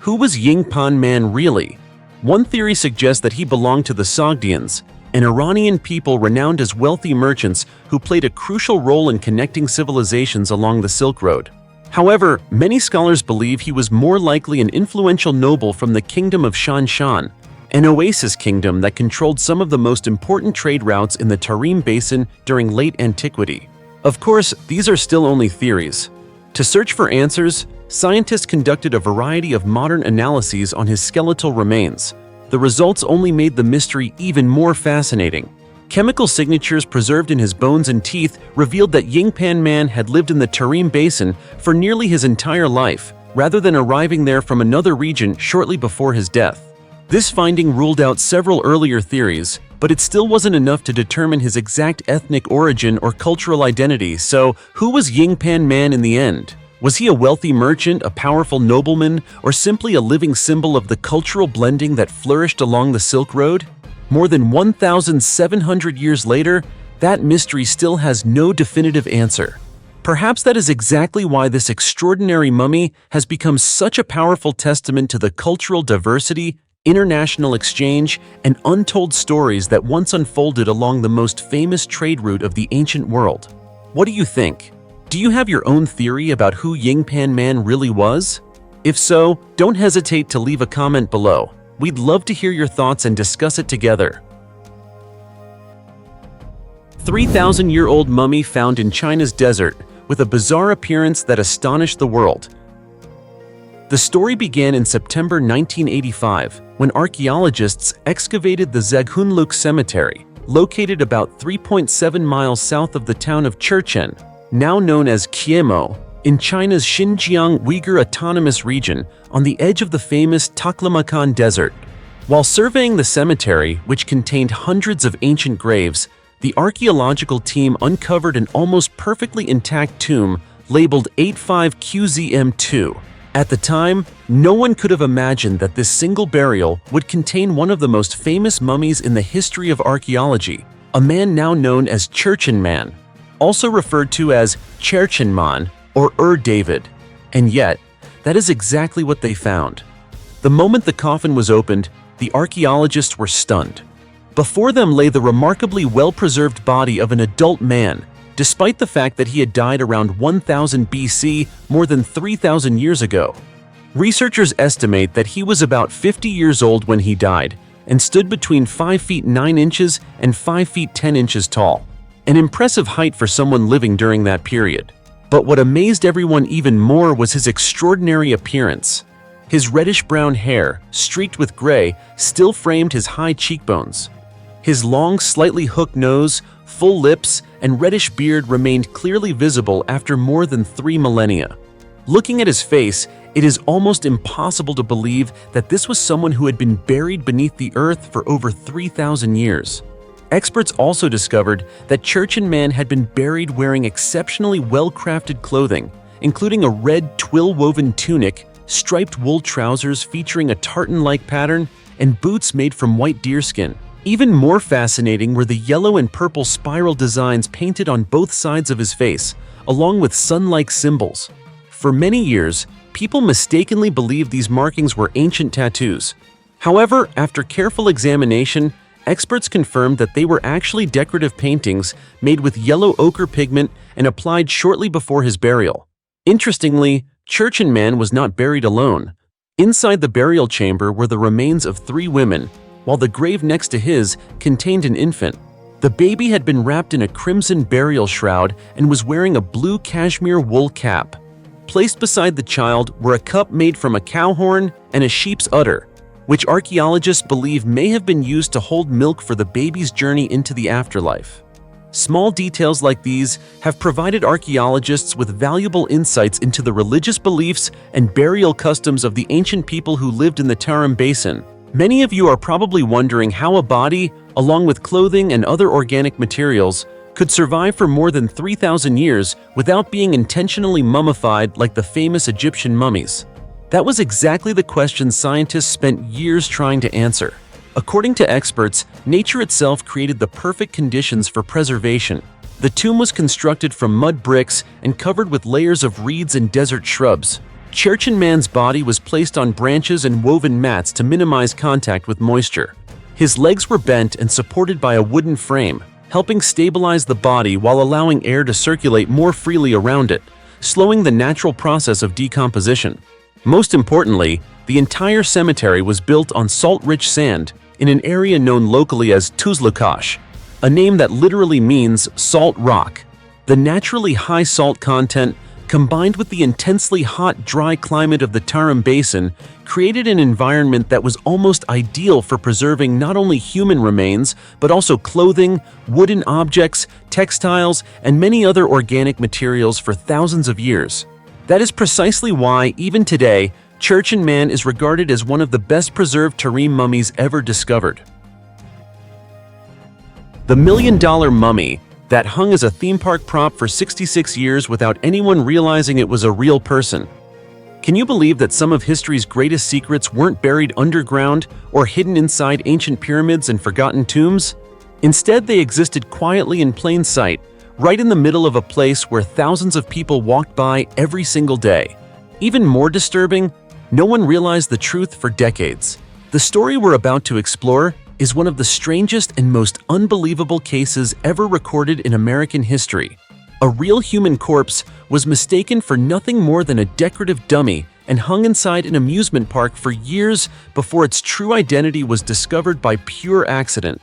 Who was Yingpan Man really? One theory suggests that he belonged to the Sogdians, an Iranian people renowned as wealthy merchants who played a crucial role in connecting civilizations along the Silk Road. However, many scholars believe he was more likely an influential noble from the kingdom of Shanshan, an oasis kingdom that controlled some of the most important trade routes in the Tarim Basin during late antiquity. Of course, these are still only theories. To search for answers, scientists conducted a variety of modern analyses on his skeletal remains. The results only made the mystery even more fascinating. Chemical signatures preserved in his bones and teeth revealed that Yingpan Man had lived in the Tarim Basin for nearly his entire life, rather than arriving there from another region shortly before his death. This finding ruled out several earlier theories, but it still wasn't enough to determine his exact ethnic origin or cultural identity. So, who was Yingpan Man in the end? Was he a wealthy merchant, a powerful nobleman, or simply a living symbol of the cultural blending that flourished along the Silk Road? More than 1,700 years later, that mystery still has no definitive answer. Perhaps that is exactly why this extraordinary mummy has become such a powerful testament to the cultural diversity, international exchange, and untold stories that once unfolded along the most famous trade route of the ancient world. What do you think? Do you have your own theory about who Yingpan Man really was? If so, don't hesitate to leave a comment below. We'd love to hear your thoughts and discuss it together. 3,000-year-old mummy found in China's desert with a bizarre appearance that astonished the world. The story began in September 1985 when archaeologists excavated the Zeghunluk Cemetery, located about 3.7 miles south of the town of Churchen, now known as Qiemo, in China's Xinjiang Uyghur Autonomous Region on the edge of the famous Taklamakan Desert. While surveying the cemetery, which contained hundreds of ancient graves, the archaeological team uncovered an almost perfectly intact tomb labeled 85QZM2. At the time, no one could have imagined that this single burial would contain one of the most famous mummies in the history of archaeology, a man now known as Churchen Man, also referred to as Cherchenman or David. And yet, that is exactly what they found. The moment the coffin was opened, the archaeologists were stunned. Before them lay the remarkably well-preserved body of an adult man, despite the fact that he had died around 1000 BC, more than 3,000 years ago. Researchers estimate that he was about 50 years old when he died and stood between 5 feet 9 inches and 5 feet 10 inches tall, an impressive height for someone living during that period. But what amazed everyone even more was his extraordinary appearance. His reddish-brown hair, streaked with gray, still framed his high cheekbones. His long, slightly hooked nose, full lips, and reddish beard remained clearly visible after more than 3 millennia. Looking at his face, it is almost impossible to believe that this was someone who had been buried beneath the earth for over 3,000 years. Experts also discovered that Churchen Man had been buried wearing exceptionally well-crafted clothing, including a red twill-woven tunic, striped wool trousers featuring a tartan-like pattern, and boots made from white deerskin. Even more fascinating were the yellow and purple spiral designs painted on both sides of his face, along with sun-like symbols. For many years, people mistakenly believed these markings were ancient tattoos. However, after careful examination, experts confirmed that they were actually decorative paintings made with yellow ochre pigment and applied shortly before his burial. Interestingly, Church-and-Man was not buried alone. Inside the burial chamber were the remains of 3 women, while the grave next to his contained an infant. The baby had been wrapped in a crimson burial shroud and was wearing a blue cashmere wool cap. Placed beside the child were a cup made from a cow horn and a sheep's udder, which archaeologists believe may have been used to hold milk for the baby's journey into the afterlife. Small details like these have provided archaeologists with valuable insights into the religious beliefs and burial customs of the ancient people who lived in the Tarim Basin. Many of you are probably wondering how a body, along with clothing and other organic materials, could survive for more than 3,000 years without being intentionally mummified like the famous Egyptian mummies. That was exactly the question scientists spent years trying to answer. According to experts, nature itself created the perfect conditions for preservation. The tomb was constructed from mud bricks and covered with layers of reeds and desert shrubs. Church-and-Man's body was placed on branches and woven mats to minimize contact with moisture. His legs were bent and supported by a wooden frame, helping stabilize the body while allowing air to circulate more freely around it, slowing the natural process of decomposition. Most importantly, the entire cemetery was built on salt-rich sand in an area known locally as Tuzlukash, a name that literally means salt rock. The naturally high salt content, combined with the intensely hot, dry climate of the Tarim Basin, created an environment that was almost ideal for preserving not only human remains, but also clothing, wooden objects, textiles, and many other organic materials for thousands of years. That is precisely why, even today, Church-and-Man is regarded as one of the best-preserved Tarim mummies ever discovered. The $1 Million Mummy, that hung as a theme park prop for 66 years without anyone realizing it was a real person. Can you believe that some of history's greatest secrets weren't buried underground or hidden inside ancient pyramids and forgotten tombs? Instead, they existed quietly in plain sight, right in the middle of a place where thousands of people walked by every single day. Even more disturbing, no one realized the truth for decades. The story we're about to explore is one of the strangest and most unbelievable cases ever recorded in American history. A real human corpse was mistaken for nothing more than a decorative dummy and hung inside an amusement park for years before its true identity was discovered by pure accident.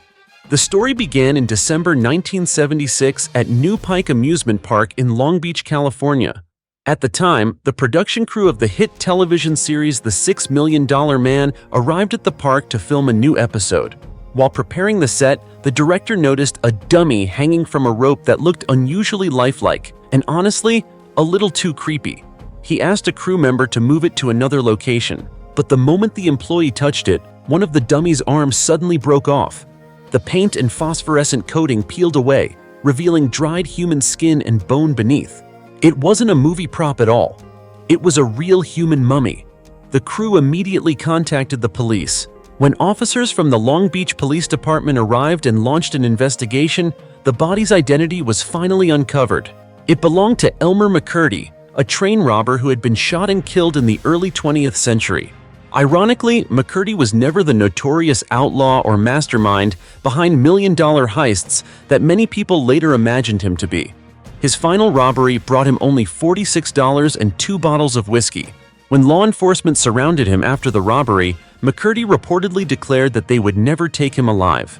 The story began in December 1976 at New Pike Amusement Park in Long Beach, California. At the time, the production crew of the hit television series The $6 Million Man arrived at the park to film a new episode. While preparing the set, the director noticed a dummy hanging from a rope that looked unusually lifelike, and honestly, a little too creepy. He asked a crew member to move it to another location, but the moment the employee touched it, one of the dummy's arms suddenly broke off. The paint and phosphorescent coating peeled away, revealing dried human skin and bone beneath. It wasn't a movie prop at all. It was a real human mummy. The crew immediately contacted the police. When officers from the Long Beach Police Department arrived and launched an investigation, the body's identity was finally uncovered. It belonged to Elmer McCurdy, a train robber who had been shot and killed in the early 20th century. Ironically, McCurdy was never the notorious outlaw or mastermind behind million-dollar heists that many people later imagined him to be. His final robbery brought him only $46 and 2 bottles of whiskey. When law enforcement surrounded him after the robbery, McCurdy reportedly declared that they would never take him alive.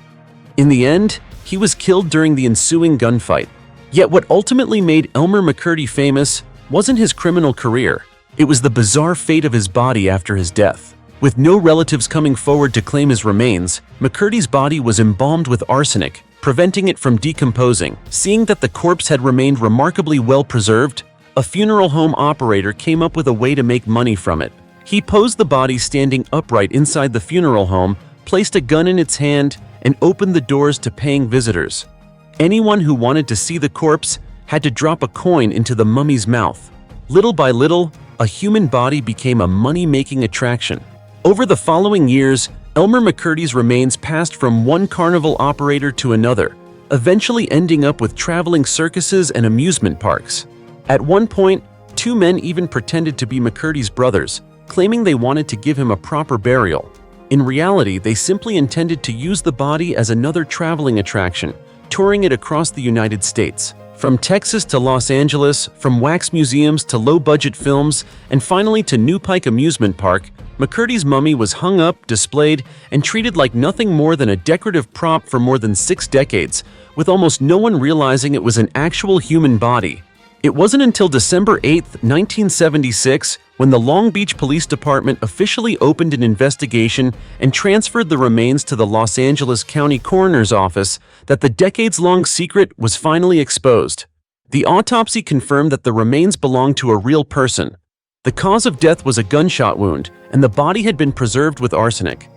In the end, he was killed during the ensuing gunfight. Yet what ultimately made Elmer McCurdy famous wasn't his criminal career. It was the bizarre fate of his body after his death. With no relatives coming forward to claim his remains, McCurdy's body was embalmed with arsenic, preventing it from decomposing. Seeing that the corpse had remained remarkably well preserved, a funeral home operator came up with a way to make money from it. He posed the body standing upright inside the funeral home, placed a gun in its hand, and opened the doors to paying visitors. Anyone who wanted to see the corpse had to drop a coin into the mummy's mouth. Little by little, a human body became a money-making attraction. Over the following years, Elmer McCurdy's remains passed from one carnival operator to another, eventually ending up with traveling circuses and amusement parks. At one point, two men even pretended to be McCurdy's brothers, claiming they wanted to give him a proper burial. In reality, they simply intended to use the body as another traveling attraction, touring it across the United States. From Texas to Los Angeles, from wax museums to low-budget films, and finally to New Pike Amusement Park, McCurdy's mummy was hung up, displayed, and treated like nothing more than a decorative prop for more than 6 decades, with almost no one realizing it was an actual human body. It wasn't until December 8, 1976, when the Long Beach Police Department officially opened an investigation and transferred the remains to the Los Angeles County Coroner's Office, that the decades-long secret was finally exposed. The autopsy confirmed that the remains belonged to a real person. The cause of death was a gunshot wound, and the body had been preserved with arsenic.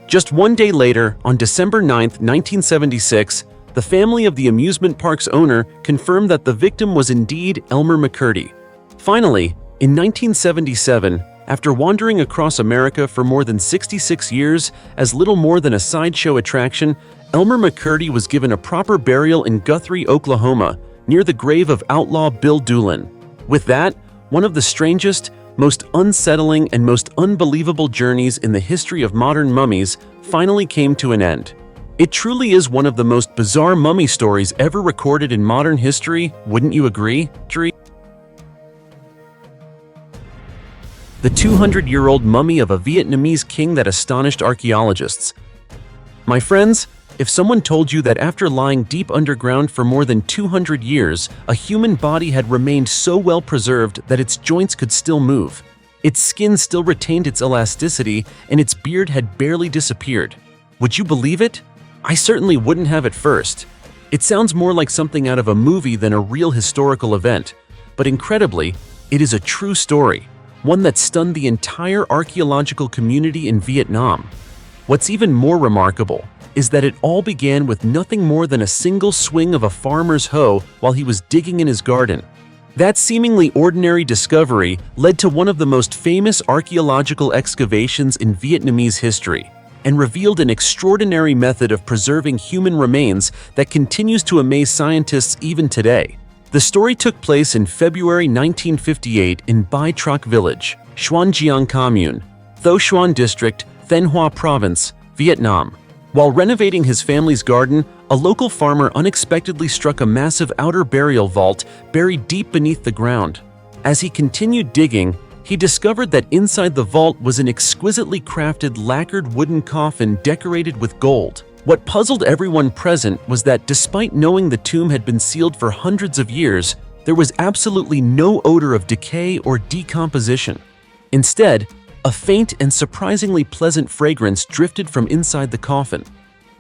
Just one day later, on December 9, 1976, the family of the amusement park's owner confirmed that the victim was indeed Elmer McCurdy. Finally, in 1977, after wandering across America for more than 66 years as little more than a sideshow attraction, Elmer McCurdy was given a proper burial in Guthrie, Oklahoma, near the grave of outlaw Bill Doolin. With that, one of the strangest, most unsettling, and most unbelievable journeys in the history of modern mummies finally came to an end. It truly is one of the most bizarre mummy stories ever recorded in modern history, wouldn't you agree? The 200-year-old mummy of a Vietnamese king that astonished archaeologists. My friends, if someone told you that after lying deep underground for more than 200 years, a human body had remained so well preserved that its joints could still move, its skin still retained its elasticity, and its beard had barely disappeared, would you believe it? I certainly wouldn't have at first. It sounds more like something out of a movie than a real historical event, but incredibly, it is a true story, one that stunned the entire archaeological community in Vietnam. What's even more remarkable is that it all began with nothing more than a single swing of a farmer's hoe while he was digging in his garden. That seemingly ordinary discovery led to one of the most famous archaeological excavations in Vietnamese history, and revealed an extraordinary method of preserving human remains that continues to amaze scientists even today. The story took place in February 1958 in Bai Truc Village, Xuan Giang Commune, Tho Xuan District, Thanh Hoa Province, Vietnam. While renovating his family's garden, a local farmer unexpectedly struck a massive outer burial vault buried deep beneath the ground. As he continued digging, he discovered that inside the vault was an exquisitely crafted lacquered wooden coffin decorated with gold. What puzzled everyone present was that despite knowing the tomb had been sealed for hundreds of years, there was absolutely no odor of decay or decomposition. Instead, a faint and surprisingly pleasant fragrance drifted from inside the coffin.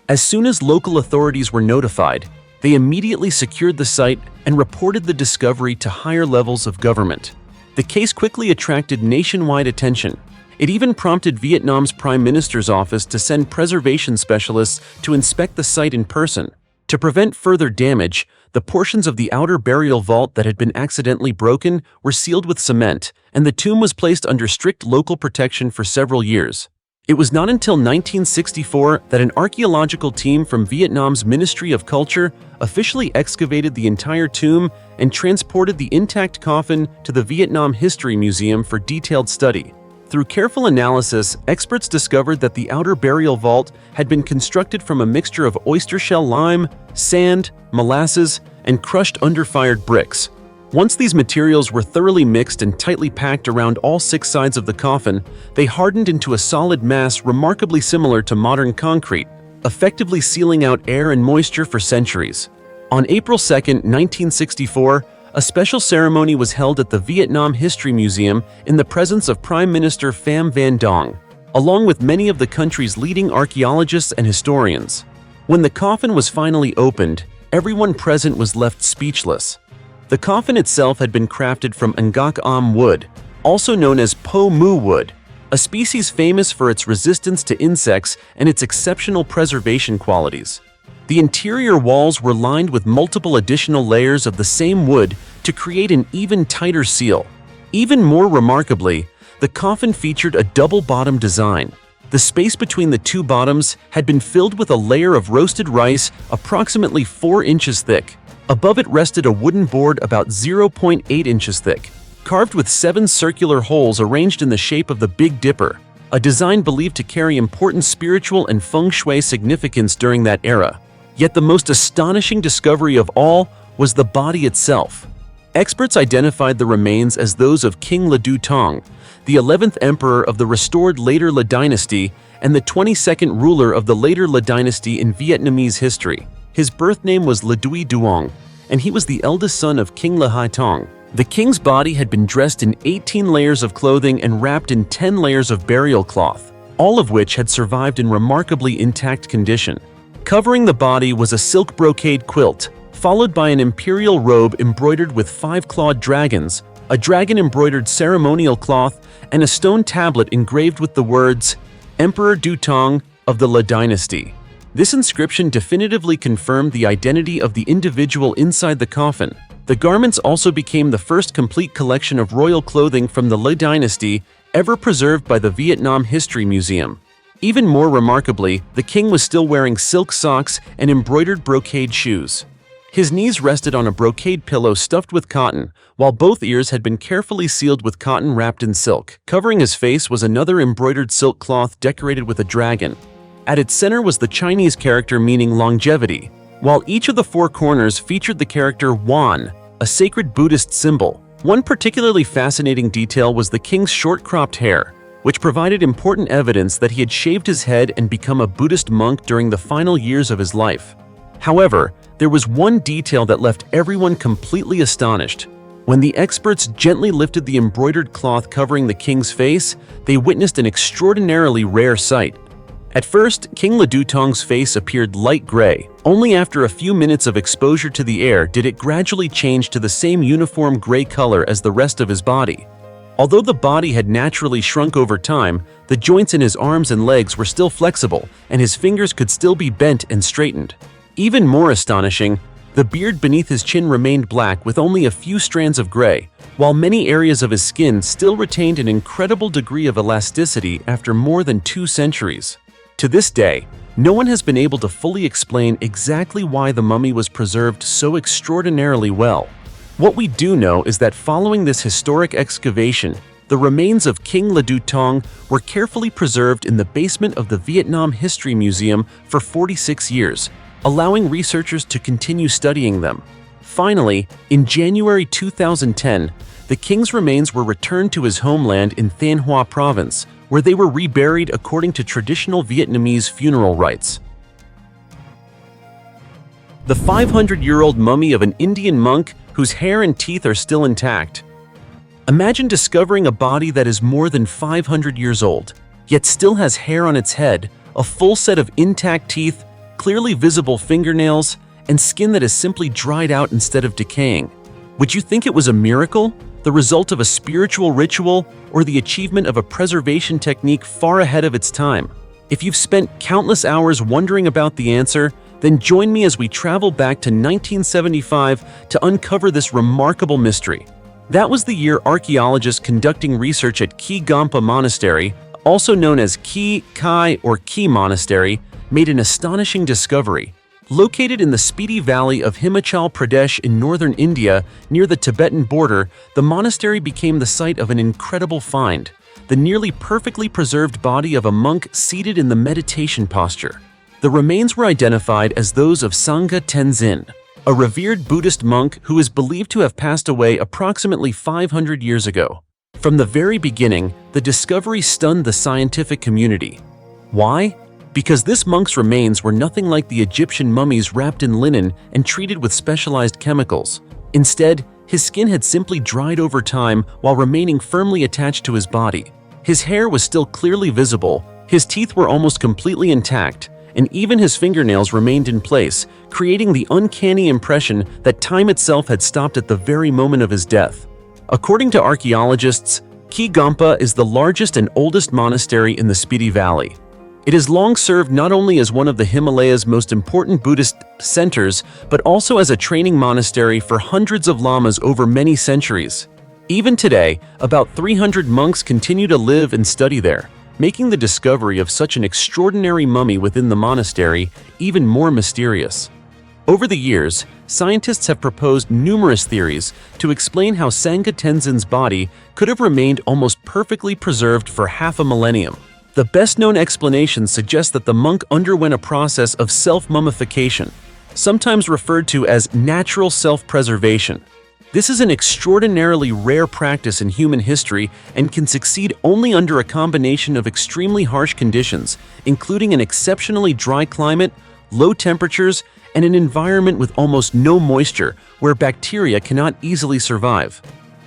As soon as local authorities were notified, they immediately secured the site and reported the discovery to higher levels of government. The case quickly attracted nationwide attention. It even prompted Vietnam's Prime Minister's office to send preservation specialists to inspect the site in person. To prevent further damage, the portions of the outer burial vault that had been accidentally broken were sealed with cement, and the tomb was placed under strict local protection for several years. It was not until 1964 that an archaeological team from Vietnam's Ministry of Culture officially excavated the entire tomb and transported the intact coffin to the Vietnam History Museum for detailed study. Through careful analysis, experts discovered that the outer burial vault had been constructed from a mixture of oyster shell lime, sand, molasses, and crushed under-fired bricks. Once these materials were thoroughly mixed and tightly packed around all 6 sides of the coffin, they hardened into a solid mass remarkably similar to modern concrete, effectively sealing out air and moisture for centuries. On April 2, 1964, a special ceremony was held at the Vietnam History Museum in the presence of Prime Minister Pham Van Dong, along with many of the country's leading archaeologists and historians. When the coffin was finally opened, everyone present was left speechless. The coffin itself had been crafted from Ngok Am wood, also known as Po Mu wood, a species famous for its resistance to insects and its exceptional preservation qualities. The interior walls were lined with multiple additional layers of the same wood to create an even tighter seal. Even more remarkably, the coffin featured a double-bottom design. The space between the two bottoms had been filled with a layer of roasted rice approximately 4 inches thick. Above it rested a wooden board about 0.8 inches thick, carved with 7 circular holes arranged in the shape of the Big Dipper, a design believed to carry important spiritual and feng shui significance during that era. Yet the most astonishing discovery of all was the body itself. Experts identified the remains as those of King Le Du Tong, the 11th emperor of the restored later Le dynasty and the 22nd ruler of the later Le dynasty in Vietnamese history. His birth name was Le Duy Duong, and he was the eldest son of King Le Hai Tong. The king's body had been dressed in 18 layers of clothing and wrapped in 10 layers of burial cloth, all of which had survived in remarkably intact condition. Covering the body was a silk brocade quilt, followed by an imperial robe embroidered with 5 clawed dragons, a dragon-embroidered ceremonial cloth, and a stone tablet engraved with the words, Emperor Du Tong of the Le dynasty. This inscription definitively confirmed the identity of the individual inside the coffin. The garments also became the first complete collection of royal clothing from the Le dynasty ever preserved by the Vietnam History Museum. Even more remarkably, the king was still wearing silk socks and embroidered brocade shoes. His knees rested on a brocade pillow stuffed with cotton, while both ears had been carefully sealed with cotton wrapped in silk. Covering his face was another embroidered silk cloth decorated with a dragon. At its center was the Chinese character meaning longevity, while each of the 4 corners featured the character Wan, a sacred Buddhist symbol. One particularly fascinating detail was the king's short-cropped hair, which provided important evidence that he had shaved his head and become a Buddhist monk during the final years of his life. However, there was one detail that left everyone completely astonished. When the experts gently lifted the embroidered cloth covering the king's face, they witnessed an extraordinarily rare sight. At first, King Le Du Tong's face appeared light gray. Only after a few minutes of exposure to the air did it gradually change to the same uniform gray color as the rest of his body. Although the body had naturally shrunk over time, the joints in his arms and legs were still flexible, and his fingers could still be bent and straightened. Even more astonishing, the beard beneath his chin remained black with only a few strands of gray, while many areas of his skin still retained an incredible degree of elasticity after more than 2 centuries. To this day, no one has been able to fully explain exactly why the mummy was preserved so extraordinarily well. What we do know is that following this historic excavation, the remains of King Le Du Tong were carefully preserved in the basement of the Vietnam History Museum for 46 years, allowing researchers to continue studying them. Finally, in January 2010, the king's remains were returned to his homeland in Thanh Hoa Province, where they were reburied according to traditional Vietnamese funeral rites. The 500-year-old mummy of an Indian monk whose hair and teeth are still intact. Imagine discovering a body that is more than 500 years old, yet still has hair on its head, a full set of intact teeth, clearly visible fingernails, and skin that is simply dried out instead of decaying. Would you think it was a miracle, the result of a spiritual ritual, or the achievement of a preservation technique far ahead of its time? If you've spent countless hours wondering about the answer, then join me as we travel back to 1975 to uncover this remarkable mystery. That was the year archaeologists conducting research at Ki Gampa Monastery, also known as Ki Kai or Ki Monastery, made an astonishing discovery. Located in the Spiti Valley of Himachal Pradesh in northern India, near the Tibetan border, the monastery became the site of an incredible find: the nearly perfectly preserved body of a monk seated in the meditation posture. The remains were identified as those of Sangha Tenzin, a revered Buddhist monk who is believed to have passed away approximately 500 years ago. From the very beginning, the discovery stunned the scientific community. Why? Because this monk's remains were nothing like the Egyptian mummies wrapped in linen and treated with specialized chemicals. Instead, his skin had simply dried over time while remaining firmly attached to his body. His hair was still clearly visible, his teeth were almost completely intact, and even his fingernails remained in place, creating the uncanny impression that time itself had stopped at the very moment of his death. According to archaeologists, Ki Gampa is the largest and oldest monastery in the Spiti Valley. It has long served not only as one of the Himalayas' most important Buddhist centers, but also as a training monastery for hundreds of lamas over many centuries. Even today, about 300 monks continue to live and study there, making the discovery of such an extraordinary mummy within the monastery even more mysterious. Over the years, scientists have proposed numerous theories to explain how Sangha Tenzin's body could have remained almost perfectly preserved for half a millennium. The best-known explanations suggest that the monk underwent a process of self-mummification, sometimes referred to as natural self-preservation. This is an extraordinarily rare practice in human history and can succeed only under a combination of extremely harsh conditions, including an exceptionally dry climate, low temperatures, and an environment with almost no moisture where bacteria cannot easily survive.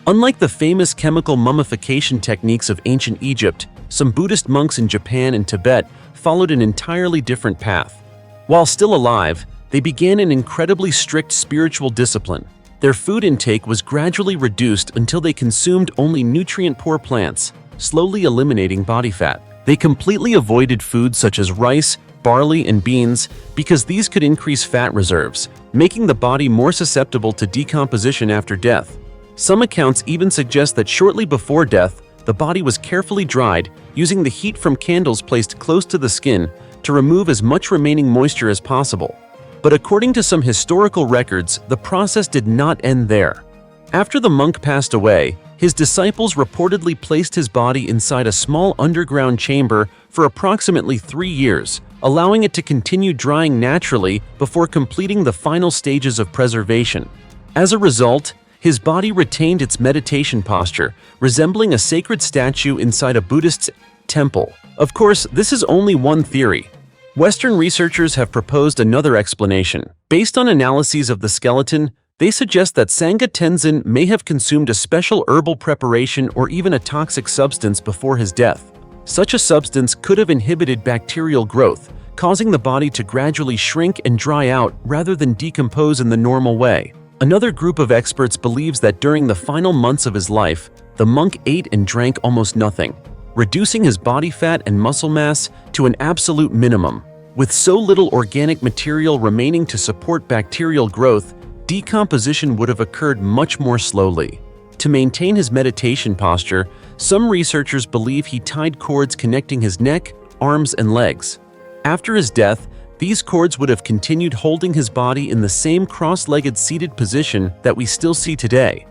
Unlike the famous chemical mummification techniques of ancient Egypt, some Buddhist monks in Japan and Tibet followed an entirely different path. While still alive, they began an incredibly strict spiritual discipline. Their food intake was gradually reduced until they consumed only nutrient-poor plants, slowly eliminating body fat. They completely avoided foods such as rice, barley, and beans because these could increase fat reserves, making the body more susceptible to decomposition after death. Some accounts even suggest that shortly before death, the body was carefully dried using the heat from candles placed close to the skin to remove as much remaining moisture as possible. But according to some historical records, the process did not end there. After the monk passed away, his disciples reportedly placed his body inside a small underground chamber for approximately 3 years, allowing it to continue drying naturally before completing the final stages of preservation. As a result, his body retained its meditation posture, resembling a sacred statue inside a Buddhist temple. Of course, this is only one theory. Western researchers have proposed another explanation. Based on analyses of the skeleton, they suggest that Sangha Tenzin may have consumed a special herbal preparation or even a toxic substance before his death. Such a substance could have inhibited bacterial growth, causing the body to gradually shrink and dry out rather than decompose in the normal way. Another group of experts believes that during the final months of his life, the monk ate and drank almost nothing, reducing his body fat and muscle mass to an absolute minimum. With so little organic material remaining to support bacterial growth, decomposition would have occurred much more slowly. To maintain his meditation posture, some researchers believe he tied cords connecting his neck, arms, and legs. After his death, these cords would have continued holding his body in the same cross-legged seated position that we still see today.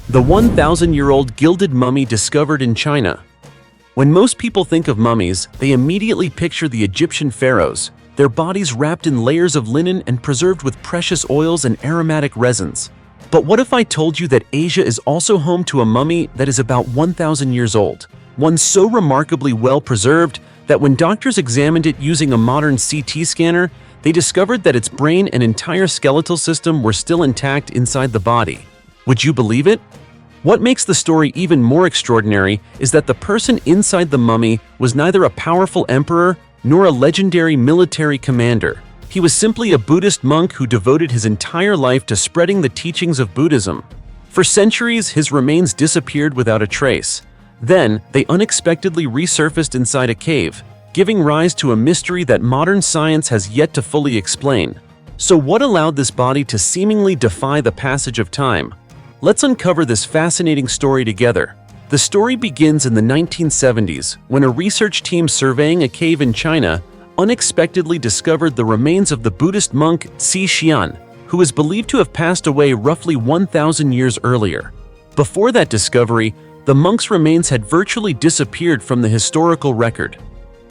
The 1,000-year-old gilded mummy discovered in China. When most people think of mummies, they immediately picture the Egyptian pharaohs, their bodies wrapped in layers of linen and preserved with precious oils and aromatic resins. But what if I told you that Asia is also home to a mummy that is about 1,000 years old? One so remarkably well preserved that when doctors examined it using a modern CT scanner, they discovered that its brain and entire skeletal system were still intact inside the body. Would you believe it? What makes the story even more extraordinary is that the person inside the mummy was neither a powerful emperor nor a legendary military commander. He was simply a Buddhist monk who devoted his entire life to spreading the teachings of Buddhism. For centuries, his remains disappeared without a trace. Then, they unexpectedly resurfaced inside a cave, giving rise to a mystery that modern science has yet to fully explain. So what allowed this body to seemingly defy the passage of time? Let's uncover this fascinating story together. The story begins in the 1970s, when a research team surveying a cave in China unexpectedly discovered the remains of the Buddhist monk Xi Xian, who is believed to have passed away roughly 1,000 years earlier. Before that discovery, the monk's remains had virtually disappeared from the historical record.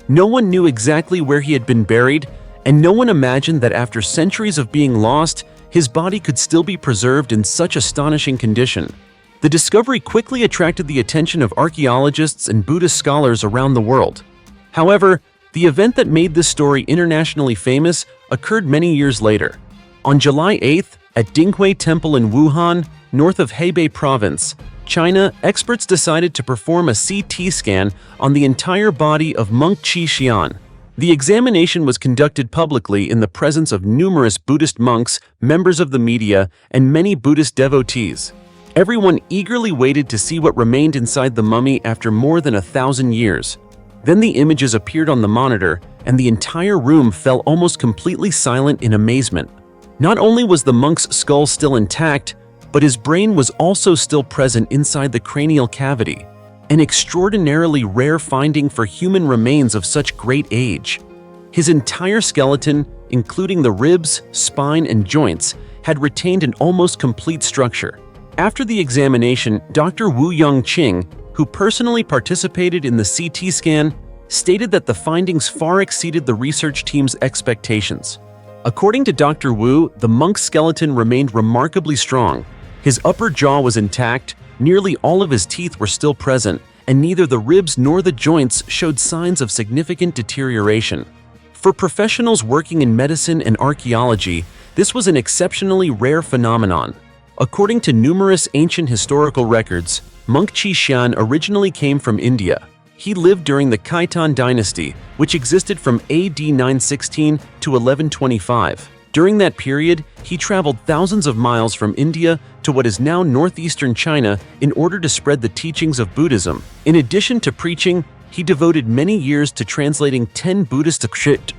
No one knew exactly where he had been buried, and no one imagined that after centuries of being lost, his body could still be preserved in such astonishing condition. The discovery quickly attracted the attention of archaeologists and Buddhist scholars around the world. However, the event that made this story internationally famous occurred many years later. On July 8th, at Dinghui Temple in Wuhan, north of Hebei Province, China, experts decided to perform a CT scan on the entire body of monk Xi Xian. The examination was conducted publicly in the presence of numerous Buddhist monks, members of the media, and many Buddhist devotees. Everyone eagerly waited to see what remained inside the mummy after more than 1,000 years. Then the images appeared on the monitor, and the entire room fell almost completely silent in amazement. Not only was the monk's skull still intact, but his brain was also still present inside the cranial cavity, an extraordinarily rare finding for human remains of such great age. His entire skeleton, including the ribs, spine, and joints, had retained an almost complete structure. After the examination, Dr. Wu Yongqing, who personally participated in the CT scan, stated that the findings far exceeded the research team's expectations. According to Dr. Wu, the monk's skeleton remained remarkably strong. His upper jaw was intact, nearly all of his teeth were still present, and neither the ribs nor the joints showed signs of significant deterioration. For professionals working in medicine and archaeology, this was an exceptionally rare phenomenon. According to numerous ancient historical records, Monk Qixian originally came from India. He lived during the Khitan dynasty, which existed from AD 916 to 1125. During that period, he traveled thousands of miles from India to what is now northeastern China in order to spread the teachings of Buddhism. In addition to preaching, he devoted many years to translating 10 Buddhist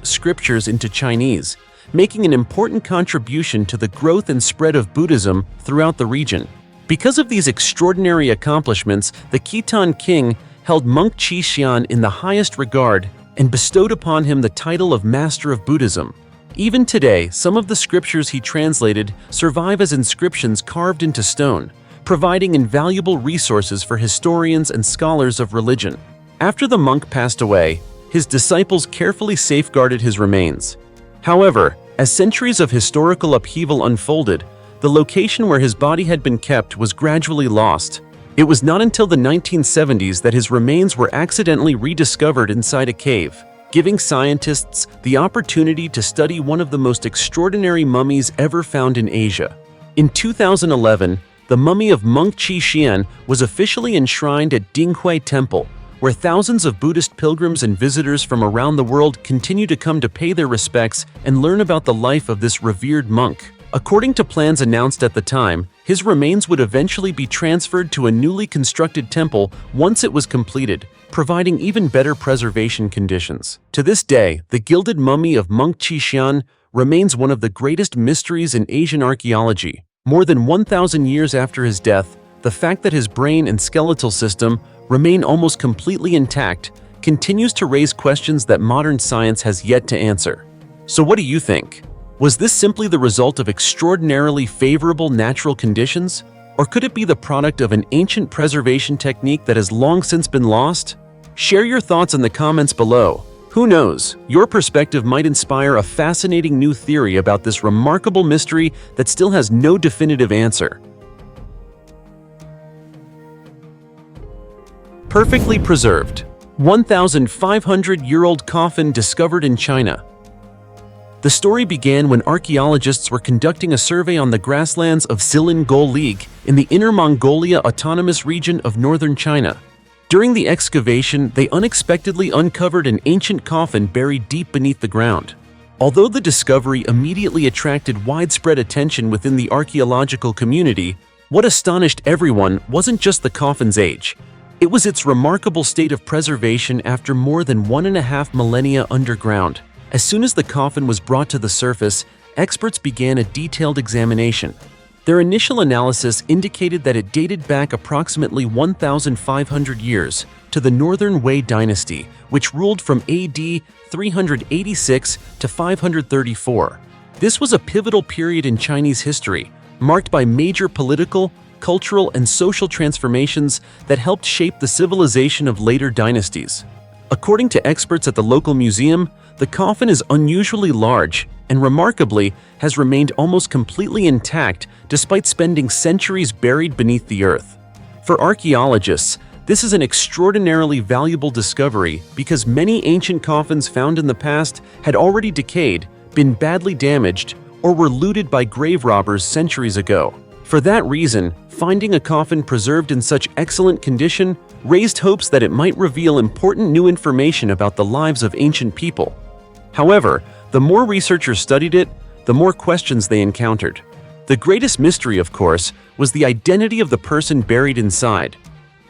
scriptures into Chinese, making an important contribution to the growth and spread of Buddhism throughout the region. Because of these extraordinary accomplishments, the Khitan king held Monk Qixian in the highest regard and bestowed upon him the title of Master of Buddhism. Even today, some of the scriptures he translated survive as inscriptions carved into stone, providing invaluable resources for historians and scholars of religion. After the monk passed away, his disciples carefully safeguarded his remains. However, as centuries of historical upheaval unfolded, the location where his body had been kept was gradually lost. It was not until the 1970s that his remains were accidentally rediscovered inside a cave, giving scientists the opportunity to study one of the most extraordinary mummies ever found in Asia. In 2011, the mummy of Monk Qixian was officially enshrined at Dinghui Temple, where thousands of Buddhist pilgrims and visitors from around the world continue to come to pay their respects and learn about the life of this revered monk. According to plans announced at the time, his remains would eventually be transferred to a newly constructed temple once it was completed, providing even better preservation conditions. To this day, the gilded mummy of Monk Qixian remains one of the greatest mysteries in Asian archaeology. More than 1,000 years after his death, the fact that his brain and skeletal system remain almost completely intact continues to raise questions that modern science has yet to answer. So what do you think? Was this simply the result of extraordinarily favorable natural conditions? Or could it be the product of an ancient preservation technique that has long since been lost? Share your thoughts in the comments below. Who knows, your perspective might inspire a fascinating new theory about this remarkable mystery that still has no definitive answer. Perfectly preserved. 1,500-year-old coffin discovered in China. The story began when archaeologists were conducting a survey on the grasslands of Silin Gol League in the Inner Mongolia Autonomous Region of northern China. During the excavation, they unexpectedly uncovered an ancient coffin buried deep beneath the ground. Although the discovery immediately attracted widespread attention within the archaeological community, what astonished everyone wasn't just the coffin's age. It was its remarkable state of preservation after more than 1.5 millennia underground. As soon as the coffin was brought to the surface, experts began a detailed examination. Their initial analysis indicated that it dated back approximately 1,500 years to the Northern Wei dynasty, which ruled from AD 386 to 534. This was a pivotal period in Chinese history, marked by major political, cultural, and social transformations that helped shape the civilization of later dynasties. According to experts at the local museum, the coffin is unusually large and, remarkably, has remained almost completely intact despite spending centuries buried beneath the earth. For archaeologists, this is an extraordinarily valuable discovery because many ancient coffins found in the past had already decayed, been badly damaged, or were looted by grave robbers centuries ago. For that reason, finding a coffin preserved in such excellent condition raised hopes that it might reveal important new information about the lives of ancient people. However, the more researchers studied it, the more questions they encountered. The greatest mystery, of course, was the identity of the person buried inside.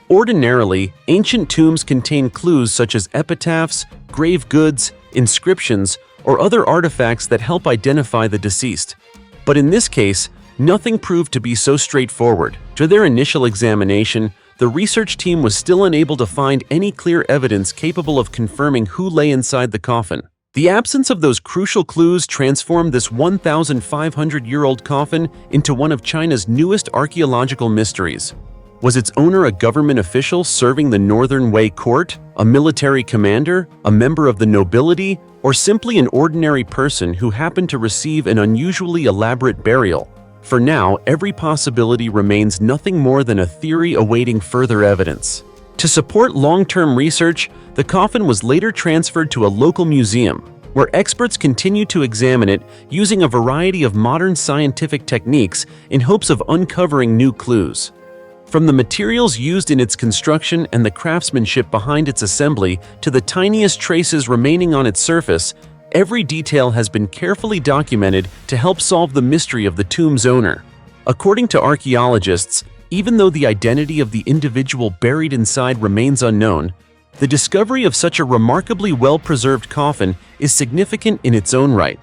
Ordinarily, ancient tombs contain clues such as epitaphs, grave goods, inscriptions, or other artifacts that help identify the deceased. But in this case, Nothing proved to be so straightforward. To their initial examination, the research team was still unable to find any clear evidence capable of confirming who lay inside the coffin. The absence of those crucial clues transformed this 1,500-year-old coffin into one of China's newest archaeological mysteries. Was its owner a government official serving the Northern Wei court, a military commander, a member of the nobility, or simply an ordinary person who happened to receive an unusually elaborate burial? For now, every possibility remains nothing more than a theory awaiting further evidence. To support long-term research, the coffin was later transferred to a local museum, where experts continue to examine it using a variety of modern scientific techniques in hopes of uncovering new clues. From the materials used in its construction and the craftsmanship behind its assembly to the tiniest traces remaining on its surface, every detail has been carefully documented to help solve the mystery of the tomb's owner. According to archaeologists, even though the identity of the individual buried inside remains unknown, the discovery of such a remarkably well-preserved coffin is significant in its own right.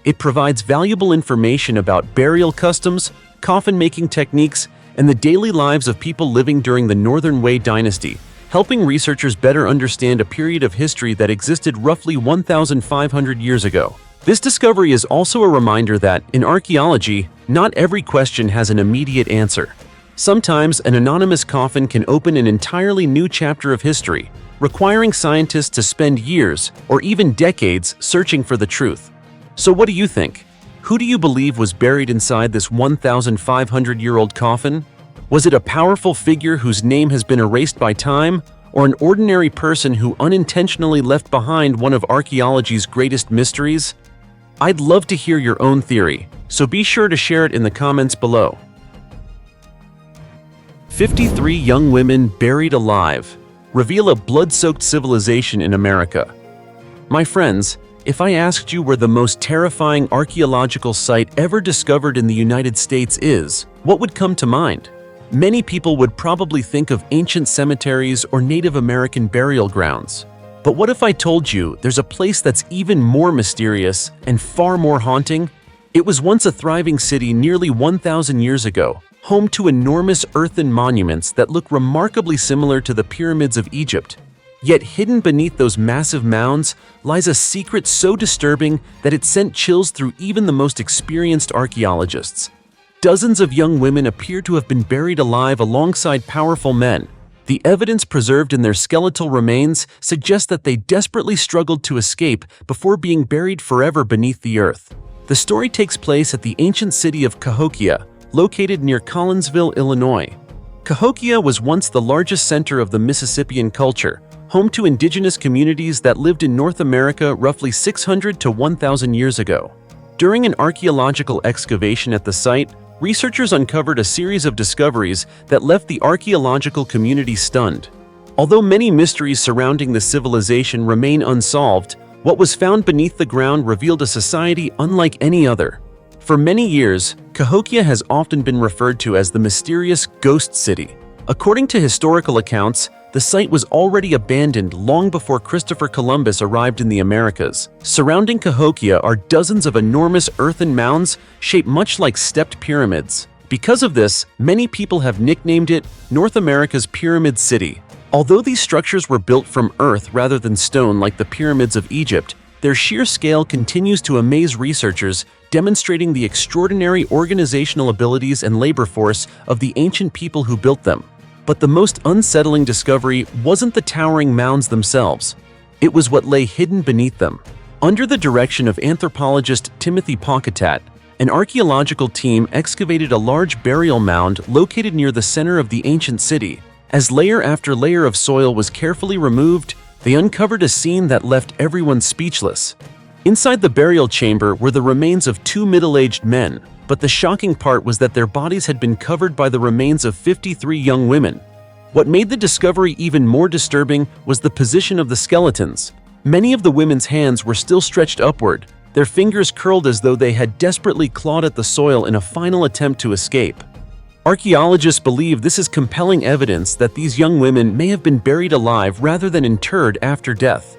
It provides valuable information about burial customs, coffin-making techniques, and the daily lives of people living during the Northern Wei dynasty, helping researchers better understand a period of history that existed roughly 1,500 years ago. This discovery is also a reminder that, in archaeology, not every question has an immediate answer. Sometimes an anonymous coffin can open an entirely new chapter of history, requiring scientists to spend years or even decades searching for the truth. So what do you think? Who do you believe was buried inside this 1,500-year-old coffin? Was it a powerful figure whose name has been erased by time, or an ordinary person who unintentionally left behind one of archaeology's greatest mysteries? I'd love to hear your own theory, so be sure to share it in the comments below. 53 young women buried alive reveal a blood-soaked civilization in America. My friends, if I asked you where the most terrifying archaeological site ever discovered in the United States is, what would come to mind? Many people would probably think of ancient cemeteries or Native American burial grounds. But what if I told you there's a place that's even more mysterious and far more haunting? It was once a thriving city nearly 1,000 years ago, home to enormous earthen monuments that look remarkably similar to the pyramids of Egypt. Yet hidden beneath those massive mounds lies a secret so disturbing that it sent chills through even the most experienced archaeologists. Dozens of young women appear to have been buried alive alongside powerful men. The evidence preserved in their skeletal remains suggests that they desperately struggled to escape before being buried forever beneath the earth. The story takes place at the ancient city of Cahokia, located near Collinsville, Illinois. Cahokia was once the largest center of the Mississippian culture, home to indigenous communities that lived in North America roughly 600 to 1,000 years ago. During an archaeological excavation at the site, researchers uncovered a series of discoveries that left the archaeological community stunned. Although many mysteries surrounding the civilization remain unsolved, what was found beneath the ground revealed a society unlike any other. For many years, Cahokia has often been referred to as the mysterious ghost city. According to historical accounts, the site was already abandoned long before Christopher Columbus arrived in the Americas. Surrounding Cahokia are dozens of enormous earthen mounds shaped much like stepped pyramids. Because of this, many people have nicknamed it North America's Pyramid City. Although these structures were built from earth rather than stone like the pyramids of Egypt, their sheer scale continues to amaze researchers, demonstrating the extraordinary organizational abilities and labor force of the ancient people who built them. But the most unsettling discovery wasn't the towering mounds themselves. It was what lay hidden beneath them. Under the direction of anthropologist Timothy Ponkatat, an archaeological team excavated a large burial mound located near the center of the ancient city. As layer after layer of soil was carefully removed, they uncovered a scene that left everyone speechless. Inside the burial chamber were the remains of two middle-aged men, but the shocking part was that their bodies had been covered by the remains of 53 young women. What made the discovery even more disturbing was the position of the skeletons. Many of the women's hands were still stretched upward, their fingers curled as though they had desperately clawed at the soil in a final attempt to escape. Archaeologists believe this is compelling evidence that these young women may have been buried alive rather than interred after death.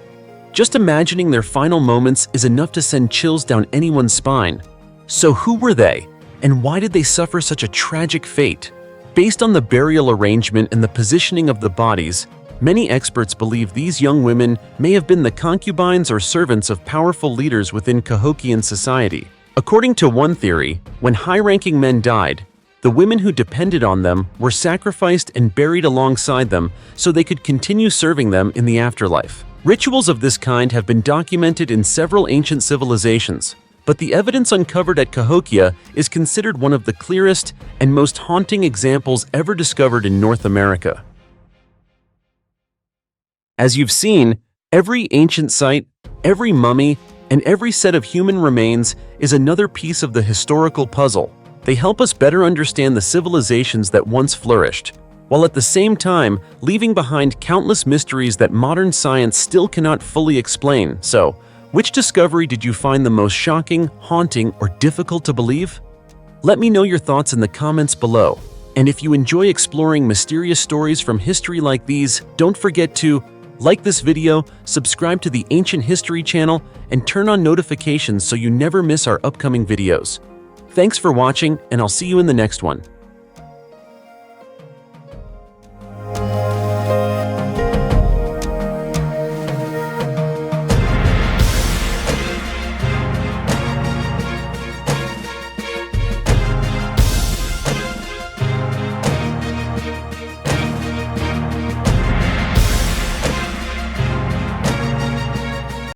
Just imagining their final moments is enough to send chills down anyone's spine. So who were they? And why did they suffer such a tragic fate? Based on the burial arrangement and the positioning of the bodies, many experts believe these young women may have been the concubines or servants of powerful leaders within Cahokian society. According to one theory, when high-ranking men died, the women who depended on them were sacrificed and buried alongside them so they could continue serving them in the afterlife. Rituals of this kind have been documented in several ancient civilizations, but the evidence uncovered at Cahokia is considered one of the clearest and most haunting examples ever discovered in North America. As you've seen, every ancient site, every mummy, and every set of human remains is another piece of the historical puzzle. They help us better understand the civilizations that once flourished, while at the same time leaving behind countless mysteries that modern science still cannot fully explain. So, which discovery did you find the most shocking, haunting, or difficult to believe? Let me know your thoughts in the comments below. And if you enjoy exploring mysterious stories from history like these, don't forget to like this video, subscribe to the Ancient History channel, and turn on notifications so you never miss our upcoming videos. Thanks for watching, and I'll see you in the next one.